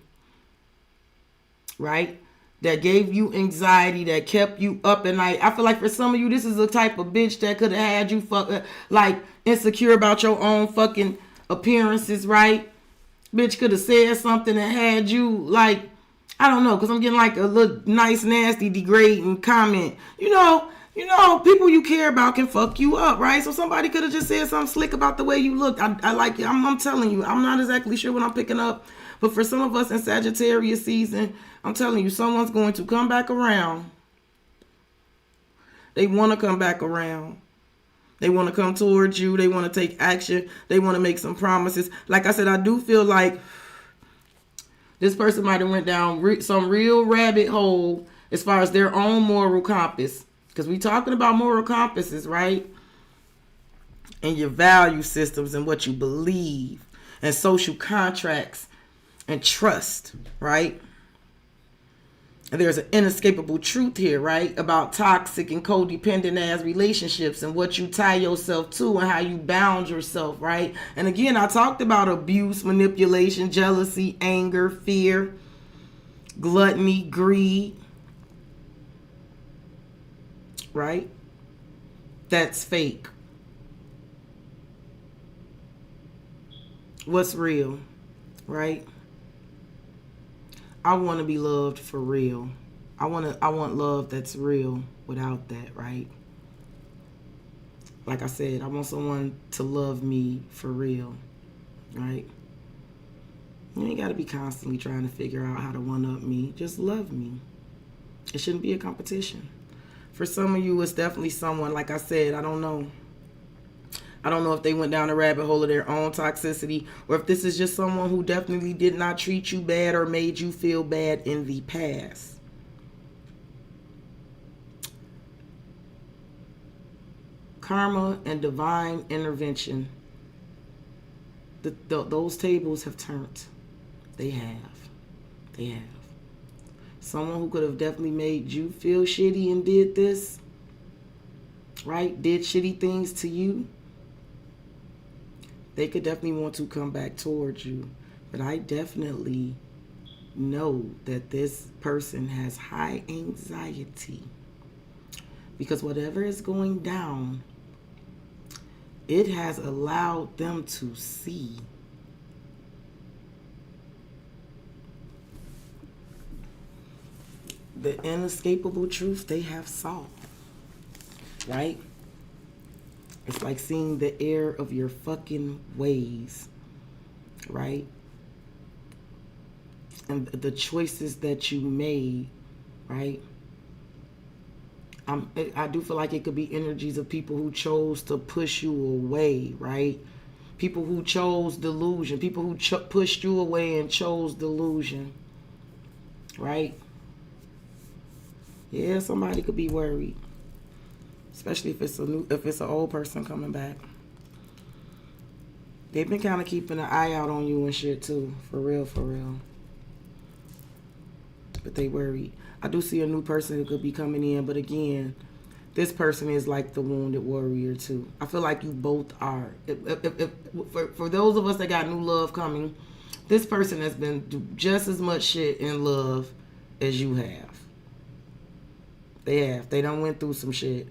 right? That gave you anxiety, that kept you up at night. I feel like for some of you, this is the type of bitch that could have had you insecure about your own fucking appearances, right? Bitch could have said something that had you I don't know, because I'm getting like a little nice, nasty, degrading comment. People you care about can fuck you up, right? So somebody could have just said something slick about the way you look. I like it. I'm telling you, I'm not exactly sure what I'm picking up. But for some of us in Sagittarius season, I'm telling you, someone's going to come back around. They want to come back around. They want to come towards you. They want to take action. They want to make some promises. Like I said, I do feel like this person might have went down some real rabbit hole as far as their own moral compass. Because we talking about moral compasses, right? And your value systems and what you believe and social contracts and trust, right? And there's an inescapable truth here, right? About toxic and codependent ass relationships and what you tie yourself to and how you bound yourself, right? And again, I talked about abuse, manipulation, jealousy, anger, fear, gluttony, greed, right? That's fake. What's real, right? I want to be loved for real. I want love that's real without that, right? Like I said, I want someone to love me for real, right? You ain't got to be constantly trying to figure out how to one-up me. Just love me. It shouldn't be a competition. For some of you, it's definitely someone, like I said, I don't know. I don't know if they went down a rabbit hole of their own toxicity or if this is just someone who definitely did not treat you bad or made you feel bad in the past. Karma and divine intervention. Those tables have turned. They have. They have. Someone who could have definitely made you feel shitty and did this, right? Did shitty things to you. They could definitely want to come back towards you. But I definitely know that this person has high anxiety. Because whatever is going down, it has allowed them to see the inescapable truth they have saw. Right? It's like seeing the error of your fucking ways, right? And the choices that you made, right? I do feel like it could be energies of people who chose to push you away, right? People who chose delusion. People who pushed you away and chose delusion, right? Yeah, somebody could be worried. Especially if it's an old person coming back. They've been kind of keeping an eye out on you and shit too. For real, for real. But they worried. I do see a new person who could be coming in. But again, this person is like the wounded warrior too. I feel like you both are. For those of us that got new love coming, this person has been just as much shit in love as you have. They have. They done went through some shit.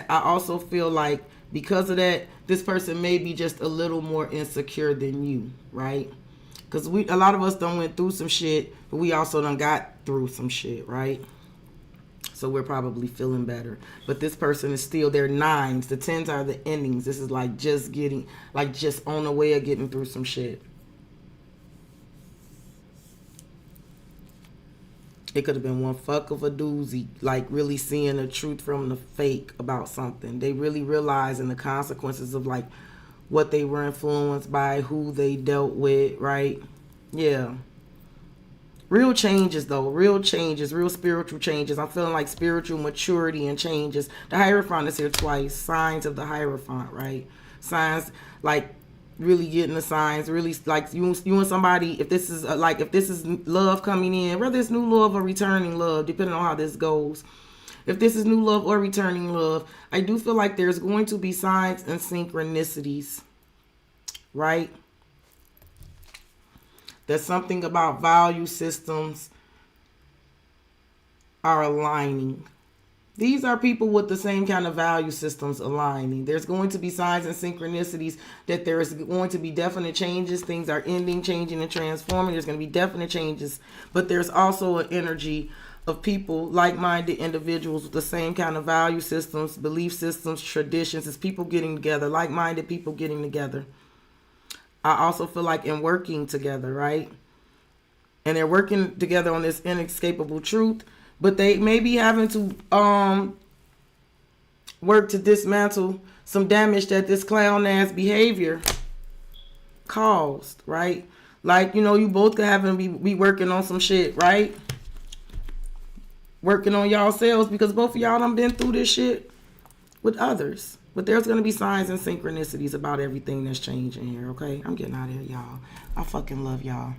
I also feel like because of that, this person may be just a little more insecure than you, right? Because a lot of us done went through some shit, but we also done got through some shit, right? So we're probably feeling better. But this person is still their nines. The tens are the endings. This is like just on the way of getting through some shit. It could have been one fuck of a doozy, like really seeing the truth from the fake about something. They really realizing the consequences of like what they were influenced by, who they dealt with, right? Yeah. Real changes though, real changes, real spiritual changes. I'm feeling like spiritual maturity and changes. The Hierophant is here twice. Signs of the Hierophant, right? Signs like really getting the signs, really like you and somebody, if this is love coming in, whether it's new love or returning love, depending on how this goes. If this is new love or returning love, I do feel like there's going to be signs and synchronicities, right? There's something about value systems are aligning, These are people with the same kind of value systems aligning. There's going to be signs and synchronicities that there is going to be definite changes. Things are ending, changing, and transforming. There's going to be definite changes. But there's also an energy of people, like-minded individuals with the same kind of value systems, belief systems, traditions. It's people getting together, like-minded people getting together. I also feel like in working together, right? And they're working together on this inescapable truth. But they may be having to work to dismantle some damage that this clown ass behavior caused, right? Like, you know, you both could have be working on some shit, right? Working on y'all selves, because both of y'all done been through this shit with others. But there's going to be signs and synchronicities about everything that's changing here, okay? I'm getting out of here, y'all. I fucking love y'all.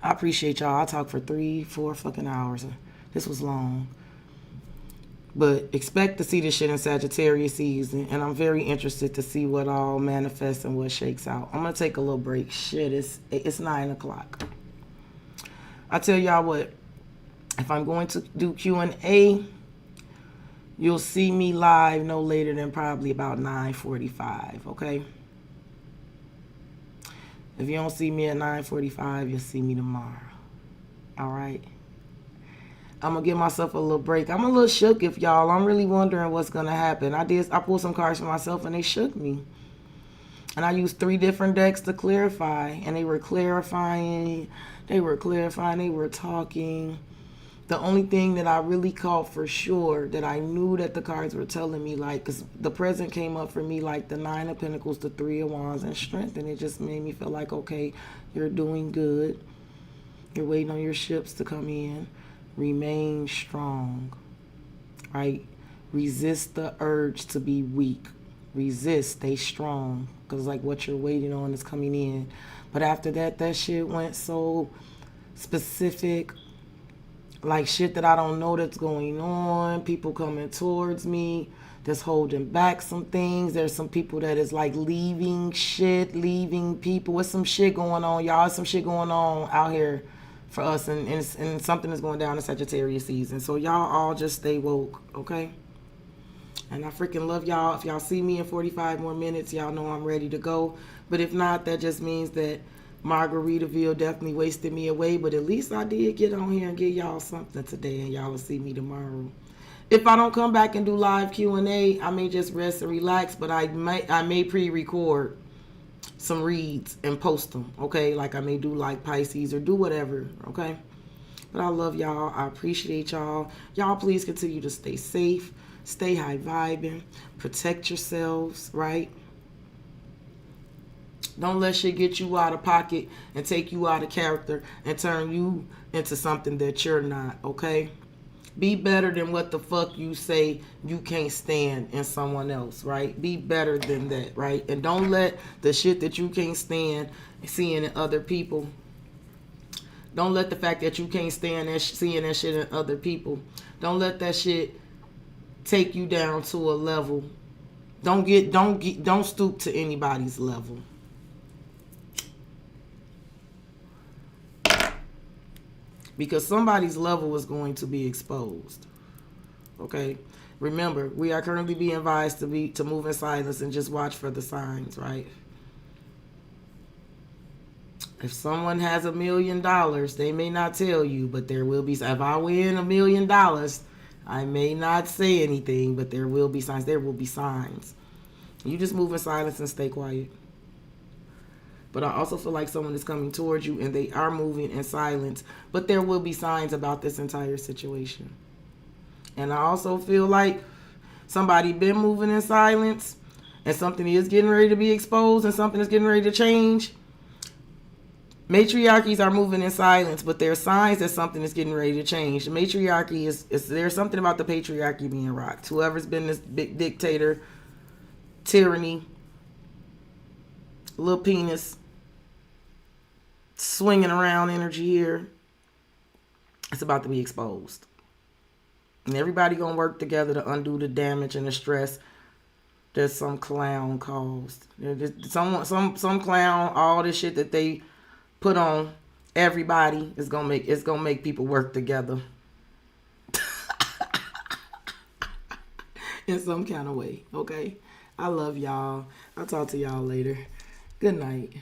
I appreciate y'all. I talked for 3-4 fucking hours. This was long. But expect to see this shit in Sagittarius season. And I'm very interested to see what all manifests and what shakes out. I'm going to take a little break. Shit, it's 9 o'clock. I tell y'all what. If I'm going to do Q&A, you'll see me live no later than probably about 9:45, okay? If you don't see me at 9:45, you'll see me tomorrow. All right? I'm going to give myself a little break. I'm a little shook if y'all. I'm really wondering what's going to happen. I pulled some cards for myself and they shook me. And I used 3 different decks to clarify. And they were clarifying. They were talking. The only thing that I really caught for sure, that I knew that the cards were telling me, like, because the present came up for me like the 9 of Pentacles, the 3 of Wands, and Strength. And it just made me feel like, okay, you're doing good. You're waiting on your ships to come in. Remain strong, right? Resist the urge to be weak. Resist, stay strong, because like what you're waiting on is coming in. But after that shit went so specific, like shit that I don't know that's going on. People coming towards me that's holding back some things. There's some people that is like leaving people. There's some shit going on, y'all. There's some shit going on out here for us, and something is going down in Sagittarius season. So y'all all just stay woke, okay? And I freaking love y'all. If y'all see me in 45 more minutes, y'all know I'm ready to go. But if not, that just means that Margaritaville definitely wasted me away. But at least I did get on here and give y'all something today, and y'all will see me tomorrow. If I don't come back and do live Q&A, I may just rest and relax, but I may pre-record some reads and post them, okay? Like I may do like Pisces or do whatever, okay? But I love y'all. I appreciate y'all. Y'all please continue to stay safe, stay high vibing, protect yourselves, right? Don't let shit get you out of pocket and take you out of character and turn you into something that you're not, okay? Be better than what the fuck you say you can't stand in someone else, right? Be better than that, right? And don't let the shit that you can't stand seeing in other people. Don't let the fact that you can't stand that seeing that shit in other people. Don't let that shit take you down to a level. Don't stoop to anybody's level. Because somebody's level is going to be exposed. Okay? Remember, we are currently being advised to move in silence and just watch for the signs, right? If someone has $1 million, they may not tell you, but there will be. If I win $1 million, I may not say anything, but there will be signs. There will be signs. You just move in silence and stay quiet. But I also feel like someone is coming towards you and they are moving in silence. But there will be signs about this entire situation. And I also feel like somebody been moving in silence and something is getting ready to be exposed and something is getting ready to change. Matriarchies are moving in silence, but there are signs that something is getting ready to change. The matriarchy is there's something about the patriarchy being rocked. Whoever's been this big dictator, tyranny, little penis, swinging around energy here, it's about to be exposed. And everybody gonna work together to undo the damage and the stress that some clown caused. Some clown, all this shit that they put on everybody is gonna make people work together. in some kind of way. Okay. I love y'all. I'll talk to y'all later. Good night.